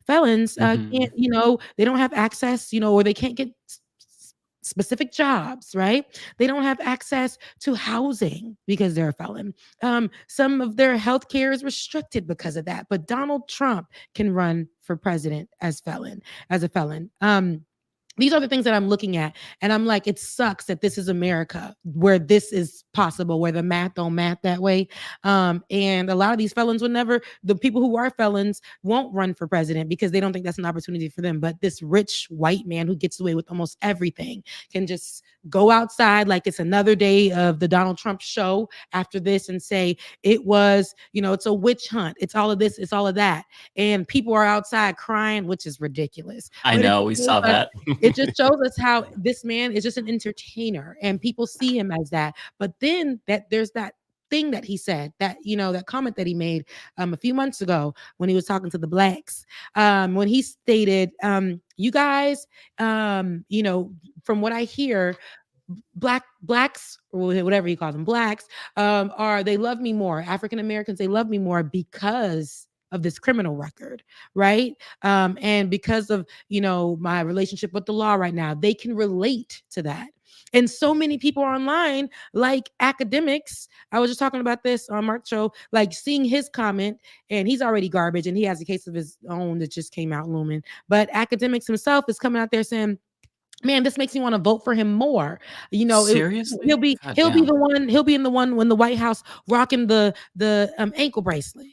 Felons can't, they don't have access, or they can't get specific jobs, right? They don't have access to housing because they're a felon. Some of their health care is restricted because of that. But Donald Trump can run for president as a felon. These are the things that I'm looking at. And I'm like, it sucks that this is America where this is possible, where the math don't math that way. And a lot of these felons the people who are felons won't run for president because they don't think that's an opportunity for them. But this rich white man who gets away with almost everything can just go outside like it's another day of the Donald Trump show after this and say it was, it's a witch hunt. It's all of this, it's all of that. And people are outside crying, which is ridiculous. I know, we saw that. It just shows us how this man is just an entertainer and people see him as that. But then there's that thing that he said, that that comment that he made a few months ago when he was talking to the blacks, when he stated, you guys, from what I hear, blacks, or whatever you call them, blacks, they love me more. African Americans, they love me more because of this criminal record, right? And because of, my relationship with the law right now, they can relate to that. And so many people are online, like academics. I was just talking about this on Marc's show, like seeing his comment, and he's already garbage, and he has a case of his own that just came out looming. But academics himself is coming out there saying, man, this makes me want to vote for him more. Seriously? He'll be in the one when the White House rocking the ankle bracelet.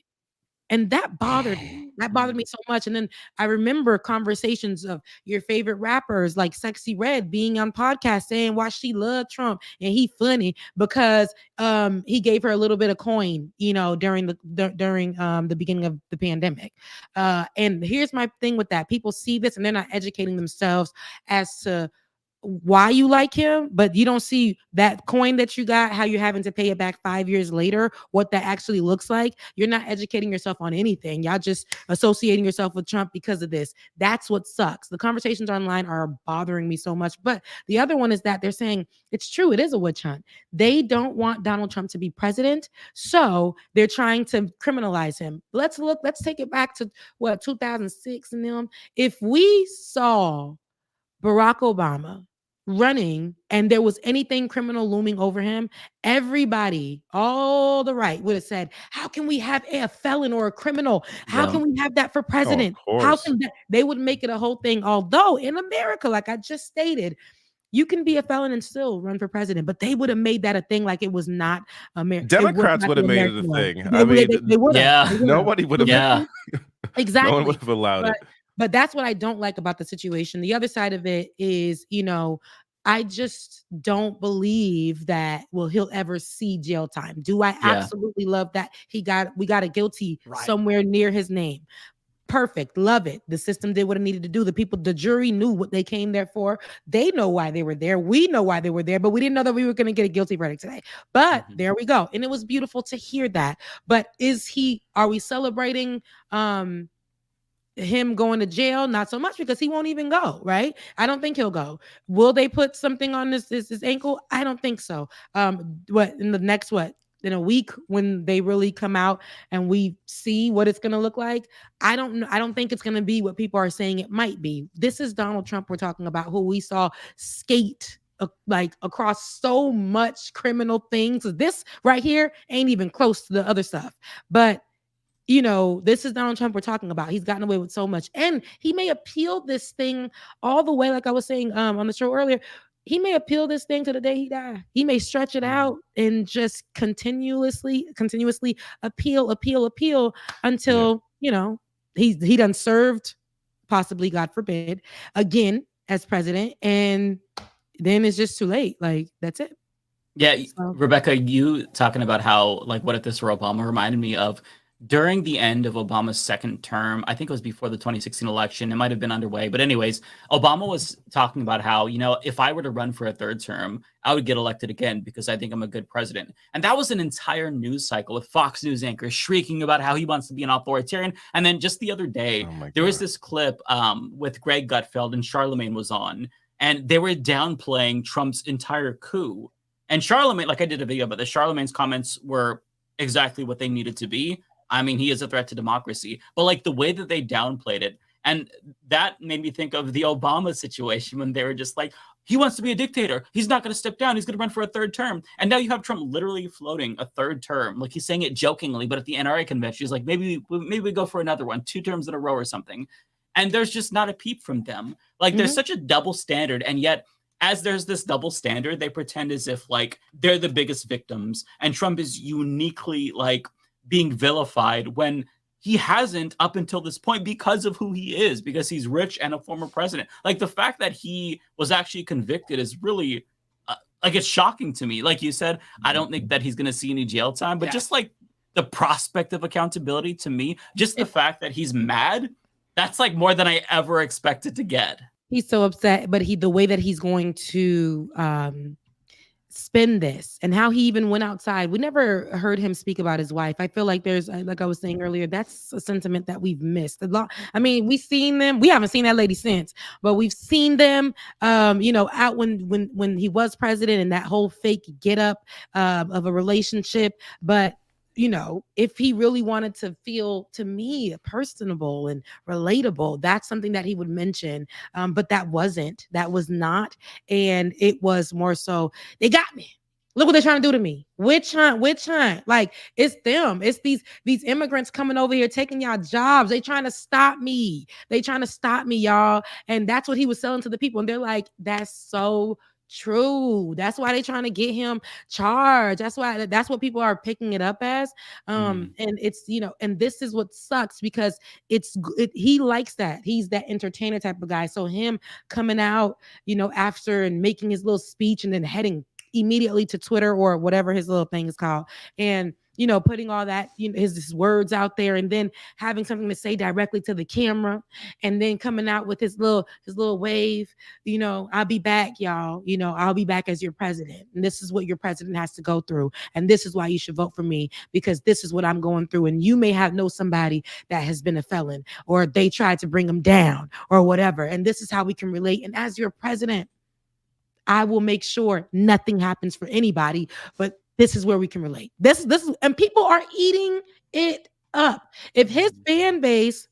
And that bothered me. That bothered me so much. And then I remember conversations of your favorite rappers like Sexy Red being on podcasts saying why she loved Trump and he funny because he gave her a little bit of coin, during the beginning of the pandemic. And here's my thing with that. People see this and they're not educating themselves as to why you like him, but you don't see that coin that you got, how you're having to pay it back 5 years later, what that actually looks like. You're not educating yourself on anything. Y'all just associating yourself with Trump because of this. That's what sucks. The conversations online are bothering me so much. But the other one is that they're saying it's true. It is a witch hunt. They don't want Donald Trump to be president. So they're trying to criminalize him. Let's take it back to 2006 and them. If we saw Barack Obama running and there was anything criminal looming over him, everybody, all the right, would have said, how can we have a felon or a criminal? How can we have that for president? How can that? They would make it a whole thing. Although in America, like I just stated, you can be a felon and still run for president, but they would have made that a thing like it was not America. Democrats would have made it a thing. Nobody would have. Yeah, exactly. No one would have allowed it. But that's what I don't like about the situation. The other side of it is, I just don't believe that he'll ever see jail time. Do I absolutely love that we got a guilty somewhere near his name? Perfect. Love it. The system did what it needed to do. The jury knew what they came there for. They know why they were there. We know why they were there, but we didn't know that we were going to get a guilty verdict today. But there we go. And it was beautiful to hear that. But are we celebrating, him going to jail? Not so much, because he won't even go, right? I don't think he'll go. Will they put something on his ankle? I don't think so. In a week when they really come out and we see what it's going to look like, I don't think it's going to be what people are saying it might be. This is Donald Trump we're talking about, who we saw skate across so much criminal things. This right here ain't even close to the other stuff. But this is Donald Trump we're talking about. He's gotten away with so much. And he may appeal this thing all the way, like I was saying on the show earlier, he may appeal this thing to the day he dies. He may stretch it out and just continuously appeal until, he done served, possibly, God forbid, again as president. And then it's just too late. Like, that's it. Yeah. So, Rebecca, you talking about how, what if this were Obama, reminded me of during the end of Obama's second term. I think it was before the 2016 election. It might have been underway. But anyways, Obama was talking about how, if I were to run for a third term, I would get elected again because I think I'm a good president. And that was an entire news cycle with Fox News anchors shrieking about how he wants to be an authoritarian. And then just the other day, there was this clip with Greg Gutfeld and Charlemagne was on. and they were downplaying Trump's entire coup. And Charlemagne, like I did a video about this, Charlemagne's comments were exactly what they needed to be. I mean, he is a threat to democracy, but like the way that they downplayed it, and that made me think of the Obama situation when they were just like, he wants to be a dictator. He's not going to step down. He's going to run for a third term. And now you have Trump literally floating a third term. Like he's saying it jokingly, but at the NRA convention, he's like, maybe we go for another one, 2 terms in a row or something. And there's just not a peep from them. Like there's such a double standard. And yet as there's this double standard, they pretend as if like they're the biggest victims and Trump is uniquely like being vilified when he hasn't up until this point because of who he is, because he's rich and a former president. Like the fact that he was actually convicted is really like it's shocking to me. Like you said, I don't think that he's going to see any jail time, but just like the prospect of accountability to me, just the fact that he's mad, that's like more than I ever expected to get. He's so upset, but the way that he's going to spin this and how he even went outside. We never heard him speak about his wife. I feel like there's, like I was saying earlier, that's a sentiment that we've missed. I mean, we've seen them. We haven't seen that lady since, but we've seen them, out when he was president and that whole fake get up of a relationship. But if he really wanted to feel, to me, personable and relatable, that's something that he would mention. But that was not. And it was more so, they got me. Look what they're trying to do to me. Witch hunt. Like, it's them. It's these immigrants coming over here, taking y'all jobs. They trying to stop me. Y'all. And that's what he was selling to the people. And they're like, that's so true. That's why they're trying to get him charged. That's what people are picking it up as. And it's, and this is what sucks because he likes that. He's that entertainer type of guy. So him coming out, after and making his little speech and then heading immediately to Twitter or whatever his little thing is called, and putting all that, his words out there, and then having something to say directly to the camera, and then coming out with his little wave, I'll be back, y'all. I'll be back as your president, and this is what your president has to go through, and this is why you should vote for me, because this is what I'm going through, and you may know somebody that has been a felon, or they tried to bring him down, or whatever, and this is how we can relate. And as your president, I will make sure nothing happens for anybody, but this is where we can relate. This and people are eating it up. If his fan base,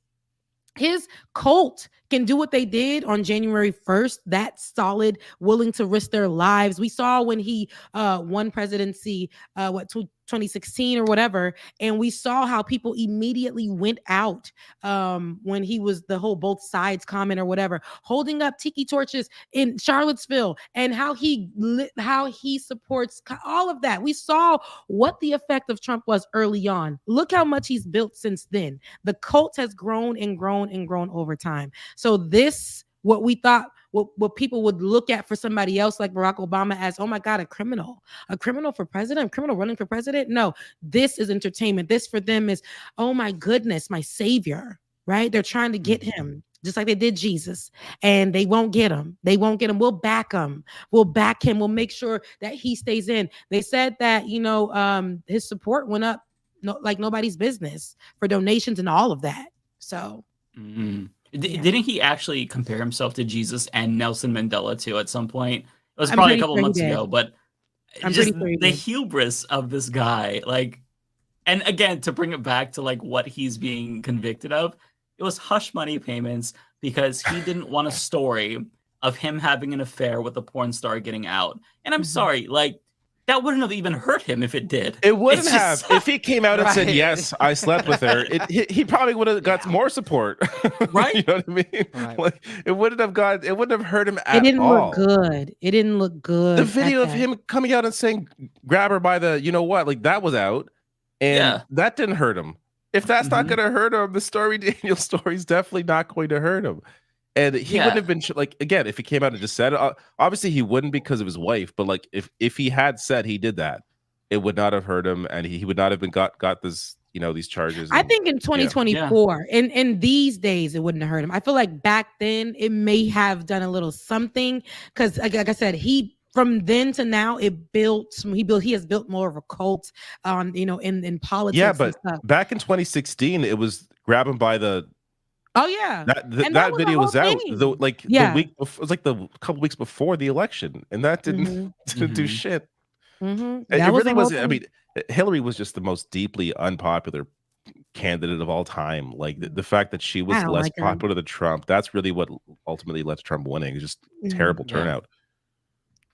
his cult can do what they did on January 1st, that's solid, willing to risk their lives. We saw when he won presidency, 2016 or whatever, and we saw how people immediately went out when he was the whole both sides comment or whatever, holding up tiki torches in Charlottesville, and how he supports all of that. We saw what the effect of Trump was early on. Look how much he's built since then. The cult has grown and grown and grown over time. So this, what we thought, what people would look at for somebody else like Barack Obama as, oh my God, a criminal for president, a criminal running for president. No, this is entertainment. This for them is, oh my goodness, my savior, right? They're trying to get him just like they did Jesus, and they won't get him. We'll back him. We'll back him. We'll make sure that he stays in. They said that, his support went up like nobody's business for donations and all of that. So. Didn't he actually compare himself to Jesus and Nelson Mandela too at some point? It was probably a couple months ago, but just the hubris of this guy, like, and again, to bring it back to like what he's being convicted of, it was hush money payments because he didn't want a story of him having an affair with a porn star getting out. And I'm sorry, like, that wouldn't have even hurt him if it did. It wouldn't have. If he came out and said, yes, I slept with her, he probably would have got more support. Right? You know what I mean? Right. Like, it wouldn't have hurt him at all. It didn't look good. The video of him coming out and saying, grab her by the, like that was out. And that didn't hurt him. If that's not going to hurt him, the Stormy Daniels story is definitely not going to hurt him. And he wouldn't have been like, again, if he came out and just said it, obviously he wouldn't because of his wife, but like if he had said he did that, it would not have hurt him, and he would not have been got this, these charges. I think in 2024, in these days, it wouldn't have hurt him. I feel like back then it may have done a little something because, like I said, from then to now, he has built more of a cult, in politics. Yeah, but back in 2016, it was grab him by the Oh yeah, that video was out the week before, it was like the couple weeks before the election, and that didn't do shit. It really was. I mean, Hillary was just the most deeply unpopular candidate of all time. Like the fact that she was less popular than Trump, that's really what ultimately led to Trump winning. It's just terrible turnout.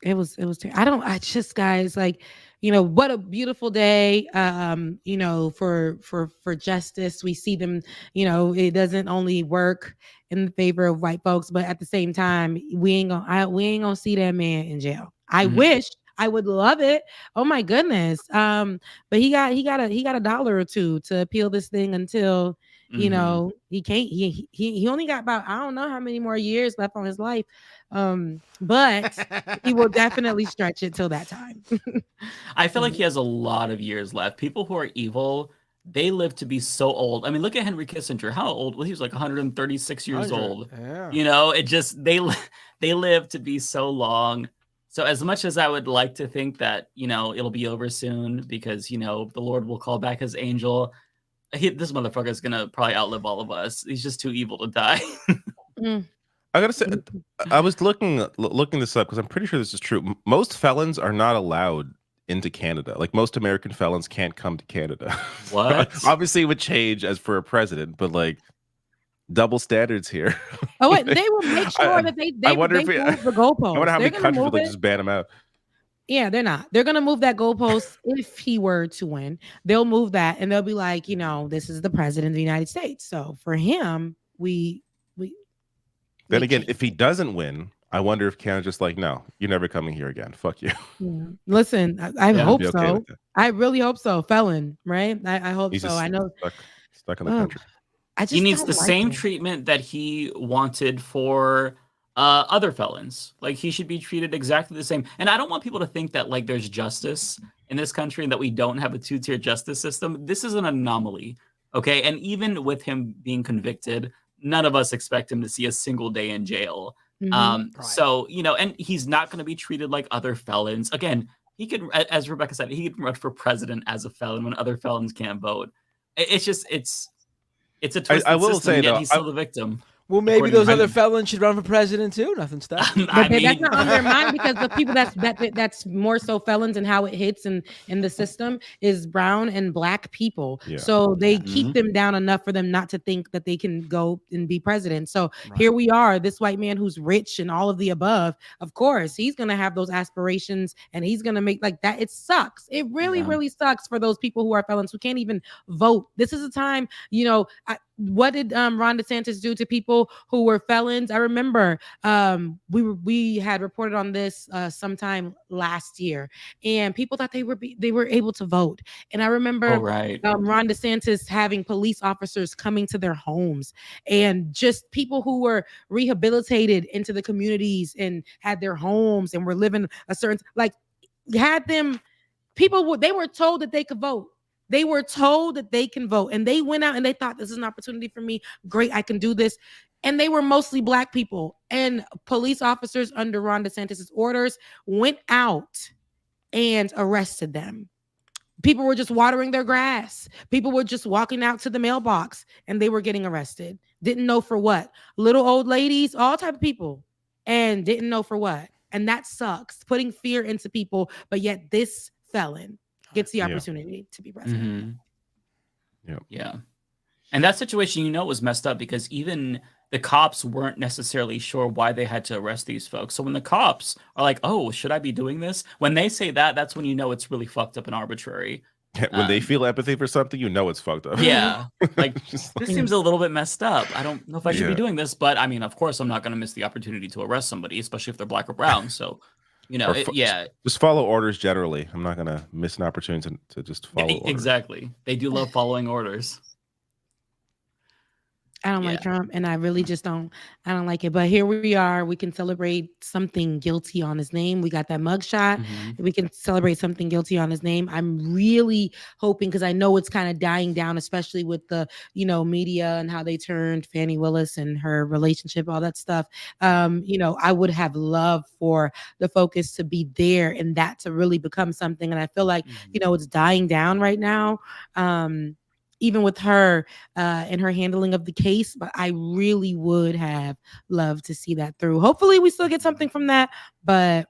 It was I just, guys, like, what a beautiful day, for justice. We see them, it doesn't only work in the favor of white folks, but at the same time, we ain't gonna see that man in jail. I wish. I would love it. Oh my goodness. But he got a dollar or two to appeal this thing until he can't. He only got about, I don't know how many more years left on his life. But he will definitely stretch it till that time. I feel like he has a lot of years left. People who are evil, they live to be so old. I mean, look at Henry Kissinger. How old? Well, he was like 136 years old. Yeah. It just they live to be so long. So as much as I would like to think that, it'll be over soon because, the Lord will call back his angel, this motherfucker is going to probably outlive all of us. He's just too evil to die. I got to say, I was looking this up because I'm pretty sure this is true. Most felons are not allowed into Canada. Like most American felons can't come to Canada. What? Obviously it would change as for a president, but like double standards here. Oh wait, they will make sure that they move the goalpost. I wonder how many countries will just ban him out. Yeah, they're not. They're gonna move that goalpost if he were to win. They'll move that, and they'll be like, this is the president of the United States. So for him, we. Then again, if he doesn't win, I wonder if Canada's just like, no, you're never coming here again. Fuck you. Yeah. Listen, I hope so. I really hope so. Felon, right? I hope He's so. I know. Stuck in the country. He needs the same treatment that he wanted for other felons. Like he should be treated exactly the same. And I don't want people to think that like there's justice in this country and that we don't have a two-tier justice system. This is an anomaly. Okay. And even with him being convicted, none of us expect him to see a single day in jail. So, and he's not going to be treated like other felons. Again, he could, as Rebecca said, he could run for president as a felon when other felons can't vote. It's just, it's a twisted I will system, say, yet though, he's still the victim. Well, maybe those other felons should run for president too. Nothing stops. But that's not on their mind because the people that's more so felons and how it hits in the system is brown and black people. Yeah. So they keep them down enough for them not to think that they can go and be president. So here we are, this white man who's rich and all of the above. Of course, he's gonna have those aspirations and he's gonna make like that. It sucks. It really, really sucks for those people who are felons who can't even vote. This is a time, what did Ron DeSantis do to people who were felons? I remember we had reported on this sometime last year, and people thought they were able to vote. And I remember Ron DeSantis having police officers coming to their homes, and just people who were rehabilitated into the communities and had their homes and were living a certain had them. They were told that they could vote. They were told that they can vote, and they went out and they thought, this is an opportunity for me. Great, I can do this. And they were mostly black people, and police officers under Ron DeSantis' orders went out and arrested them. People were just watering their grass. People were just walking out to the mailbox and they were getting arrested. Didn't know for what. Little old ladies, all type of people, and didn't know for what. And that sucks, putting fear into people, but yet this felon gets the opportunity to be president. Yeah. And that situation, was messed up because even the cops weren't necessarily sure why they had to arrest these folks. So when the cops are like, oh, should I be doing this? When they say that, that's when it's really fucked up and arbitrary. When they feel empathy for something, it's fucked up. Yeah. Like, this seems a little bit messed up. I don't know if I should be doing this, but I mean, of course, I'm not going to miss the opportunity to arrest somebody, especially if they're black or brown. So, just follow orders generally. I'm not going to miss an opportunity to just follow orders. Exactly. They do love following orders. I don't like Trump, and I really just don't like it. But here we are. We can celebrate something guilty on his name. We got that mugshot. We can celebrate something guilty on his name. I'm really hoping, because I know it's kind of dying down, especially with the, media and how they turned Fani Willis and her relationship, all that stuff. I would have loved for the focus to be there and that to really become something. And I feel like, it's dying down right now. even with her and her handling of the case, but I really would have loved to see that through. Hopefully we still get something from that, but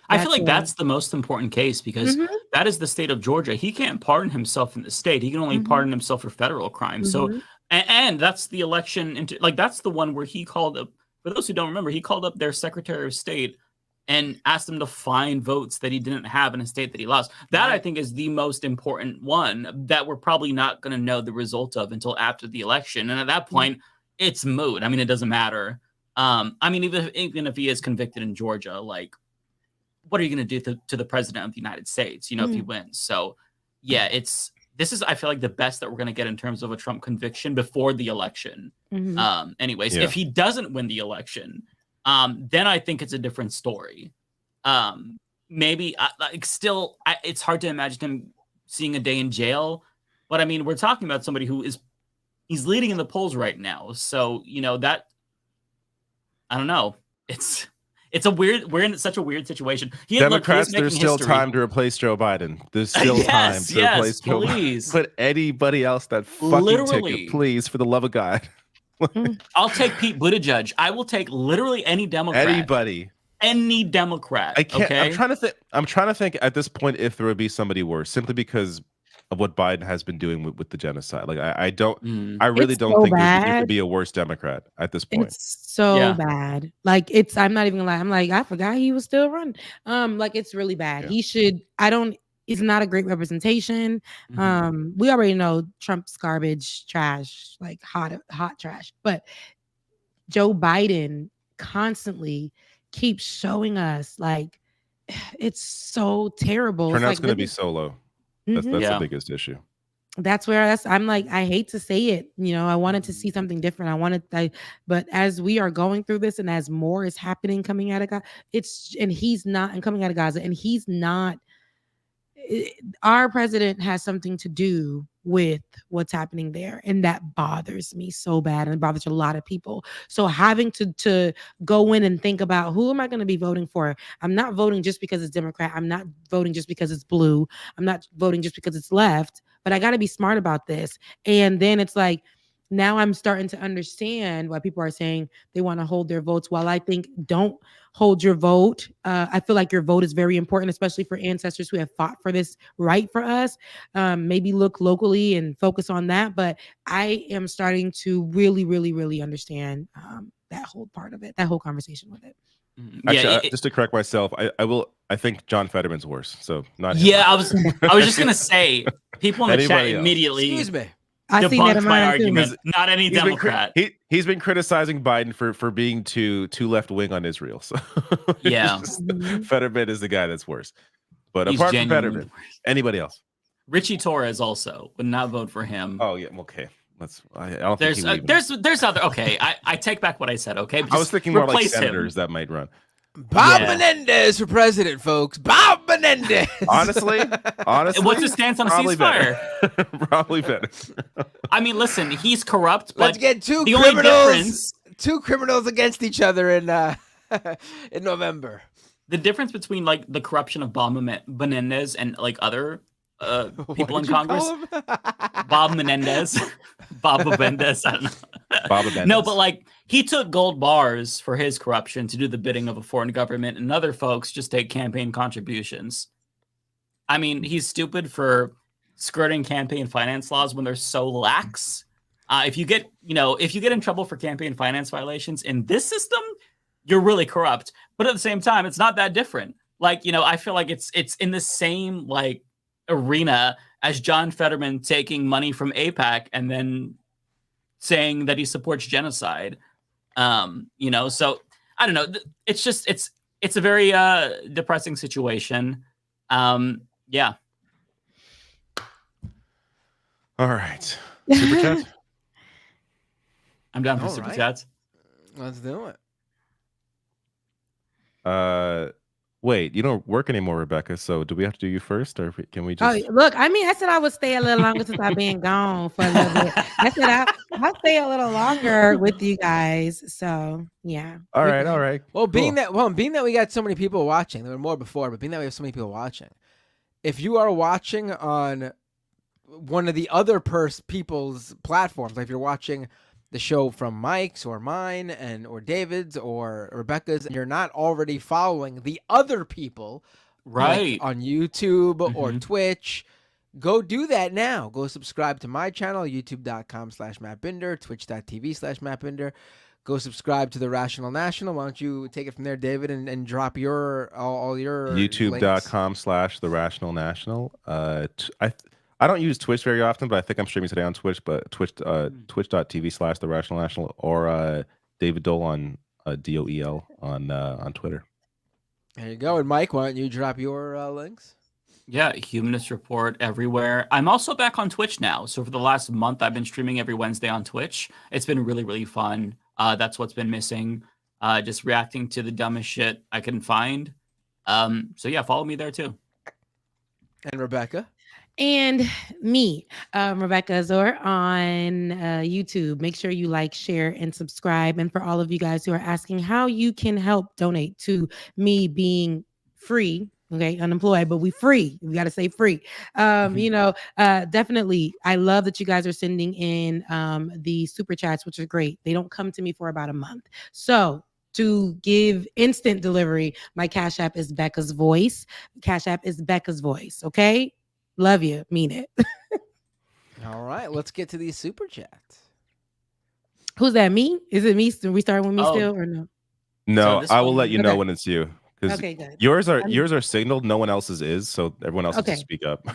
I feel like that's the most important case because Mhm. that is the state of Georgia. He can't pardon himself in the state. He can only pardon himself for federal crimes. So, and that's the election into like that's the one where he called up. For those who don't remember, he called up their Secretary of State and asked him to find votes that he didn't have in a state that he lost. That I think is the most important one that we're probably not going to know the result of until after the election. And at that point, it's moot. I mean, it doesn't matter. I mean, even if he is convicted in Georgia, like, what are you going to do to the president of the United States, you know, if he wins? So, yeah, this is, I feel like, the best that we're going to get in terms of a Trump conviction before the election. Anyways, if he doesn't win the election, then I think it's a different story. Maybe it's hard to imagine him seeing a day in jail, but I mean, we're talking about somebody he's leading in the polls right now. So, you know, that, I don't know. We're in such a weird situation. Democrats, there's still time to replace Joe Biden. There's still time to replace Joe Biden. Put anybody else that fucking ticket, please, for the love of God. I'll take Pete Buttigieg. I will take literally any Democrat. Any Democrat. I can't. Okay? I'm trying to think at this point if there would be somebody worse, simply because of what Biden has been doing with the genocide. Like I really don't think there could be a worse Democrat at this point. It's so bad. Like I'm not even gonna lie. I'm like, I forgot he was still running. Like it's really bad. He should. It's not a great representation. We already know Trump's garbage, trash, like hot trash. But Joe Biden constantly keeps showing us like it's so terrible. Turnout's going to be so low. That's the biggest issue. That's where I'm like, I hate to say it. You know, I wanted to see something different. But as we are going through this and as more is happening coming out of Gaza, coming out of Gaza, and he's not. Our president has something to do with what's happening there, and that bothers me so bad, and it bothers a lot of people. So having to go in and think about who am I going to be voting for? I'm not voting just because it's Democrat. I'm not voting just because it's blue. I'm not voting just because it's left. But I got to be smart about this. And then it's like, now I'm starting to understand why people are saying they want to hold their votes. While I think don't hold your vote. I feel like your vote is very important, especially for ancestors who have fought for this right for us. Maybe look locally and focus on that. But I am starting to really, really, really understand that whole part of it, that whole conversation with it. Actually, just to correct myself, I think John Fetterman's worse. So not him. Yeah, I was just gonna say, people in the chat immediately. Excuse me. I see that in my my argument. Not any Democrat. He's been criticizing Biden for being too left wing on Israel. So yeah, Fetterman is the guy that's worse. But he's apart from Fetterman, anybody else? Richie Torres also would not vote for him. Oh yeah, okay. I don't there's think there's other. Okay, I take back what I said. Okay, I was thinking more like senators that might run. Bob Menendez for president, folks. Bob Menendez. Honestly, what's his stance on ceasefire? Probably better. I mean, listen, he's corrupt. But let's get two criminals against each other in November. The difference between like the corruption of Bob Menendez and like other people in Congress, Bob Menendez, Bob Menendez. I don't know. Bob Menendez. No, but like he took gold bars for his corruption to do the bidding of a foreign government, and other folks just take campaign contributions. I mean, he's stupid for skirting campaign finance laws when they're so lax. If you get in trouble for campaign finance violations in this system, you're really corrupt. But at the same time, it's not that different. Like, you know, I feel like it's in the same like arena as John Fetterman taking money from AIPAC and then saying that he supports genocide. You know, so I don't know. It's just it's a very depressing situation. Yeah. All right. Super chat. I'm down for super chats. Let's do it. Wait, you don't work anymore, Rebecca. So do we have to do you first, or can we just? Oh, look, I mean, I said I would stay a little longer since I've been gone for a little bit. I said I'll stay a little longer with you guys. So yeah. All right. Well, being that we got so many people watching, there were more before, but being that we have so many people watching, if you are watching on one of the other people's platforms. Like if you're watching the show from Mike's or mine or David's or Rebecca's, and you're not already following the other people, right, like on YouTube or Twitch, go do that now. Go subscribe to my channel, youtube.com/MattBinder, twitch.tv/MattBinder. Go subscribe to the Rational National. Why don't you take it from there, David, and drop all your YouTube.com/the Rational National. I don't use Twitch very often, but I think I'm streaming today on Twitch. But twitch.tv/the Rational National, or David Doel on DOEL on Twitter. There you go. And Mike, why don't you drop your links? Yeah, Humanist Report everywhere. I'm also back on Twitch now. So for the last month, I've been streaming every Wednesday on Twitch. It's been really, really fun. That's what's been missing. Just reacting to the dumbest shit I can find. So yeah, follow me there too. And Rebecca? And me, Rebecca Azor on YouTube. Make sure you like, share, and subscribe. And for all of you guys who are asking how you can help donate to me being free, okay, unemployed, but we free. We got to say free. Definitely. I love that you guys are sending in the super chats, which are great. They don't come to me for about a month. So to give instant delivery, my Cash App is Becca's Voice. Cash App is Becca's Voice. Okay. Love you. Mean it. All right. Let's get to these super chats. Who's that? Me? Is it me? We starting with me still or no? No, I will let you know when it's you. Okay, good. Yours are signaled. No one else's is, so everyone else has to speak up.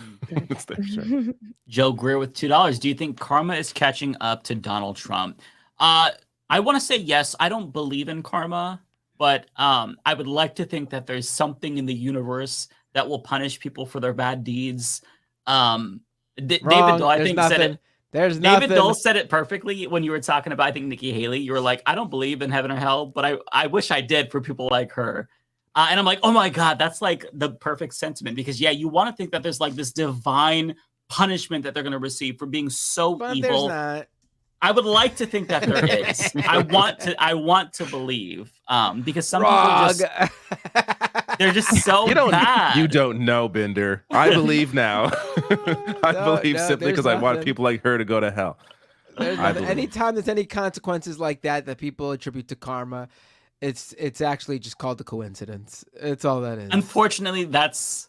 Sure. Joe Greer with $2. Do you think karma is catching up to Donald Trump? I want to say yes. I don't believe in karma, but I would like to think that there's something in the universe that will punish people for their bad deeds. David Doel, I think, said it. David Doel said it perfectly when you were talking about, I think, Nikki Haley. You were like, I don't believe in heaven or hell, but I wish I did for people like her. And I'm like, oh my God, that's like the perfect sentiment, because yeah, you want to think that there's like this divine punishment that they're going to receive for being so evil. There's not. I would like to think that there is. I want to believe, because some people they're just so bad. You don't know, Binder. I believe now. I believe simply because I want people like her to go to hell. Anytime there's any consequences like that people attribute to karma, it's actually just called a coincidence. It's all that is. Unfortunately, that's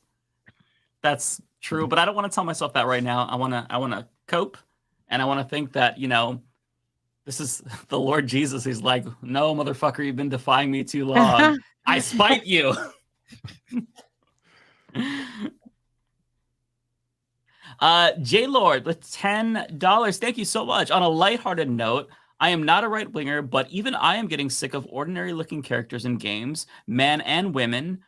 true, but I don't want to tell myself that right now. I want to cope, and I want to think that, this is the Lord Jesus. He's like, no, motherfucker, you've been defying me too long. I spite you. J Lord with $10. Thank you so much. On a lighthearted note, I am not a right winger, but even I am getting sick of ordinary looking characters in games, men and women.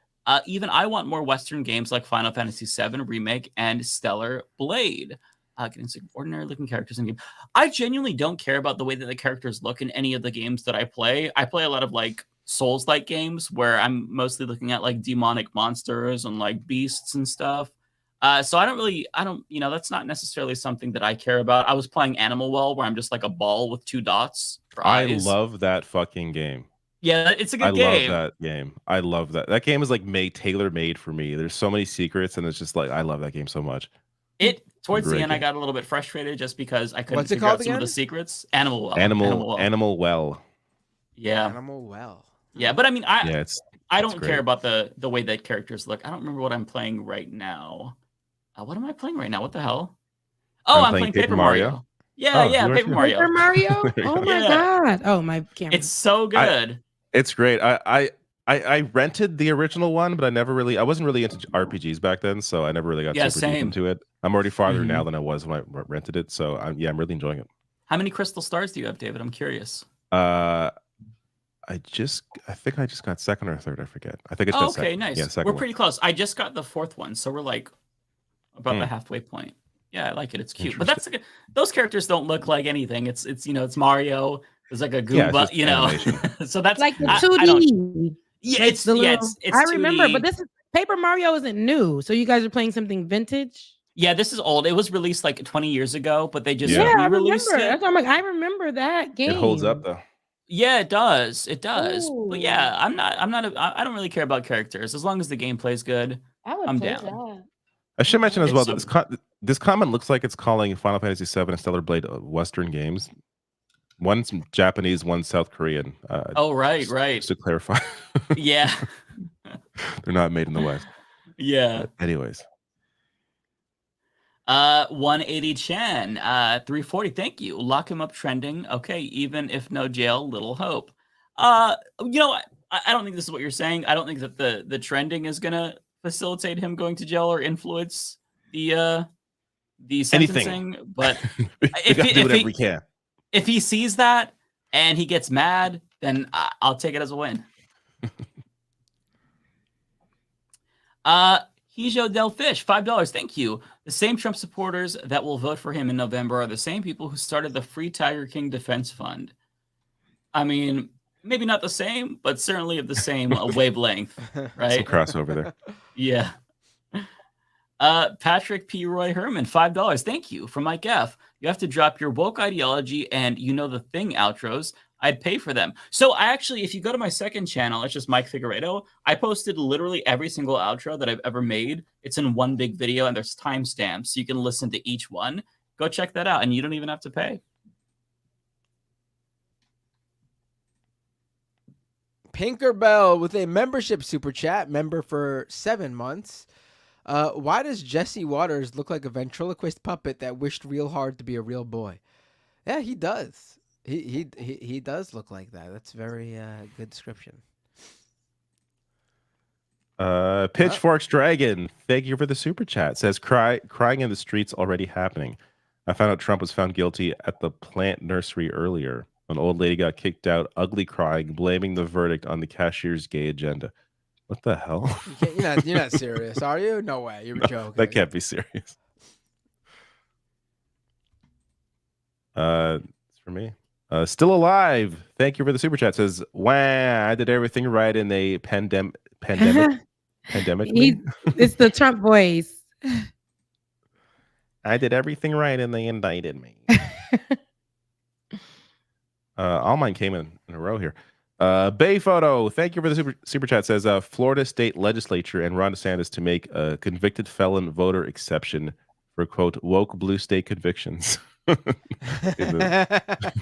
Even I want more Western games like Final Fantasy VII Remake and Stellar Blade. Getting sick of ordinary looking characters in games. I genuinely don't care about the way that the characters look in any of the games that I play. I play a lot of like Souls-like games where I'm mostly looking at like demonic monsters and like beasts and stuff. So I don't, that's not necessarily something that I care about. I was playing Animal Well, where I'm just like a ball with 2 dots for eyes. I love that fucking game. Yeah, it's a good game. I love that game. I love that. That game is like tailor-made for me. There's so many secrets, and it's just like, I love that game so much. Towards the end, I got a little bit frustrated just because I couldn't figure out some of the secrets. Animal Well. Animal Well. Yeah. Animal Well. Yeah, but I mean, I don't care about the way that characters look. I don't remember what I'm playing right now. What am I playing right now? What the hell? Oh, I'm playing Paper Mario. Yeah, Paper Mario. Paper Mario? Oh my God. Oh, my camera. It's so good. It's great. I rented the original one, but I wasn't really into RPGs back then, so I never really got super deep into it. I'm already farther now than I was when I rented it, so I'm really enjoying it. How many crystal stars do you have, David? I'm curious. I think I just got second or third. I forget. I think it's okay, second. Nice. Yeah, second. We're pretty close. I just got the 4th one, so we're like about the halfway point. Yeah, I like it. It's cute, but those characters don't look like anything. It's Mario. There's like a Goomba, so that's like the 2D. It's I remember, 2D. But this is Paper Mario isn't new, so you guys are playing something vintage. Yeah, this is old. It was released like 20 years ago, but they just re-released it. That's why I'm like, I remember that game. It holds up though. Yeah, it does. It does. Ooh. But yeah, I don't really care about characters as long as the gameplay is good. I'm down. I should mention as well that this comment looks like it's calling Final Fantasy VII and Stellar Blade Western games. One's Japanese, one's South Korean. Right. Just to clarify. Yeah. They're not made in the West. Yeah. But anyways. 180 Chan, 340. Thank you. Lock him up trending. Okay, even if no jail, little hope. I don't think this is what you're saying. I don't think that the trending is gonna facilitate him going to jail or influence the sentencing. But if he sees that and he gets mad, then I'll take it as a win. Hijo Del Fish, $5. Thank you. The same Trump supporters that will vote for him in November are the same people who started the Free Tiger King Defense Fund. I mean, maybe not the same, but certainly of the same wavelength, right? Some crossover there. Yeah. Patrick P. Roy Herman, $5. Thank you. From Mike F. You have to drop your woke ideology and you know the thing outros. I'd pay for them. So I actually, if you go to my second channel, it's just Mike Figueredo. I posted literally every single outro that I've ever made. It's in one big video and there's timestamps so you can listen to each one. Go check that out and you don't even have to pay. Pinkerbell with a membership super chat, member for 7 months. Why does Jesse Waters look like a ventriloquist puppet that wished real hard to be a real boy? Yeah, he does. He does look like that. That's very good description. Pitchforks Dragon, thank you for the super chat. Says crying in the streets already happening. I found out Trump was found guilty at the plant nursery earlier. An old lady got kicked out, ugly crying, blaming the verdict on the cashier's gay agenda. What the hell? You're not serious, are you? No way. You're joking. That can't be serious. It's for me. Still alive. Thank you for the super chat. Says, wow, I did everything right in a pandemic. It's the Trump voice. I did everything right and they indicted me. All mine came in a row here. Bay Photo, thank you for the super chat. Says Florida state legislature and Ron DeSantis to make a convicted felon voter exception for quote woke blue state convictions.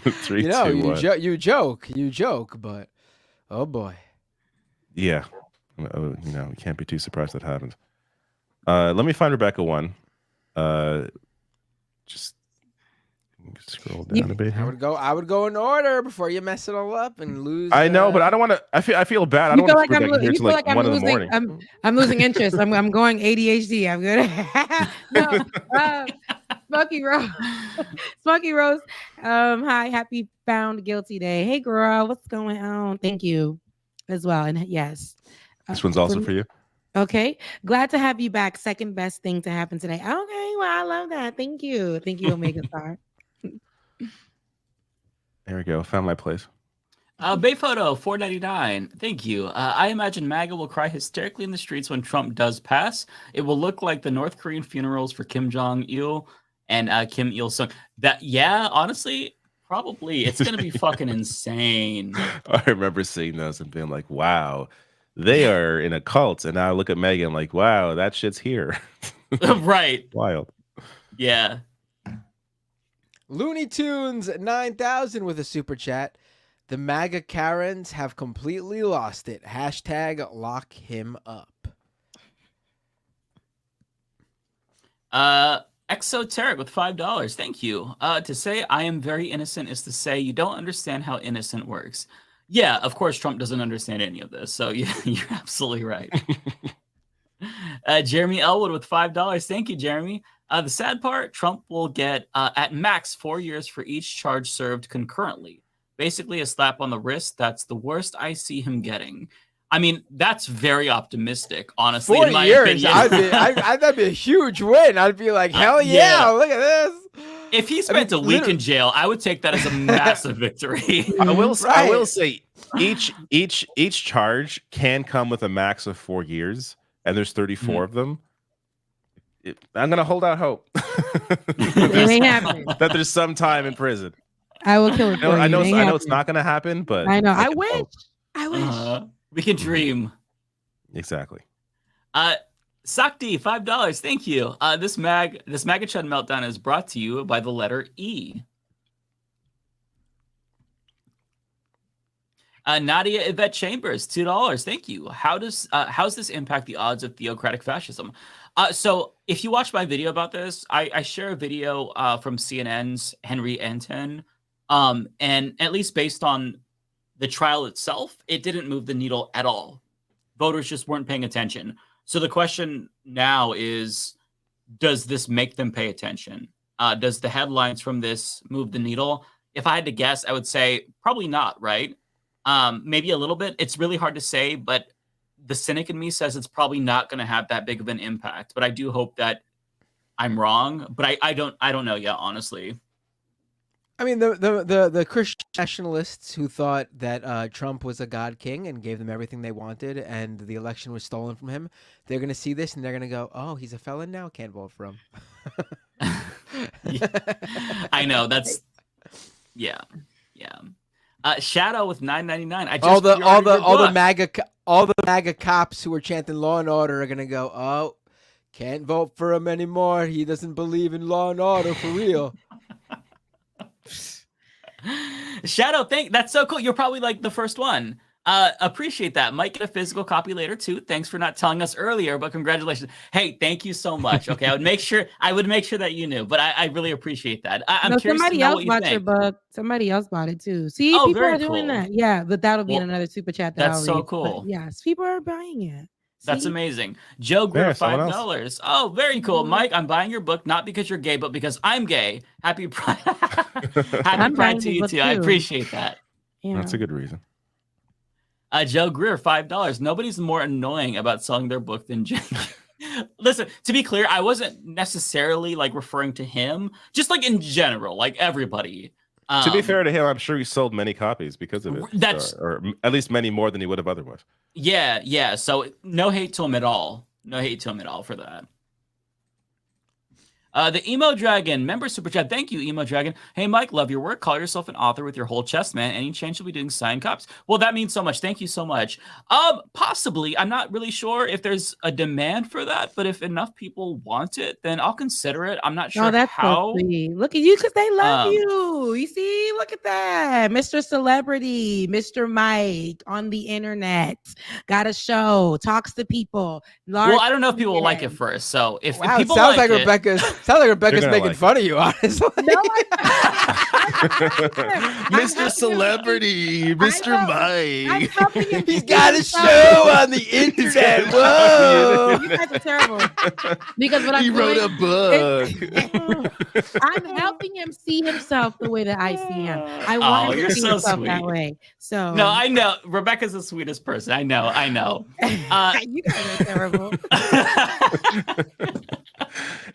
Three, you joke, but oh boy. Yeah, you can't be too surprised that happens. Let me find Rebecca one. Just scroll down a bit here. I would go in order before you mess it all up and lose. I know, but I don't want to. I feel bad. I don't want to here till like 1 in the morning. I'm losing interest. I'm going ADHD. I'm good. No. Smoky Rose. Smoky Rose. Hi, happy found guilty day. Hey girl, what's going on? Thank you as well. And yes. This one's also for you. Okay. Glad to have you back. Second best thing to happen today. Okay, well, I love that. Thank you. Thank you, Omega Star. There we go. Found my place. Bay Photo, $4.99. Thank you. I imagine MAGA will cry hysterically in the streets when Trump does pass. It will look like the North Korean funerals for Kim Jong-il and Kim Il-sung. Honestly, probably. It's going to be fucking insane. I remember seeing those and being like, wow, they are in a cult. And now I look at Megan like, wow, that shit's here. Right. Wild. Yeah. Looney Tunes 9000 with a super chat. The MAGA Karens have completely lost it. # lock him up. Exoteric with $5. Thank you. To say I am very innocent is to say you don't understand how innocent works. Yeah, of course Trump doesn't understand any of this. So you're absolutely right. Jeremy Elwood with $5. Thank you, Jeremy. The sad part, Trump will get at max 4 years for each charge served concurrently. Basically a slap on the wrist. That's the worst I see him getting. I mean, that's very optimistic, honestly. 4 in my years, opinion. that'd be a huge win. I'd be like, hell yeah, look at this. If he spent a week in jail, I would take that as a massive victory. I will say each charge can come with a max of 4 years, and there's 34 of them. I'm gonna hold out hope It ain't happening. that there's some time in prison. I will kill it. I know it's not gonna happen, but I know. I wish. We can dream. Exactly. Sakti, $5. Thank you. This MAGA Chud meltdown is brought to you by the letter E. Nadia Yvette Chambers, $2. Thank you. How's this impact the odds of theocratic fascism? So if you watch my video about this, I share a video from CNN's Henry Enten, and at least based on the trial itself, it didn't move the needle at all. Voters just weren't paying attention. So the question now is, does this make them pay attention? Does the headlines from this move the needle? If I had to guess, I would say probably not, right? Maybe a little bit. It's really hard to say, but the cynic in me says it's probably not going to have that big of an impact. But I do hope that I'm wrong. But I don't know yet, honestly. I mean, the Christian nationalists who thought that Trump was a god king and gave them everything they wanted, and the election was stolen from him, they're going to see this and they're going to go, "Oh, he's a felon now. Can't vote for him." I know that's yeah. Shadow with $9.99. All the MAGA cops who were chanting Law and Order are going to go, "Oh, can't vote for him anymore. He doesn't believe in law and order for real." Shadow, that's so cool. You're probably like the first one. Appreciate that. Might get a physical copy later too. Thanks for not telling us earlier, but congratulations. Hey, thank you so much. Okay, I would make sure that you knew, but I really appreciate that. I'm curious somebody to know else what you bought think. your book. Somebody else bought it too. See, Oh, people very are doing cool. that. Yeah, but that'll be in another super chat. That's I'll so read. cool. But yes, people are buying it. That's See? amazing. Joe Greer, $5. Oh, very cool. Mike, I'm buying your book, not because you're gay, but because I'm gay. Happy Pride. Happy Pride to you too. I appreciate that. Yeah. That's a good reason. Joe Greer, $5. Nobody's more annoying about selling their book than Jake. Listen, to be clear, I wasn't necessarily like referring to him, just like in general, like everybody. To be fair to him, I'm sure he sold many copies because of it. That's or at least many more than he would have otherwise. Yeah. So no hate to him at all. No hate to him at all for that. The Emo Dragon, member super chat. Thank you, Emo Dragon. Hey, Mike, love your work. Call yourself an author with your whole chest, man. Any chance you'll be doing signed copies? Well, that means so much. Thank you so much. Possibly. I'm not really sure if there's a demand for that, but if enough people want it, then I'll consider it. I'm not sure how. So sweet. Look at you, because they love you. You see, look at that. Mr. Celebrity, Mr. Mike on the internet. Got a show, talks to people. Well, I don't know if people will like it first. So if people sounds like like it, Sounds like Rebecca's making fun of you, honestly. No, Mr. Celebrity, Mr. Mike. He's got a show on the internet. Whoa. You guys are terrible. Because what He wrote a book. I'm helping him see himself the way that I see him. I want him you're to see so himself sweet. that way. So no, I know Rebecca's the sweetest person. I know. You guys are terrible.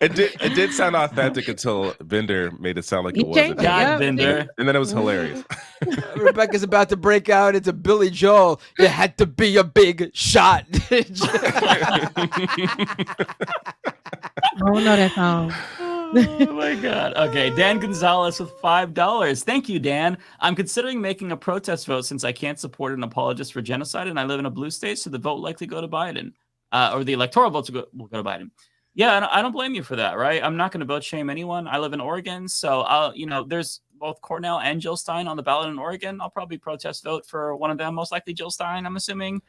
It did sound authentic until Bender made it sound like it wasn't. God, Bender. And then it was hilarious. Rebecca's about to break out into Billy Joel. It had to be a big shot. Oh no, that song. Oh my God. Okay, Dan Gonzalez with $5. Thank you, Dan. I'm considering making a protest vote since I can't support an apologist for genocide and I live in a blue state, so the vote likely go to Biden. Or the electoral votes will go to Biden. Yeah, I don't blame you for that, right? I'm not going to vote shame anyone. I live in Oregon, so there's both Cornell and Jill Stein on the ballot in Oregon. I'll probably protest vote for one of them, most likely Jill Stein, I'm assuming.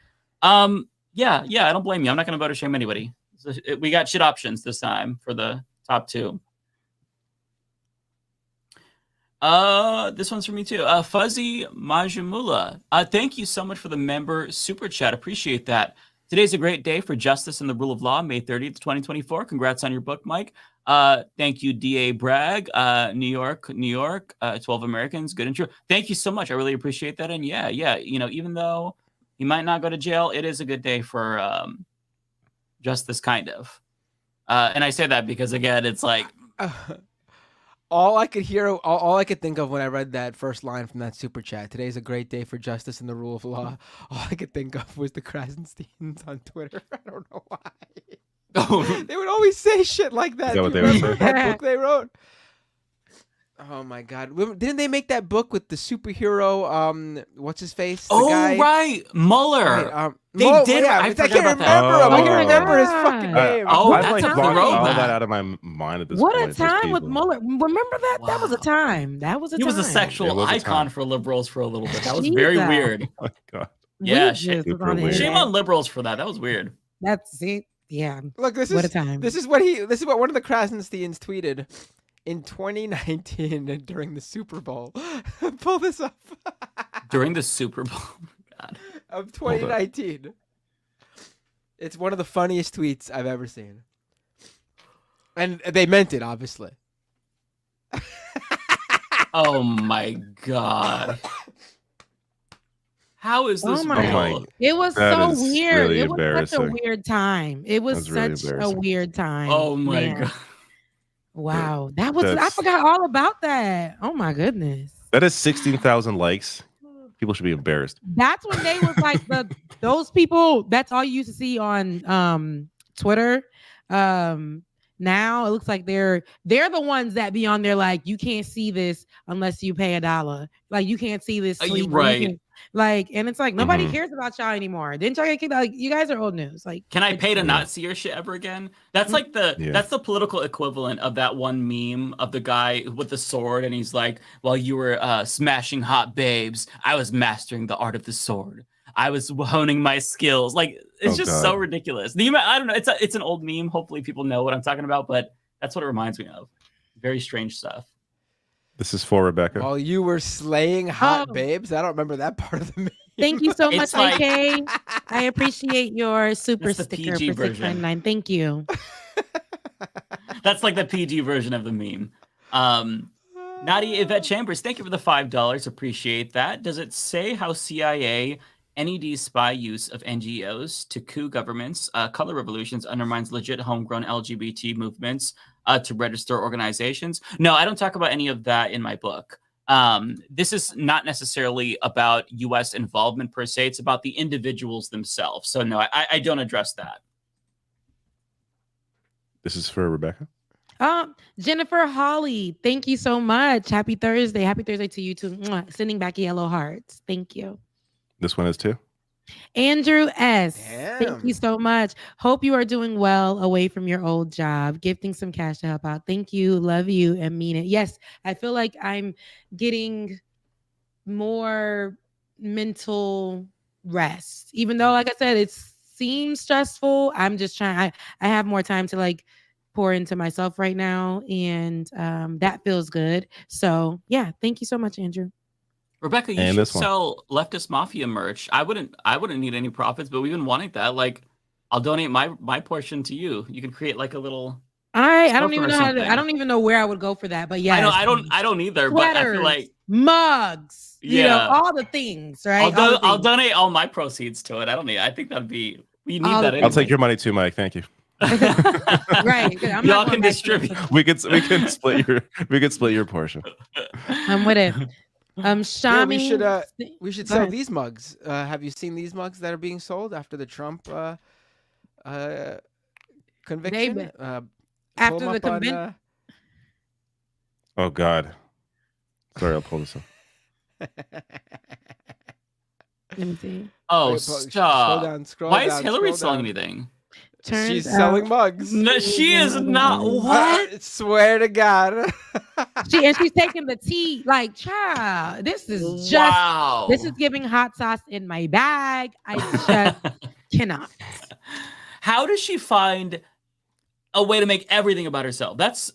Yeah, I don't blame you. I'm not going to vote or shame anybody. So we got shit options this time for the top two. This one's for me too. Fuzzy Majamula. Thank you so much for the member super chat. Appreciate that. Today's a great day for justice and the rule of law, May 30th, 2024. Congrats on your book, Mike. Thank you, D.A. Bragg, New York, 12 Americans, good and true. Thank you so much. I really appreciate that. And yeah, even though he might not go to jail, it is a good day for justice, kind of. And I say that because, again, it's like... All I could think of when I read that first line from that super chat, today's a great day for justice and the rule of law. All I could think of was the Krasensteins on Twitter. I don't know why. They would always say shit like that. Is that what they would say? That book they wrote. Oh my God! Didn't they make that book with the superhero? What's his face? The Oh guy? right, Mueller. Right, they did. Yeah, I can't forgot about that. remember him. I Oh. can't remember his fucking name. Oh, I've that's like a blocked all throwback. that out of my mind at this What point. a those time with people. Mueller. Remember that? That was a time. That was a He time. was a sexual It was a icon time. for liberals for a little bit. That was very Jesus. weird. Oh my God. Yeah, Weakness was on the weird. shame internet. on liberals for that. That was weird. That's it. Yeah. Look, this What is a time. This is what one of the Krasensteins tweeted in 2019 during the Super Bowl. Pull this up. During the Super Bowl. God. Of 2019. It's one of the funniest tweets I've ever seen. And they meant it, obviously. Oh my God. How is this real? It was That so is weird. really It was such a embarrassing. weird time. It was That's really such a embarrassing. weird time. Oh my man. God. Wow. That was I That's- forgot all about that. Oh my goodness. That is 16,000 likes. People should be embarrassed. That's when they was like those people, that's all you used to see on Twitter. Now it looks like they're the ones that be on there like you can't see this unless you pay $1. Like you can't see this. You're tweet. right. Like, and it's like nobody Mhm. cares about y'all anymore. Didn't y'all get kicked out? Like, you guys are old news. Like, Can I pay to not see your shit ever again? That's like that's the political equivalent of that one meme of the guy with the sword, and he's like, "While you were smashing hot babes, I was mastering the art of the sword. I was honing my skills." Like, it's just so ridiculous. I don't know. It's an old meme. Hopefully, people know what I'm talking about, but that's what it reminds me of. Very strange stuff. This is for Rebecca. While you were slaying hot babes, I don't remember that part of the meme. thank you so much, It's like- AK. I appreciate your super It's the sticker PG for version. $6.99. Thank you. That's like the PG version of the meme. Nadia Yvette Chambers, thank you for the $5. Appreciate that. Does it say how CIA NED spy use of NGOs to coup governments, color revolutions undermines legit homegrown LGBT movements to register organizations? No, I don't talk about any of that in my book. This is not necessarily about U.S. involvement per se. It's about the individuals themselves. So no, I don't address that. This is for Rebecca. Jennifer Hawley, thank you so much. Happy Thursday. Happy Thursday to you too. Mwah. Sending back yellow hearts. Thank you. This one is too. Andrew S. Damn. Thank you so much. Hope you are doing well away from your old job. Gifting some cash to help out. Thank you. Love you and mean it. Yes, I feel like I'm getting more mental rest. Even though, like I said, it seems stressful. I'm just trying. I have more time to like pour into myself right now, and that feels good. So yeah, thank you so much, Andrew. Rebecca, you should sell Leftist Mafia merch. I wouldn't need any profits, but we've been wanting that. Like, I'll donate my portion to you. You can create like a little. I don't even know I don't even know where I would go for that, but yeah, I don't either. Sweaters, but I feel like mugs, you know, Yeah. all the things, right? I'll donate all my proceeds to it. I think that'd be. We need that. I'll take your money too, Mike. Thank you. Right. Y'all can distribute. We could split your portion. I'm with it. Shami, Yeah, we should Go sell ahead. these mugs. Have you seen these mugs that are being sold after the Trump conviction? after pull 'em the up on, convention. Oh God. Sorry, I'll pull this up. Let me see. Oh, Wait, stop! scroll Why is down, Hillary scroll selling down. anything? She's selling mugs. No, she is not. What? I swear to God. She's taking the tea. Like, child, this is just Wow. this is giving hot sauce in my bag. I just cannot. How does she find a way to make everything about herself? That's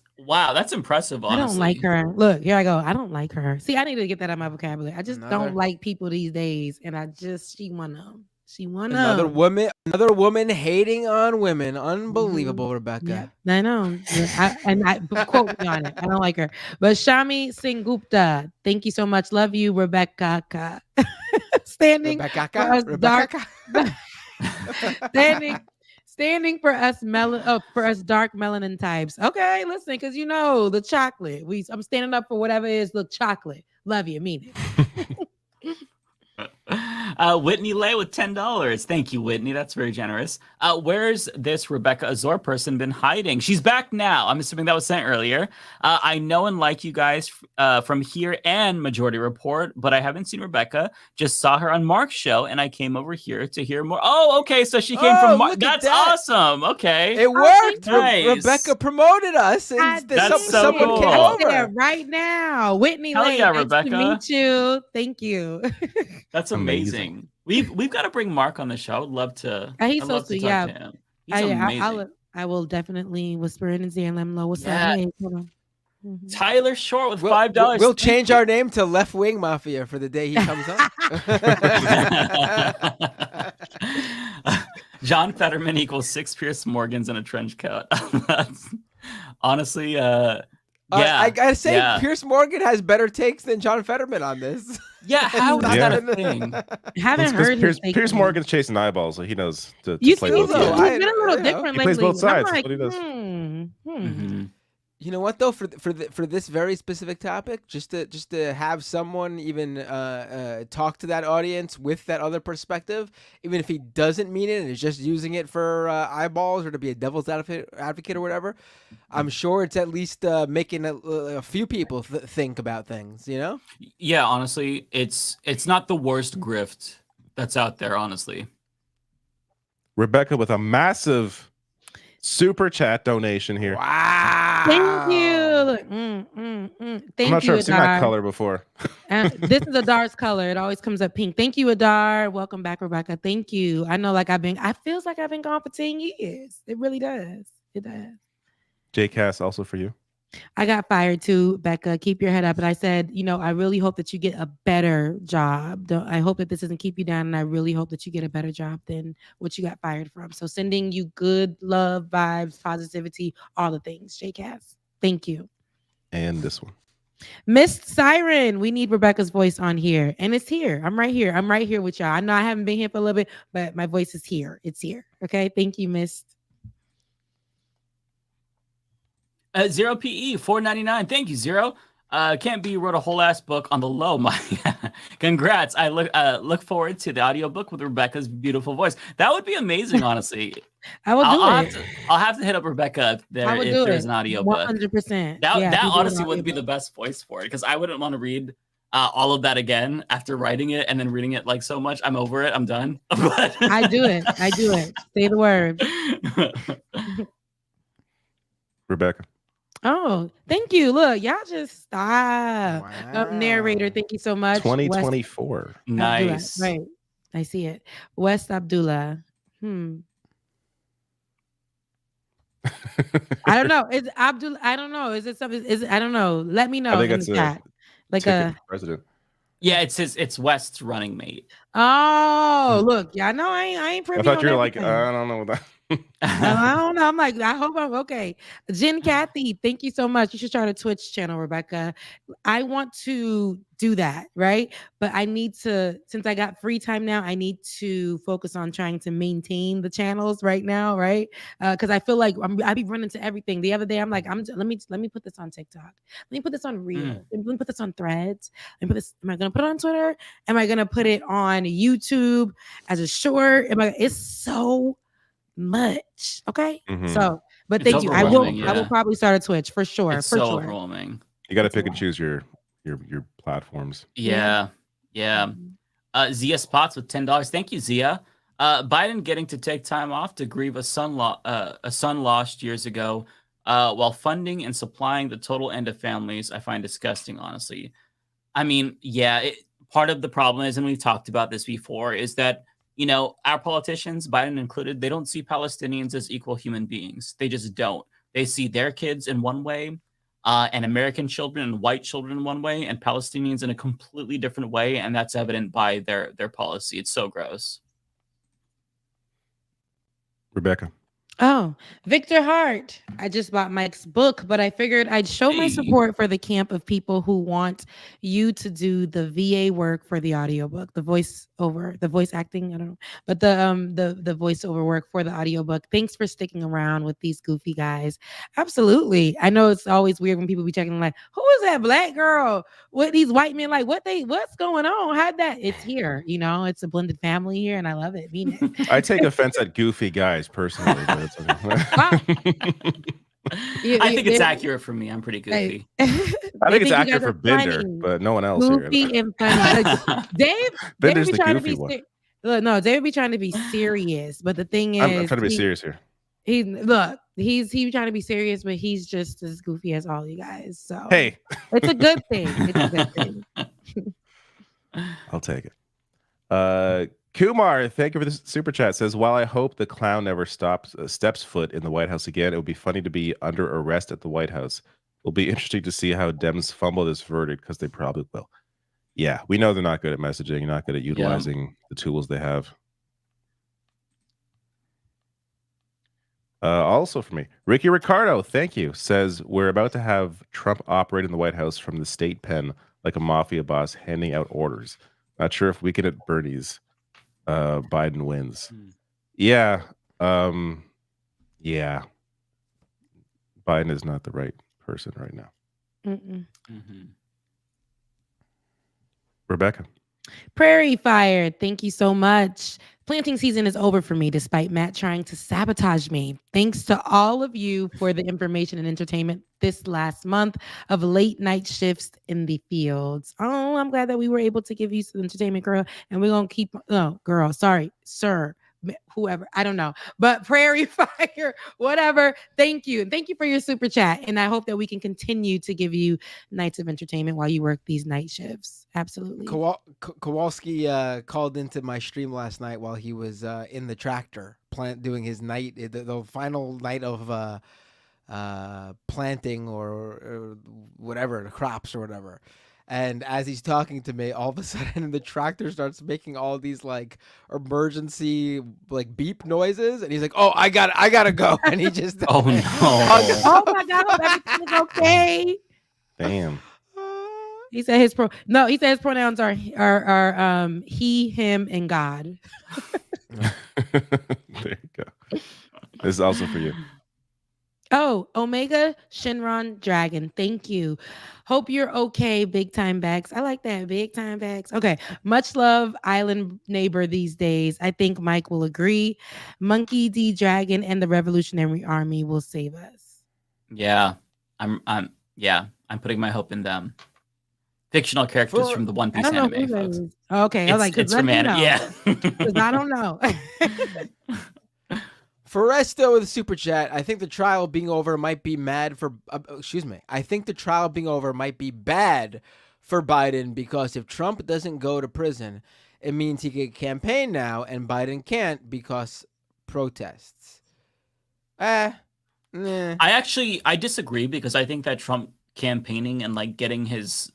impressive. Honestly, I don't like her. Look, here I go. I don't like her. See, I need to get that out of my vocabulary. I just don't like people these days, and she one of them. She one of Another them. woman hating on women. Unbelievable, Rebecca. Yeah, I know. I quote me on it. I don't like her. But Shami Singupta, thank you so much. Love you, Rebecca. Standing Rebecca. for us dark. Rebecca. Standing for us dark melanin types. Okay, listen, because you know the chocolate. I'm standing up for whatever is the chocolate. Love you, mean it. Whitney Lay with $10. Thank you, Whitney. That's very generous. Where's this Rebecca Azor person been hiding? She's back now. I'm assuming that was sent earlier. I know and like you guys from here and Majority Report, but I haven't seen Rebecca. Just saw her on Marc's show, and I came over here to hear more. Oh, okay. So she came from Marc. That's awesome. Okay. It worked. Nice. Rebecca promoted us. And someone cool. came over. Right now. Whitney Hell Lay, yeah, nice Rebecca. to meet you. Thank you. That's amazing. We've got to bring Marc on the show. I would love to. He's I'd so love to sweet. talk Yeah. to him. He's amazing. I will definitely whisper in his ear and let him know what's Yeah. up. Hey, hold on. Tyler Short with $5. We'll change our name to Left Wing Mafia for the day he comes on. John Fetterman equals 6 Pierce Morgans in a trench coat. Honestly, I gotta say, Pierce Morgan has better takes than John Fetterman on this. Yeah, how is that a thing? Haven't heard Pierce Morgan's chasing eyeballs, so he knows to You play see, both sides. he's been a little different He plays lately. both sides. I'm like, That's what he does. You know what though? For this very specific topic, just to have someone even talk to that audience with that other perspective, even if he doesn't mean it and is just using it for eyeballs or to be a devil's advocate or whatever, I'm sure it's at least making a few people think about things. You know? Yeah, honestly, it's not the worst grift that's out there. Honestly, Rebecca with a massive super chat donation here. Wow! Thank you. Thank I'm not sure you, I've seen that Adar. color before. This is Adar's color. It always comes up pink. Thank you, Adar. Welcome back, Rebecca. Thank you. I know, I feels like I've been gone for 10 years. It really does. It does. JCast also for you. I got fired too, Becca. Keep your head up. And I said, I really hope that you get a better job. I hope that this doesn't keep you down. And I really hope that you get a better job than what you got fired from. So sending you good love, vibes, positivity, all the things. JCast. Thank you. And this one. Miss Siren. We need Rebecca's voice on here. And it's here. I'm right here. I'm right here with y'all. I know I haven't been here for a little bit, but my voice is here. It's here. Okay. Thank you, Miss. 0PE 4.99. Thank you, Zero. Can't be wrote a whole ass book on the low. My congrats. I look forward to the audiobook with Rebecca's beautiful voice. That would be amazing, honestly. I will do it. I'll have to hit up Rebecca if there's an audiobook. 100%. That honestly would be the best voice for it, because I wouldn't want to read all of that again after writing it and then reading it like so much. I'm over it. I'm done. I do it. Say the word. Rebecca. Oh, thank you. Look, y'all just stop. Narrator, thank you so much. 2024. West Nice. Abdullah. Right. I see it. West Abdullah. I don't know. Is Abdullah? I don't know. Is it something? I don't know. Let me know. I think in that's the chat. Like a president. Yeah, it's West's running mate. Oh, look. Yeah, I know. I ain't privy. I thought you were everything. like, I don't know what that. I don't know. I'm like, I hope I'm okay. Jen Kathy, thank you so much. You should start a Twitch channel, Rebecca. I want to do that, right? But I need to, since I got free time now, I need to focus on trying to maintain the channels right now, right? Because I feel like I be running to everything. The other day, I'm like, let me put this on TikTok. Let me put this on Reels. Let me put this on Threads. Let me put this. Am I gonna put it on Twitter? Am I gonna put it on YouTube as a short? It's so much. Okay. So, but thank you. I will probably start a Twitch for sure. It's for so sure. overwhelming. You got to pick and choose your platforms. Yeah. Zia Spots with $10. Thank you, Zia. Biden getting to take time off to grieve a son lost years ago, while funding and supplying the total end of families. I find disgusting, honestly. I mean, part of the problem is, and we've talked about this before, is that our politicians, Biden included, they don't see Palestinians as equal human beings. They just don't. They see their kids in one way, and American children and white children in one way, and Palestinians in a completely different way, and that's evident by their policy. It's so gross. Rebecca. Oh, Victor Hart. I just bought Mike's book, but I figured I'd show my support for the camp of people who want you to do the VA work for the audiobook, the voice acting, I don't know, but the voiceover work for the audiobook. Thanks for sticking around with these goofy guys. Absolutely. I know it's always weird when people be checking like, who is that black girl? What these white men like? What's going on? How'd that? It's here, it's a blended family here, and I love it. Mean it. I take offense at goofy guys personally. But I think it's accurate for me. I'm pretty goofy. I think it's accurate for Bender, but no one else goofy here. And funny. Like, Dave Bender's be the trying to goofy be one. no, Dave be trying to be serious, but the thing is, I'm trying to be serious here. He's trying to be serious, but he's just as goofy as all you guys. So hey, it's a good thing. It's a good thing. I'll take it. Kumar, thank you for this super chat. Says, while I hope the clown never steps foot in the White House again, it would be funny to be under arrest at the White House. It'll be interesting to see how Dems fumble this verdict, because they probably will. Yeah, we know they're not good at messaging, not good at utilizing the tools they have. Also for me, Ricky Ricardo, thank you, says, we're about to have Trump operate in the White House from the state pen like a mafia boss handing out orders. Not sure if we can at Bernie's. Biden wins. Yeah. Yeah. Biden is not the right person right now. Rebecca. Prairie Fire, thank you so much. Planting season is over for me, despite Matt trying to sabotage me. Thanks to all of you for the information and entertainment this last month of late night shifts in the fields. Oh, I'm glad that we were able to give you some entertainment, girl. And we're going to keep, sir, whoever, I don't know, but Prairie Fire, whatever. Thank you. And thank you for your super chat. And I hope that we can continue to give you nights of entertainment while you work these night shifts. Absolutely. Kowalski called into my stream last night while he was in the tractor doing his night, the final night of planting or whatever, the crops or whatever. And as he's talking to me, all of a sudden the tractor starts making all these like emergency like beep noises, and he's like, "Oh, I gotta go," and he just oh no, oh my God, everything's okay. Damn. He said his pronouns are he, him, and God. There you go. This is also for you. Oh, Omega Shinron Dragon. Thank you. Hope you're okay, big time bags. I like that. Big time bags. Okay. Much love, island neighbor these days. I think Mike will agree. Monkey D Dragon and the Revolutionary Army will save us. Yeah. I'm putting my hope in them. Fictional characters from the One Piece anime, folks. Okay. I was like, it's from anime. Yeah. Because I don't know. Foresto with a super chat. I think the trial being over might be I think the trial being over might be bad for Biden, because if Trump doesn't go to prison, it means he can campaign now, and Biden can't because protests. I disagree, because I think that Trump campaigning and like getting his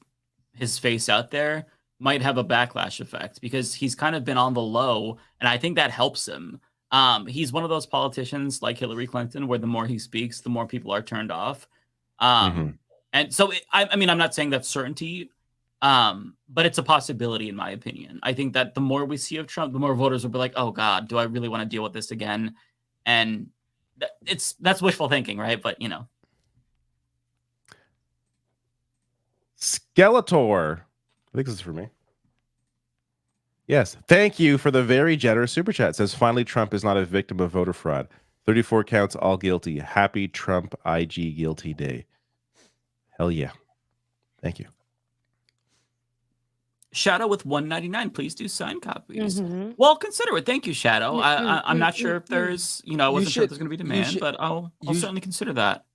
face out there might have a backlash effect, because he's kind of been on the low, and I think that helps him. He's one of those politicians like Hillary Clinton, where the more he speaks, the more people are turned off. And so, I'm not saying that's certainty, but it's a possibility, in my opinion. I think that the more we see of Trump, the more voters will be like, oh God, do I really want to deal with this again? And that's wishful thinking, right? But, Skeletor. I think this is for me. Yes. Thank you for the very generous super chat. It says, finally, Trump is not a victim of voter fraud. 34 counts, all guilty. Happy Trump IG guilty day. Hell yeah. Thank you. Shadow with 199. Please do sign copies. Well, consider it. Thank you, Shadow. I'm not sure if there's, I wasn't sure if there's going to be demand, but I'll certainly consider that.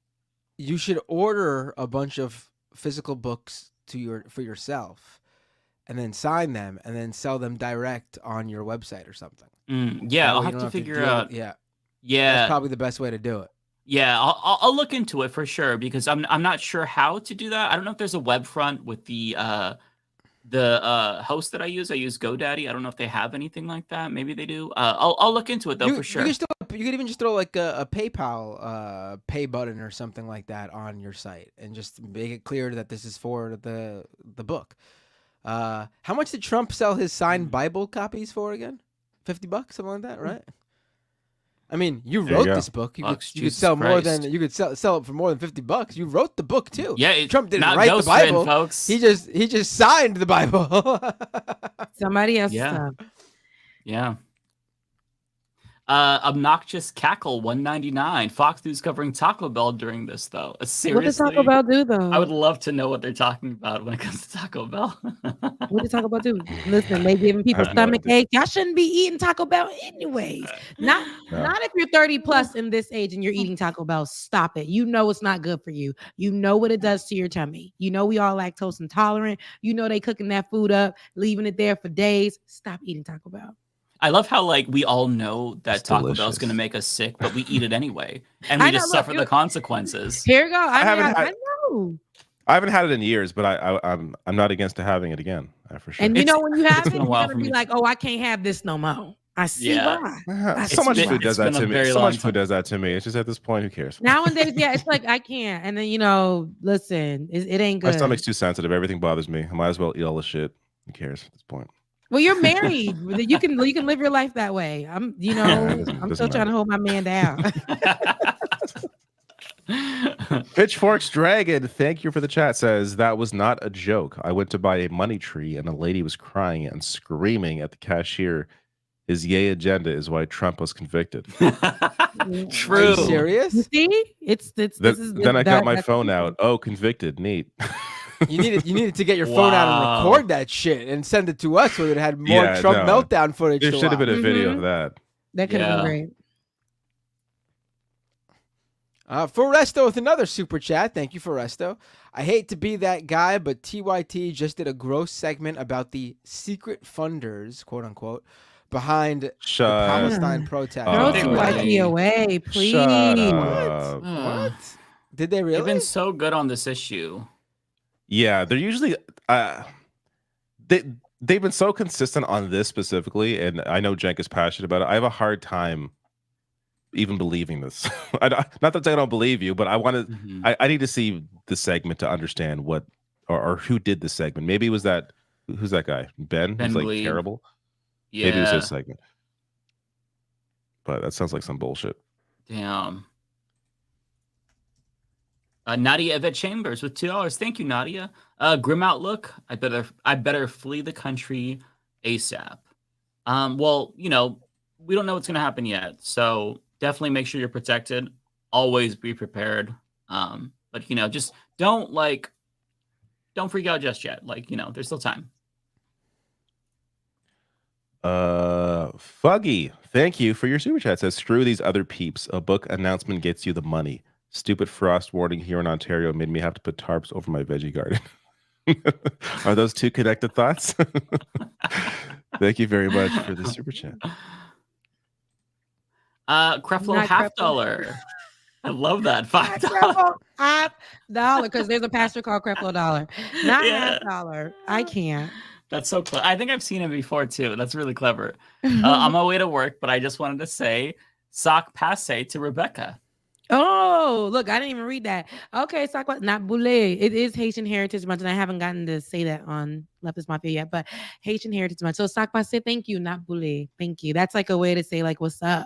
You should order a bunch of physical books for yourself, and then sign them, and then sell them direct on your website or something. Yeah, I'll have to figure out. Yeah, that's probably the best way to do it. Yeah, I'll look into it for sure, because I'm not sure how to do that. I don't know if there's a web front with the host that I use. I use GoDaddy. I don't know if they have anything like that. Maybe they do. I'll look into it though, for sure. You can still You could even just throw like a PayPal pay button or something like that on your site, and just make it clear that this is for the book. How much did Trump sell his signed Bible copies for again? $50, something like that, right? I mean, you wrote this book. You could sell more than you could sell it for more than $50. You wrote the book too. Yeah, Trump didn't write the Bible, folks. He just signed the Bible. Somebody else. Yeah. Obnoxious Cackle 199. Fox News covering Taco Bell during this though. Seriously, what does Taco Bell do though? I would love to know what they're talking about when it comes to Taco Bell. What did Taco Bell do? Listen, they giving people stomach ache. Y'all shouldn't be eating Taco Bell anyways. Not if you're 30 plus in this age and you're eating Taco Bell. Stop it. You know it's not good for you. You know what it does to your tummy. You know we all lactose intolerant. You know they cooking that food up, leaving it there for days. Stop eating Taco Bell. I love how like we all know that Taco Bell is going to make us sick, but we eat it anyway, and we just suffer the consequences. Here you go. I know. I haven't had it in years, but I'm not against having it again for sure. And you know when you have it, you're gonna be like, oh, I can't have this no more. I see why. So much food does that to me. So much food does that to me. It's just at this point, who cares? Nowadays, it's like I can't. And then listen, it ain't good. My stomach's too sensitive. Everything bothers me. I might as well eat all the shit. Who cares at this point? Well, you're married. You can live your life that way. I'm still trying to hold my man down. Pitchforks Dragon, thank you for the chat. Says that was not a joke. I went to buy a money tree and a lady was crying and screaming at the cashier. His yay agenda is why Trump was convicted. True. Are you serious? You see, then I got my phone out. Oh, convicted. Neat. You needed to get your phone out and record that shit and send it to us so it had more Trump meltdown footage. There should have been a video of that. That could have been great. Foresto with another super chat. Thank you, Foresto. I hate to be that guy, but TYT just did a gross segment about the secret funders, quote unquote, behind the Palestine protest. Throw TYT away, please. What? Did they really? They've been so good on this issue. Yeah, they're usually they've been so consistent on this specifically, and I know Cenk is passionate about it. I have a hard time even believing this. Not that I don't believe you, but I want to. I need to see the segment to understand what or who did the segment. Maybe it was that. Who's that guy? Ben who's like Bleed. terrible. Yeah, maybe it was his segment. But that sounds like some bullshit. Damn. Nadia Yvette Chambers with $2. Thank you, Nadia. Grim Outlook. I better flee the country ASAP. Well, we don't know what's gonna happen yet, so definitely make sure you're protected. Always be prepared. But just don't freak out just yet. There's still time. Fuggy, thank you for your super chat. Says screw these other peeps. A book announcement gets you the money. Stupid frost warning here in Ontario made me have to put tarps over my veggie garden. Are those two connected thoughts? Thank you very much for the super chat. Creflo $50. I love that. $5. $5 because there's a pastor called Creflo Dollar. Not $5. I can't. That's so clever. I think I've seen him before too. That's really clever. On my way to work, but I just wanted to say sock passe to Rebecca. Oh, look, I didn't even read that. Okay, not boule. It is Haitian Heritage Month, and I haven't gotten to say that on Leftist Mafia yet, but Haitian Heritage Month. So sock passe, thank you, not boule. Thank you. That's like a way to say what's up,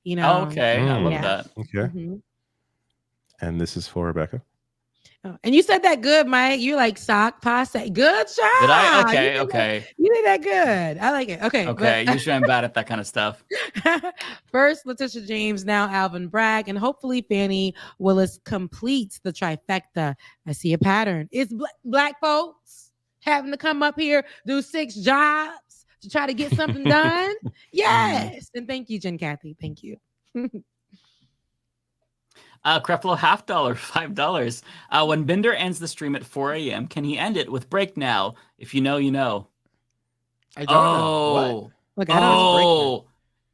Okay, I love that. Okay. And this is for Rebecca. Oh, and you said that good, Mike. You're like sock passe. Good job. Did I? Okay. You did that good. I like it. Okay. Okay. Usually I'm bad at that kind of stuff. First, Letitia James, now Alvin Bragg, and hopefully Fannie Willis completes the trifecta. I see a pattern. It's black folks having to come up here, do 6 jobs to try to get something done. Yes. And thank you, Jen Kathy. Thank you. Creflo $50, $5. When Bender ends the stream at 4 a.m., can he end it with break now? If you know, you know. I don't know. What? Look, I don't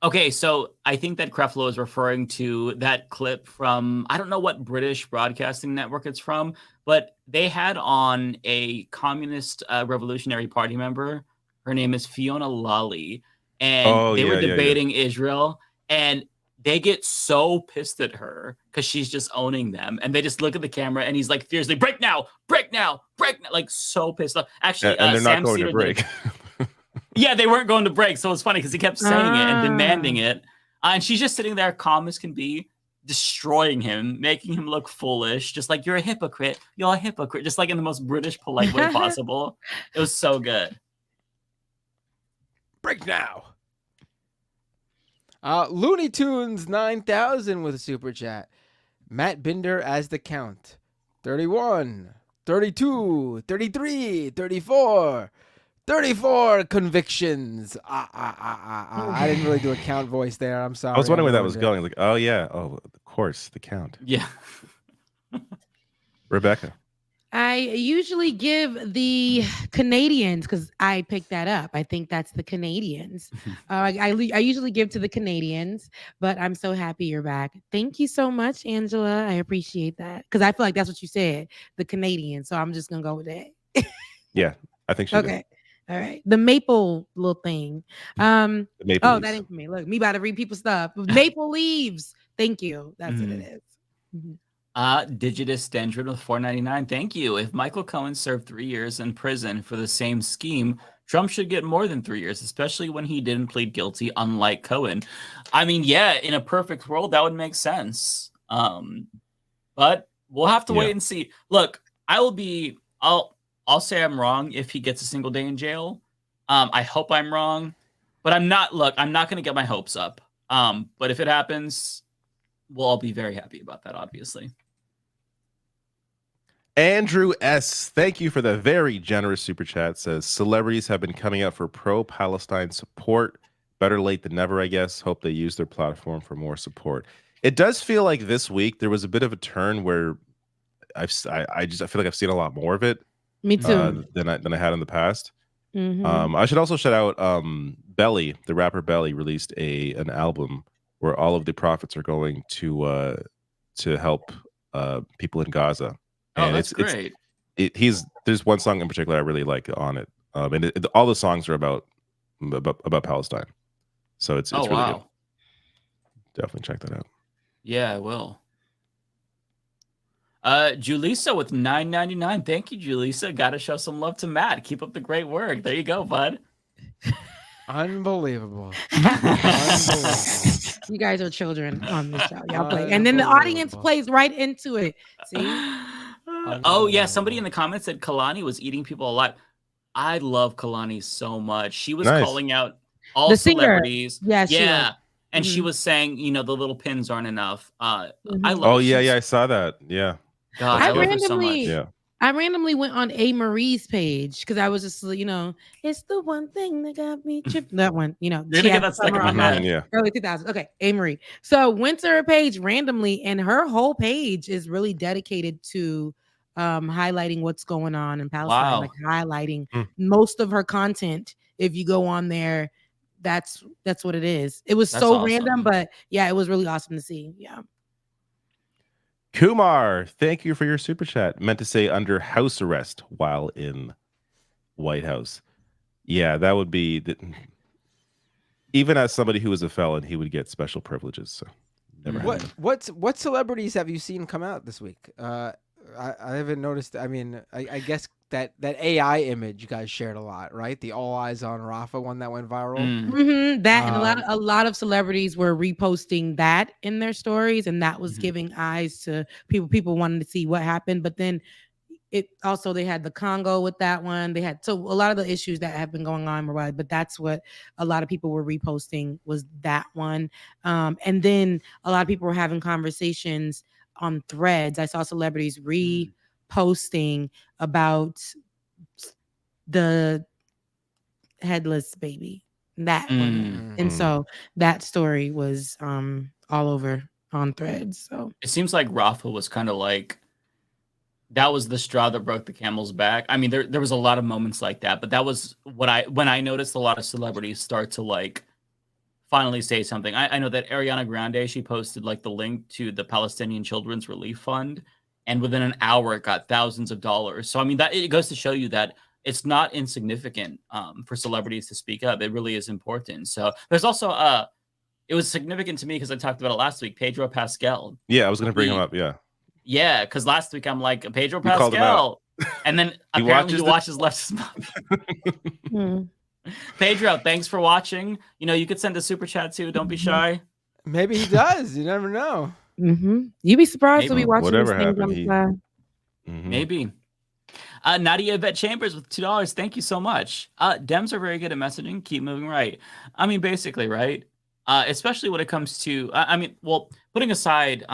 Okay, so I think that Creflo is referring to that clip from, I don't know what British broadcasting network it's from, but they had on a communist Revolutionary Party member. Her name is Fiona Lally. And they were debating Israel. And they get so pissed at her because she's just owning them, and they just look at the camera, and he's like fiercely, break now, like so pissed off. Actually, and they're Sam not going Cedar to break. Yeah, they weren't going to break, so it's funny because he kept saying it and demanding it, and she's just sitting there calm as can be, destroying him, making him look foolish, just like, you're a hypocrite, just like in the most British polite way possible. It was so good. Break now. Looney Tunes 9000 with a super chat. Matt Binder as the Count. 31, 32, 33, 34, 34 convictions. I didn't really do a Count voice there. I'm sorry. I was wondering where that was going. Like, oh yeah, of course, the Count. Yeah. Rebecca. I usually give the Canadians because I picked that up. I think that's the Canadians. I usually give to the Canadians, but I'm so happy you're back. Thank you so much, Angela. I appreciate that because I feel like that's what you said, the Canadians. So I'm just gonna go with that. Yeah, I think she okay. Did. All right. The maple little thing. Maple leaves. That ain't for me. Look, me about to read people's stuff. Maple leaves. Thank you. That's what it is. Mm-hmm. Digitus Dendron with $4.99. Thank you. If Michael Cohen served 3 years in prison for the same scheme, Trump should get more than 3 years, especially when he didn't plead guilty, unlike Cohen. I mean, yeah, in a perfect world, that would make sense. But we'll have to wait and see. Look, I'll say I'm wrong if he gets a single day in jail. I hope I'm wrong, but I'm not going to get my hopes up. But if it happens, we'll all be very happy about that, obviously. Andrew S., thank you for the very generous super chat. Says celebrities have been coming out for pro-Palestine support. Better late than never, I guess. Hope they use their platform for more support. It does feel like this week there was a bit of a turn where I feel like I've seen a lot more of it. Me too. Than I had in the past. Mm-hmm. I should also shout out Belly, the rapper Belly, released an album where all of the profits are going to help people in Gaza. And that's great. There's one song in particular I really like on it, and all the songs are about Palestine. So it's really good. Definitely check that out. Yeah, I will. Julissa with $9.99. Thank you, Julissa. Got to show some love to Matt. Keep up the great work. There you go, bud. Unbelievable. You guys are children on this show. Y'all play. And then the audience plays right into it. See? Oh, yeah. Somebody in the comments said Kalani was eating people alive. I love Kalani so much. She was calling out all the celebrities. Singer. Yeah. And she was saying, the little pins aren't enough. I love Oh, yeah, I saw that. Yeah. God, I love her so much. Yeah. I randomly went on A. Marie's page because I was just, it's the one thing that got me tripped. That one, You're gonna get that stuck in my head. Yeah. Early 2000s. Okay, A. Marie. So went to her page randomly, and her whole page is really dedicated to highlighting what's going on in Palestine, like highlighting most of her content. If you go on there, that's what it is. It was so random, but yeah, it was really awesome to see. Yeah. Kumar, thank you for your super chat. Meant to say under house arrest while in White House. Yeah, that would be even as somebody who is a felon, he would get special privileges. So never. What celebrities have you seen come out this week? I haven't noticed. I mean, I guess that AI image you guys shared a lot, right? The all eyes on Rafa one that went viral. Mm-hmm. That and a lot of celebrities were reposting that in their stories, and that was giving eyes to people. People wanted to see what happened, but then they had the Congo with that one. They had a lot of the issues that have been going on worldwide, but that's what a lot of people were reposting was that one. And then a lot of people were having conversations on Threads. I saw celebrities reposting about the headless baby, that one. And so that story was all over on Threads. So it seems like Rafa was kind of like that was the straw that broke the camel's back. I mean, there was a lot of moments like that, but that was when I noticed a lot of celebrities start to like finally say something. I know that Ariana Grande, she posted like the link to the Palestinian Children's Relief Fund, and within an hour it got thousands of dollars. So I mean, that it goes to show you that it's not insignificant for celebrities to speak up. It really is important. So there's also it was significant to me because I talked about it last week. Pedro Pascal. Yeah, I was going to bring him up. Yeah. Yeah, because last week I'm like Pedro You called him Pascal, and then apparently he watches Leftist Mafia. Pedro, thanks for watching. You know, you could send a super chat too. Don't be shy. Maybe he does. You never know. You'd be surprised to be watching Whatever these things on happened, the side. Maybe. Nadia Yvette Chambers with $2. Thank you so much. Dems are very good at messaging. Keep moving right. I mean, basically, right? Especially when it comes to, putting aside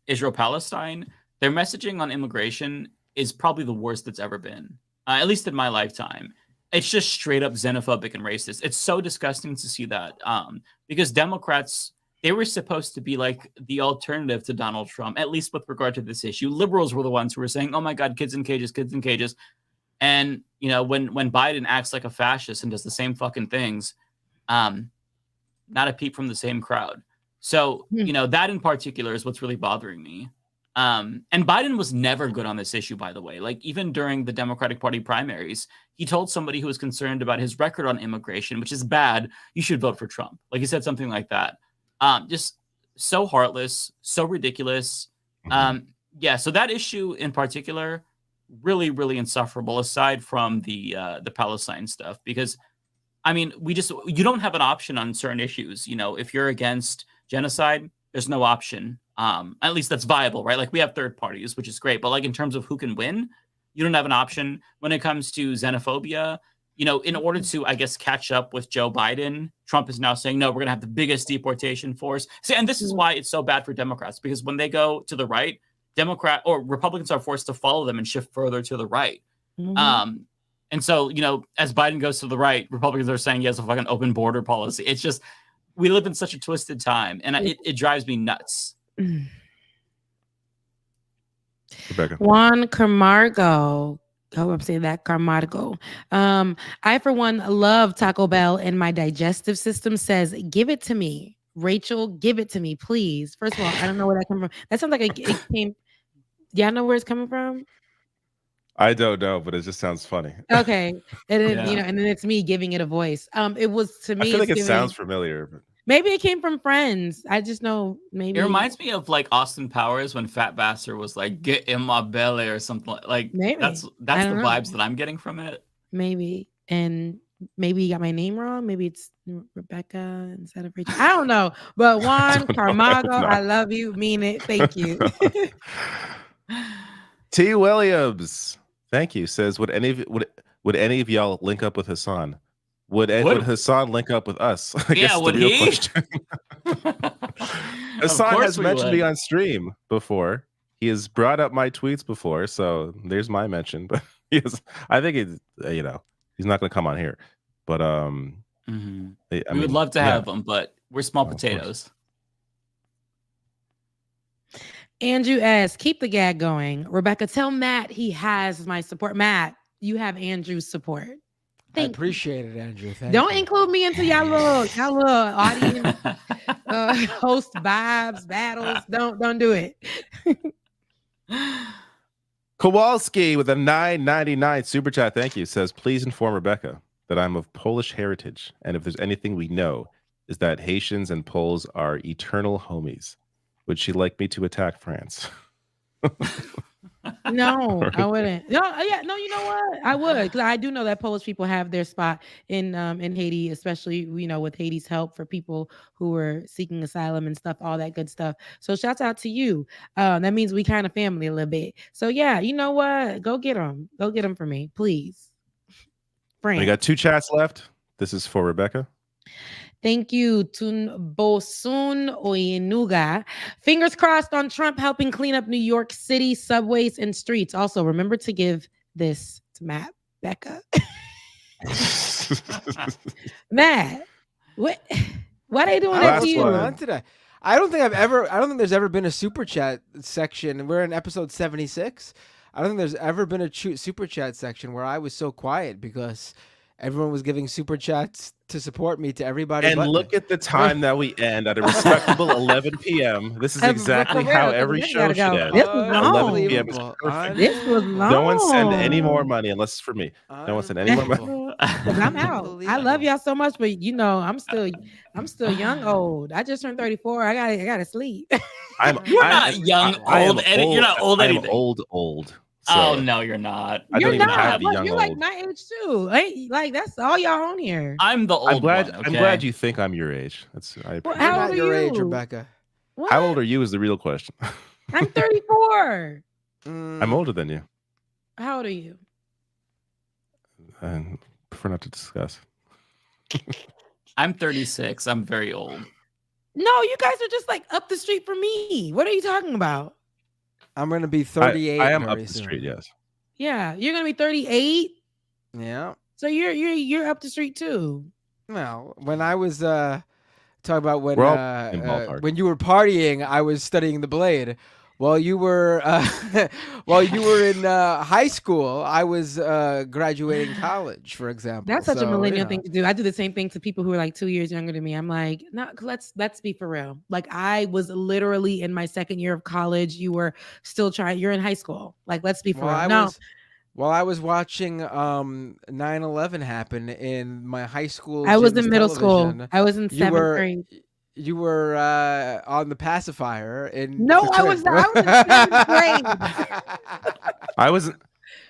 Israel-Palestine, their messaging on immigration is probably the worst that's ever been, at least in my lifetime. It's just straight up xenophobic and racist. It's so disgusting to see that because Democrats, they were supposed to be like the alternative to Donald Trump, at least with regard to this issue. Liberals were the ones who were saying, oh my God, kids in cages, kids in cages. And, you know, when Biden acts like a fascist and does the same fucking things, not a peep from the same crowd. So, you know, that in particular is what's really bothering me. And Biden was never good on this issue, by the way. Like, even during the Democratic Party primaries, he told somebody who was concerned about his record on immigration, which is bad, you should vote for Trump. Like, he said something like that. Just so heartless, so ridiculous. Yeah, so that issue in particular, really, really insufferable, aside from the Palestine stuff, because I mean, you don't have an option on certain issues. You know, if you're against genocide, there's no option. At least that's viable, right? Like, we have third parties, which is great, but like in terms of who can win, you don't have an option. When it comes to xenophobia, you know, in order to, I guess, catch up with Joe Biden, Trump is now saying, no, we're going to have the biggest deportation force. See, and this is why it's so bad for Democrats, because when they go to the right, Republicans are forced to follow them and shift further to the right. And so, you know, as Biden goes to the right, Republicans are saying he has a fucking open border policy. It's just, we live in such a twisted time, and it drives me nuts. Rebecca. Juan Camargo. Oh, I'm saying that Camargo. I, for one, love Taco Bell, and my digestive system says, give it to me. Rachel, give it to me, please. First of all, I don't know where that came from. That sounds like it came. Y'all know where it's coming from? I don't know, but it just sounds funny. Okay. And then, you know, and then it's me giving it a voice. It was, to me, I feel like it sounds familiar, but maybe it came from Friends. I just know maybe. It reminds me of like Austin Powers when Fat Bastard was like, get in my belly or something like maybe. That's the vibes that I'm getting from it. Maybe. And maybe you got my name wrong. Maybe it's Rebecca instead of Rachel. I don't know. But Juan Camargo, I love you. Mean it. Thank you. T. Williams, thank you, says, would any of y'all link up with Hassan? Would Hassan link up with us? I guess would the real he? question. Hassan has mentioned me on stream before. He has brought up my tweets before, so there's my mention. But I think he's not going to come on here. But we would love to have him, but we're small potatoes. Andrew S., keep the gag going. Rebecca, tell Matt he has my support. Matt, you have Andrew's support. I appreciate it, Andrew. Don't include me into y'all little audience host vibes, battles. Don't do it. Kowalski with a $9.99 super chat, thank you, says, please inform Rebecca that I'm of Polish heritage, and if there's anything we know is that Haitians and Poles are eternal homies. Would she like me to attack France? No, I wouldn't. No, you know what? I would, because I do know that Polish people have their spot in Haiti, especially, you know, with Haiti's help for people who are seeking asylum and stuff, all that good stuff. So shouts out to you. That means we kind of family a little bit. So yeah, you know what? Go get them. Go get them for me, please. We got 2 chats left. This is for Rebecca. Thank you, Tunbosun Oyenuga. Fingers crossed on Trump helping clean up New York City subways and streets. Also, remember to give this to Matt, Becca. Matt, why are they doing that to you? I don't think there's ever been a super chat section. We're in episode 76. I don't think there's ever been a super chat section where I was so quiet because everyone was giving super chats to support me to everybody. And look at the time that we end at a respectable 11 p.m. This is exactly how every show should end. This was long. 11 p.m. is perfect. This was long. No one send any more money unless it's for me. No one send any more money. I'm out. I love y'all so much, but you know, I'm still young old. I just turned 34. I gotta sleep. You're not young old. You're not old anything. I'm old. So oh no, you're not. I don't even have the young You're old. like my age too. Like that's all y'all on here. I'm the old one. I'm glad you think I'm your age. That's how old are your age, Rebecca? What? How old are you is the real question. I'm 34. I'm older than you. How old are you? I prefer not to discuss. I'm 36. I'm very old. No, you guys are just like up the street from me. What are you talking about? I'm gonna be 38. I am up the street. Yes. Yeah, you're gonna be 38. Yeah. So you're up the street too. Well, when I was talking about when you were partying, I was studying the blade. While you were in high school, I was graduating college, for example. That's such a millennial thing to do. I do the same thing to people who are like 2 years younger than me. I'm like, no, let's be for real. Like I was literally in my second year of college. You were still trying. You're in high school. Like let's be for real. While I was watching 9/11 happen in my high school, I was in middle school. I was in seventh grade. You were on the pacifier in No, I was not. I was in 7th grade.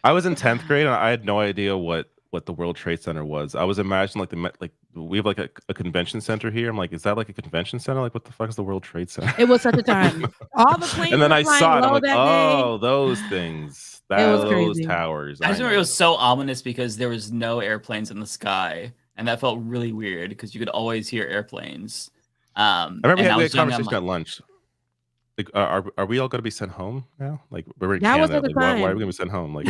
I was in 10th grade and I had no idea what the World Trade Center was. I was imagining like we have like a convention center here. I'm like, is that like a convention center? Like, what the fuck is the World Trade Center? It was such a time. All the planes. And then I saw it. I'm like, oh, those things. Those towers. I just remember it was so ominous because there was no airplanes in the sky, and that felt really weird because you could always hear airplanes. I remember we had a conversation at lunch. Like, are we all going to be sent home now? Like, we're in Canada. Like, why are we going to be sent home? Like,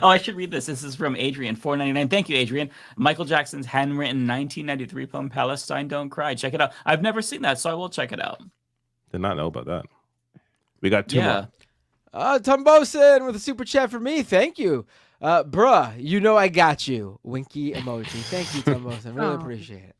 oh, I should read this. This is from Adrian, $4.99. Thank you, Adrian. Michael Jackson's handwritten 1993 poem, Palestine Don't Cry. Check it out. I've never seen that, so I will check it out. Did not know about that. We got two more. Tom Bosen with a super chat for me. Thank you. Bruh, you know I got you. Winky emoji. Thank you, Tom Bosen. Really appreciate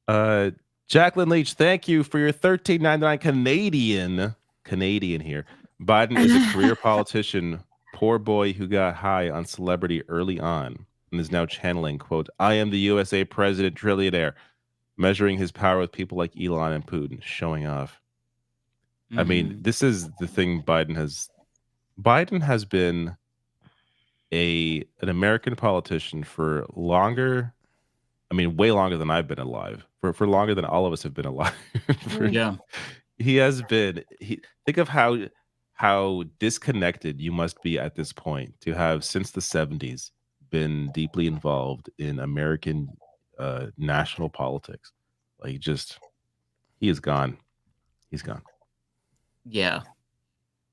it. Jacqueline Leach, thank you for your $13.99 Canadian here. Biden is a career politician, poor boy who got high on celebrity early on and is now channeling, quote, I am the USA president trillionaire, measuring his power with people like Elon and Putin, showing off. I mean, this is the thing Biden has been an American politician for longer. I mean, way longer than I've been alive. For longer than all of us have been alive. Yeah. He has been. Think of how disconnected you must be at this point to have, since the 70s, been deeply involved in American national politics. Like, he is gone. He's gone. Yeah.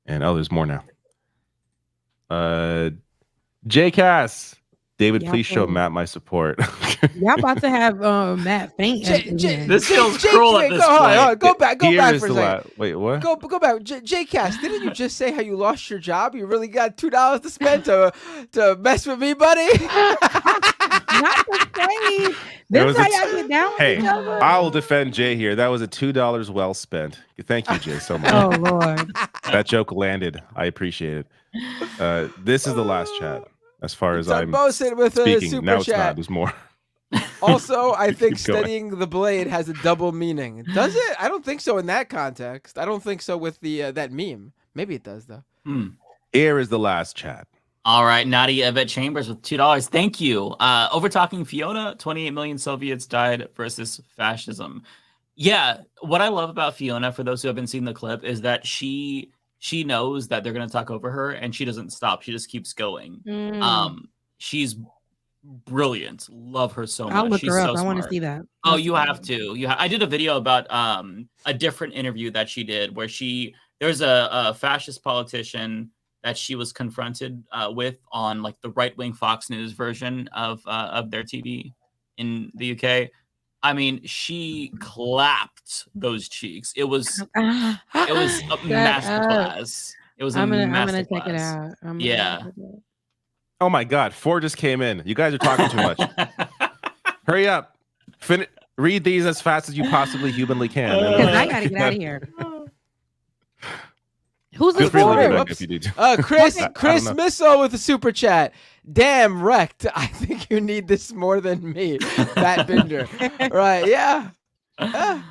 And there's more now. J Cass, David, please show Matt my support. Y'all about to have Matt faint. This feels cruel at this point. Go back for a second. Wait, what? Go back. J Cass, didn't you just say how you lost your job? You really got $2 to spend to mess with me, buddy? Not to say. This is how y'all get down with each other. I will defend Jay here. That was a $2 well spent. Thank you, Jay, so much. Oh, Lord. That joke landed. I appreciate it. This is the last chat. As far as I'm with speaking, super now it's chat. not. There's more. Also, I think studying the blade has a double meaning. Does it? I don't think so in that context. I don't think so with the that meme. Maybe it does though. Here is the last chat. All right, Nadia Yvette Chambers with $2. Thank you. Over talking Fiona, 28 million Soviets died versus fascism. Yeah, what I love about Fiona, for those who haven't seen the clip, is that she knows that they're going to talk over her, and she doesn't stop. She just keeps going. She's brilliant. Love her so much. I'll look She's her up. so I want to smart. see that. Oh, you have to. I did a video about a different interview that she did where there's a fascist politician that she was confronted with on like the right-wing Fox News version of their TV in the UK. I mean, she clapped those cheeks. It was a masterclass. It was I'm gonna check it out. Yeah. Oh my God, 4 just came in. You guys are talking too much. Hurry up. Read these as fast as you possibly humanly can. Because I gotta get out of here. Who's Feel this free to for? leave it back if you need to. Chris Missile with a super chat. Damn wrecked. I think you need this more than me. Fat Binder. Right, yeah. Yeah.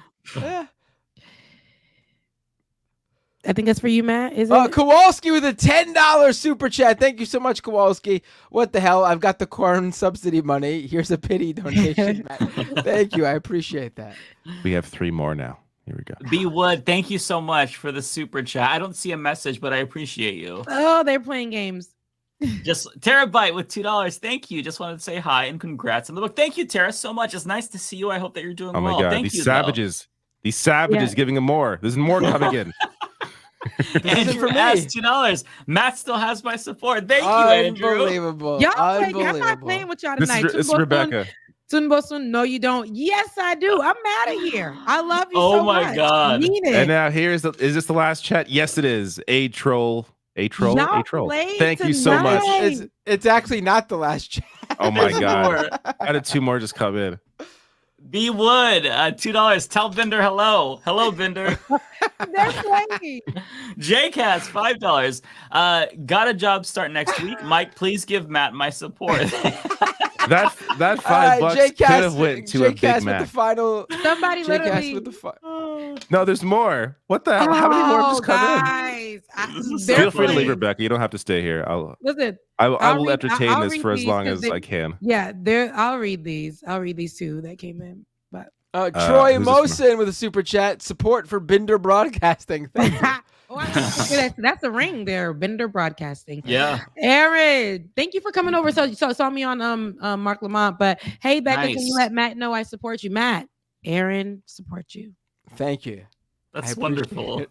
I think that's for you, Matt. Is it? Kowalski with a $10 super chat. Thank you so much, Kowalski. What the hell? I've got the corn subsidy money. Here's a pity donation, Matt. Thank you. I appreciate that. We have 3 more now. Here we go. B Wood, thank you so much for the super chat. I don't see a message, but I appreciate you. Oh, they're playing games. Just Terabyte with $2. Thank you. Just wanted to say hi and congrats on the book. Thank you, Tara, so much. It's nice to see you. I hope that you're doing well. Oh my God, Thank these you, savages. These savages giving him more. There's more coming in. Andrew asked $2. Matt still has my support. Thank you, Andrew. Unbelievable. Y'all, I'm not playing with y'all tonight. This is Rebecca. Tunbosun, no, you don't. Yes, I do. I'm mad at here. I love you Oh so much. my God. Mean it. And now is this the last chat? Yes, it is. A troll. Y'all played Thank you so much. tonight. It's actually not the last chat. Oh my God. more. I had 2 more just come in. B Wood, $2. Tell Binder hello. Hello, Binder. They're playing. JCast, $5. Got a job start next week. Mike, please give Matt my support. That $5 could have went to a Big with Mac. the final. Somebody literally. With the No, there's more. What the hell? How many more have just come guys. in? Feel free to leave, Rebecca. You don't have to stay here. Listen. I will I'll entertain I'll this read for as these long 'cause as I can. Yeah, I'll read these. I'll read these 2 that came in. But Troy who's this Mosin with a super chat. Support for Binder Broadcasting. Thank you. That's a ring there, Bender Broadcasting. Yeah. Aaron, thank you for coming over. So saw me on Marc Lamont. But hey, Becca, Nice. can you let Matt know I support you? Matt, Aaron, support you. Thank you. That's wonderful.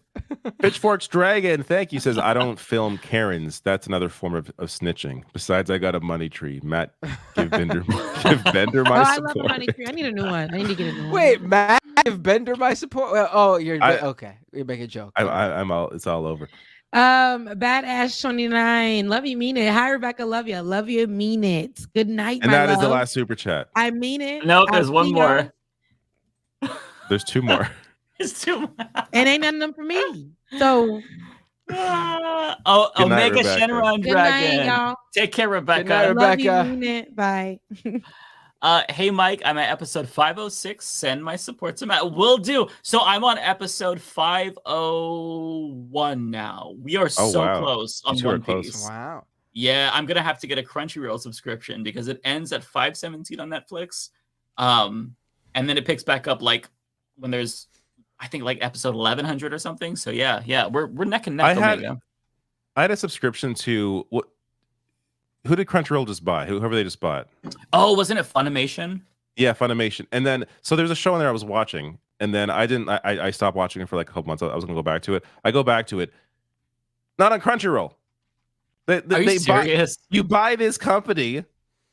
Pitchforks Dragon, thank you. Says I don't film Karens. That's another form of snitching. Besides, I got a money tree. Matt, give Bender my Oh, I support. love a money tree. I need a new one. I need to get a new one. Wait, Matt, give Bender my support. Well, you're okay. You make a joke. I'm all. It's all over. Badass 29. Love you, mean it. Hi, Rebecca. Love you. Love you, mean it. Good night, And my that is love. the last super chat. I mean it. No, I'll there's one see more. y'all. There's 2 more. It's too much. And ain't none of them for me. So Good night, Omega Rebecca. Shenron good night, Dragon. y'all. Take care, Rebecca. Good night, Love you, Rebecca. mean it. Bye. Hey, Mike, I'm at episode 506. Send my support to Matt. Will do. So I'm on episode 501 now. We are so wow. close on You two are One close. Piece. Wow. Yeah, I'm gonna have to get a Crunchyroll subscription because it ends at 517 on Netflix. And then it picks back up like when there's, I think, like episode 1100 or something. So yeah, we're neck and neck. I had a subscription to what? Who did Crunchyroll just buy? Whoever they just bought. Oh, wasn't it Funimation? Yeah, Funimation. And then so there's a show in there I was watching, and then I stopped watching it for like a couple months. I was gonna go back to it. I go back to it. Not on Crunchyroll. Are you serious? You buy this company,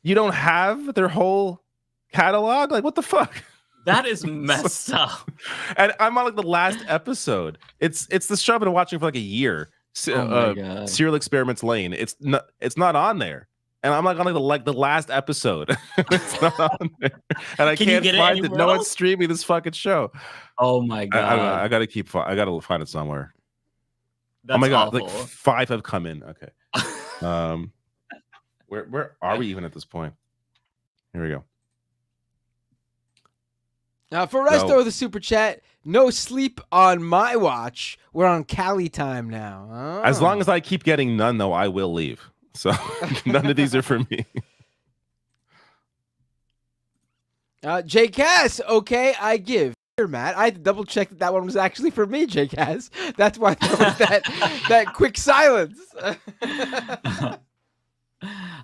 you don't have their whole catalog. Like what the fuck? That is messed up. And I'm on like the last episode. It's the show I've been watching for like a year. Oh my God. Serial Experiments Lane. It's not on there. And I'm like on the last episode. It's not on there. And I can't find it. No one's streaming this fucking show. Oh my God. I gotta find it somewhere. That's oh my God, awful. like 5 have come in. Okay. Where are we even at this point? Here we go. For Resto with a super chat, no sleep on my watch. We're on Cali time now. Oh. As long as I keep getting none, though, I will leave. So none of these are for me. J Cass, okay, I give. Here, Matt, I had to double check that one was actually for me, J Cass. That's why there was that quick silence.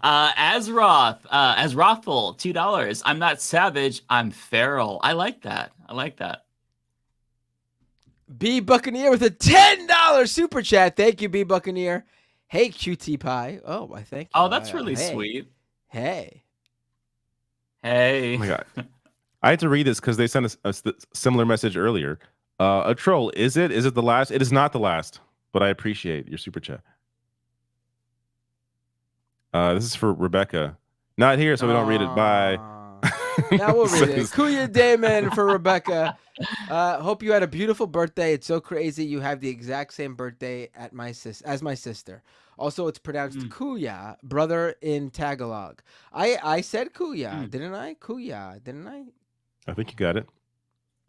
As Rothful, $2. I'm not savage, I'm feral. I like that. B Buccaneer with a $10 super chat. Thank you, B Buccaneer. Hey, QT Pie. Oh, I thank you. Oh, that's really sweet. Hey. Oh my God. I had to read this because they sent us a similar message earlier. A troll, is it? Is it the last? It is not the last, but I appreciate your super chat. This is for Rebecca. Not here, so we don't read it. Bye. Now we'll read it. Kuya Damon for Rebecca. Hope you had a beautiful birthday. It's so crazy you have the exact same birthday as my sister. Also, it's pronounced Kuya, brother in Tagalog. I said Kuya, didn't I? Kuya, didn't I? I think you got it.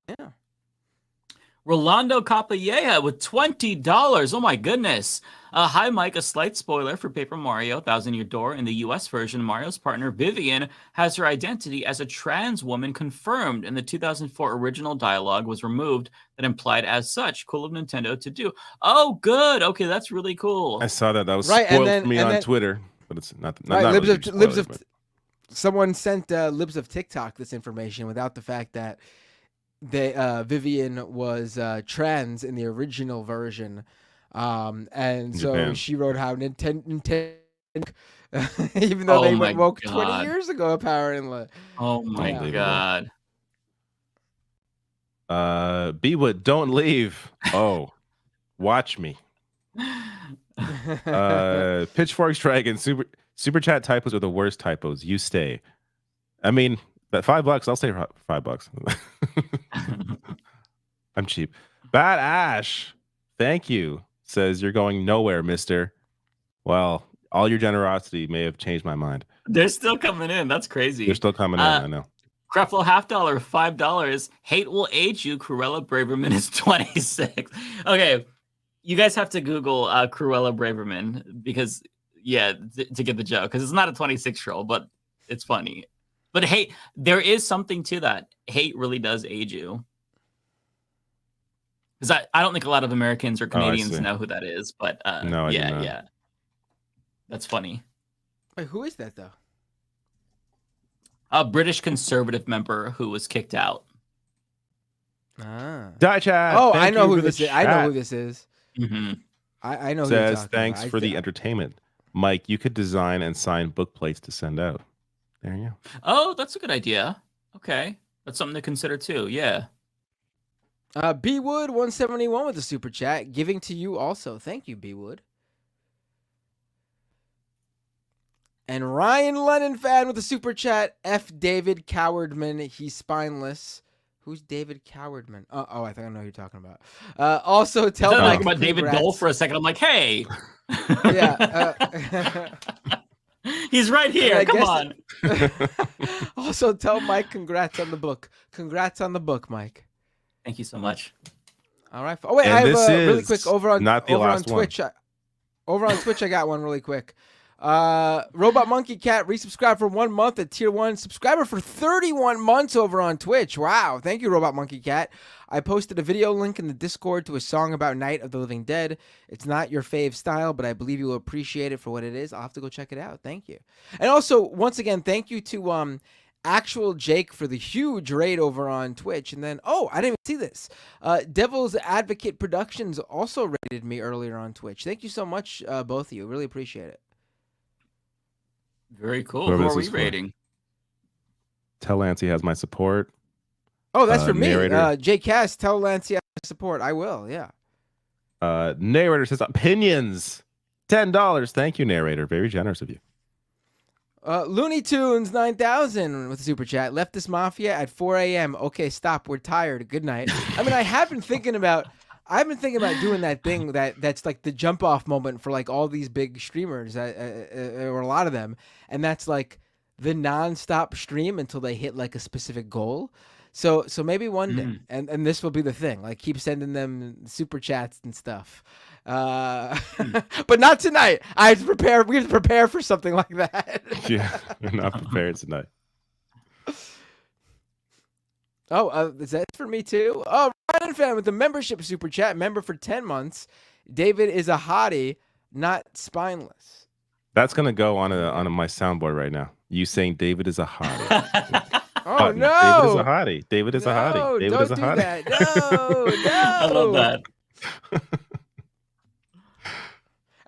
Yeah. Rolando Capilleja with $20. Oh my goodness. Hi, Mike. A slight spoiler for Paper Mario: Thousand Year Door. In the US version, Mario's partner Vivian has her identity as a trans woman confirmed, and the 2004 original dialogue was removed that implied as such. Cool of Nintendo to do. Oh, good. Okay, that's really cool. I saw that. That was spoiled for me on Twitter, but it's not Right, really someone sent Libs of TikTok this information without the fact that Vivian was trans in the original version, and so Japan. she wrote how Nintendo, even though they went woke 20 years ago, apparently. Oh my god. B-Wood, don't leave. Oh, watch me. Pitchforks Dragon, super chat typos are the worst typos. You stay. I mean, that $5, I'll stay for $5. I'm cheap. Bad Ash, thank you. Says you're going nowhere, mister. Well, all your generosity may have changed my mind. They're still coming in. That's crazy. They're still coming in, I know. Creflo $50, $5. Hate will age you. Cruella Braverman is 26. Okay, you guys have to Google Cruella Braverman because, to get the joke, because it's not a 26-year-old, but it's funny. But hate, there is something to that. Hate really does age you. Because I don't think a lot of Americans or Canadians know who that is, but no, yeah. That's funny. Wait, who is that, though? A British conservative member who was kicked out. Die chat. Oh, I know who this is. I know who this is. Mm-hmm. I know who you're talking talking thanks about. for the entertainment. Mike, you could design and sign book plates to send out. There you go. Oh, that's a good idea. Okay. That's something to consider too. Yeah. B Wood 171 with the super chat, giving to you also. Thank you, B Wood. And Ryan Lennon fan with the super chat. F David Cowardman. He's spineless. Who's David Cowardman? Oh, I think I know who you're talking about. Also, tell Mike. About David Doel for a second. I'm like, hey. Yeah. He's right here. Come on. Also, tell Mike congrats on the book. Congrats on the book, Mike. Thank you so much. All right. Oh, wait, I have really quick over on Twitch. Over on Twitch, I got one really quick. Robot Monkey Cat resubscribed for 1 month at tier 1. Subscriber for 31 months over on Twitch. Wow. Thank you, Robot Monkey Cat. I posted a video link in the Discord to a song about Night of the Living Dead. It's not your fave style, but I believe you will appreciate it for what it is. I'll have to go check it out. Thank you. And also, once again, thank you to Actual Jake for the huge raid over on Twitch. And then, I didn't even see this. Devil's Advocate Productions also raided me earlier on Twitch. Thank you so much, both of you. Really appreciate it. Very cool. Who are we rating? Tell Lance he has my support. Oh, that's for me. Narrator. Jay Cass, tell Lance he has my support. I will, yeah. Narrator says opinions. $10. Thank you, narrator. Very generous of you. Looney Tunes 9000 with a super chat. Leftist Mafia at 4 a.m. Okay, stop. We're tired. Good night. I mean, I've been thinking about doing that thing that's like the jump off moment for like all these big streamers, or a lot of them, and that's like the nonstop stream until they hit like a specific goal. So maybe one day, and this will be the thing. Like keep sending them super chats and stuff. But not tonight. I have to prepare. We have to prepare for something like that. Yeah, we're not prepared tonight. Is that for me too? Oh, Ryan fan with the membership super chat. Member for 10 months. David is a hottie, not spineless. That's gonna go on my soundboard right now. You saying David is a hottie. Oh no! David is a hottie. David is a hottie. David is a hottie. That. No, I love that.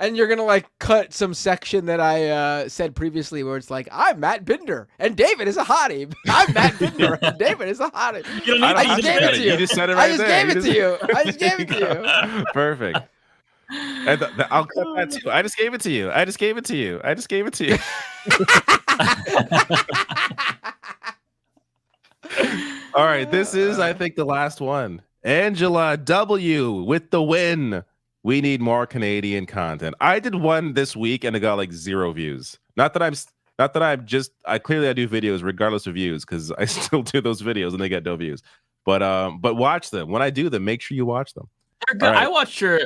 And you're gonna like cut some section that I said previously where it's like, I'm Matt Binder and David is a hottie. I'm Matt Binder and David is a hottie. I just gave it to you. You just said it right there. I just gave it to you. Perfect. And I'll cut that too. I just gave it to you. I just gave it to you. All right, this is, I think, the last one. Angela W with the win. We need more Canadian content. I did one this week and it got like 0 views. I clearly do videos regardless of views because I still do those videos and they get no views. But watch them. When I do them, make sure you watch them. They're good. Right.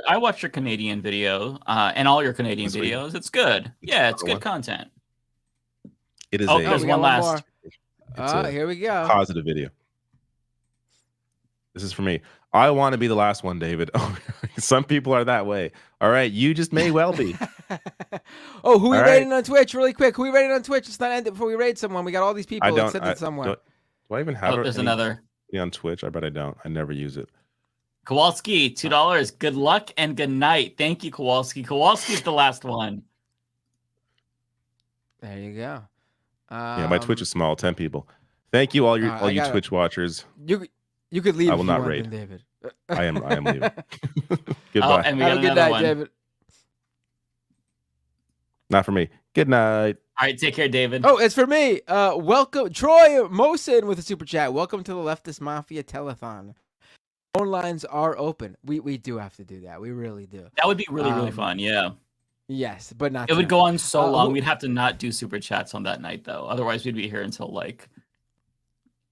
I watched your Canadian video and all your Canadian videos. It's good. Yeah, it's good content. It is. There's one last. Here we go. Positive video. This is for me. I want to be the last one, David. Oh, some people are that way. All right, you just may well be. Who we rating on Twitch? Really quick, who we rating on Twitch? It's not ended before we raid someone. We got all these people. It's sent it somewhere. Do I even have it? There's another on Twitch. I bet I don't. I never use it. Kowalski, $2. Good luck and good night. Thank you, Kowalski. Kowalski's the last one. There you go. Yeah, my Twitch is small. 10 people. Thank you, all you Twitch watchers. You could leave. I will not raid, David. I am leaving. Goodbye. And we have got a good night, one. David. Not for me. Good night. All right, take care, David. Oh, it's for me. Welcome, Troy Mosin with a super chat. Welcome to the Leftist Mafia telethon. Phone lines are open. We do have to do that. We really do. That would be really fun. Yeah. Yes, but not. It would go on so long. We'd have to not do super chats on that night, though. Otherwise, we'd be here until like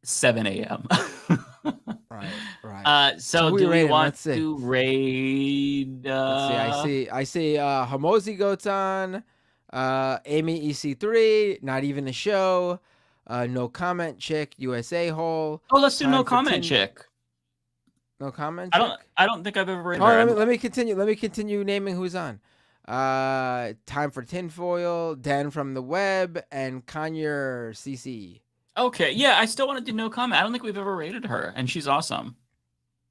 7 a.m. Right. So do we want to raid? Let's see. I see. Hamozi goes on. Amy EC3. Not even a show. No comment chick. USA hole. Oh, let's do no comment chick. No comment. I don't think I've ever raided. Let me continue. Let me continue naming who's on. Time for tinfoil. Dan from the web and Conyer CC. Okay, yeah, I still want to do no comment. I don't think we've ever rated her, and she's awesome.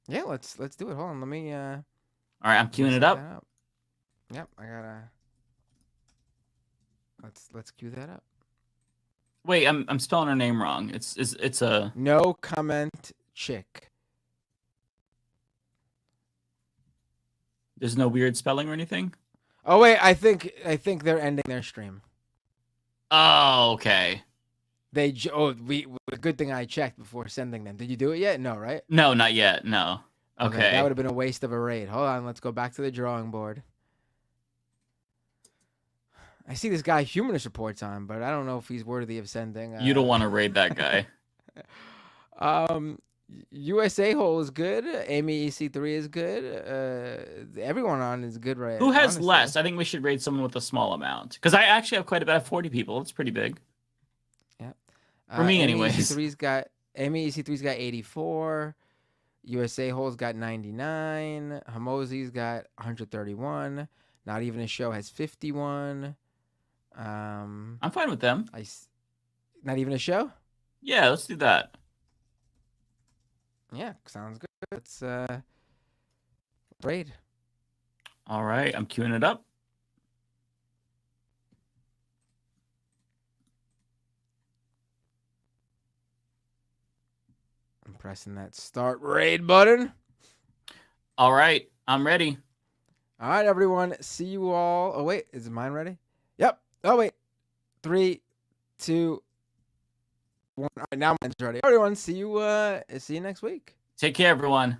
Yeah, let's do it. Hold on, let me. All right, I'm queuing it up. Yep, I gotta. Let's queue that up. Wait, I'm spelling her name wrong. It's a no comment chick. There's no weird spelling or anything. Oh wait, I think they're ending their stream. Oh, okay. Good thing I checked before sending them. Did you do it yet? No, right? No, not yet. No. Okay. That would have been a waste of a raid. Hold on, let's go back to the drawing board. I see this guy Humanist Report's on, but I don't know if he's worthy of sending. You don't want to raid that guy. USA hole is good. Amy EC3 is good. Everyone on is good, right? Who has less? I think we should raid someone with a small amount because I actually have quite a bit. I have 40 people. It's pretty big. Yeah. For me, anyways. Amy EC3's got 84. USA hole's got 99. Hamozi's got 131. Not even a show has 51. I'm fine with them. Not even a show? Yeah, let's do that. Yeah, sounds good. Let's raid. All right, I'm queuing it up. I'm pressing that start raid button. All right, I'm ready. All right, everyone. See you all. Oh, wait. Is mine ready? Yep. Oh, wait. 3, 2, 1. All right, now mine's ready. Everyone, see you next week. Take care, everyone.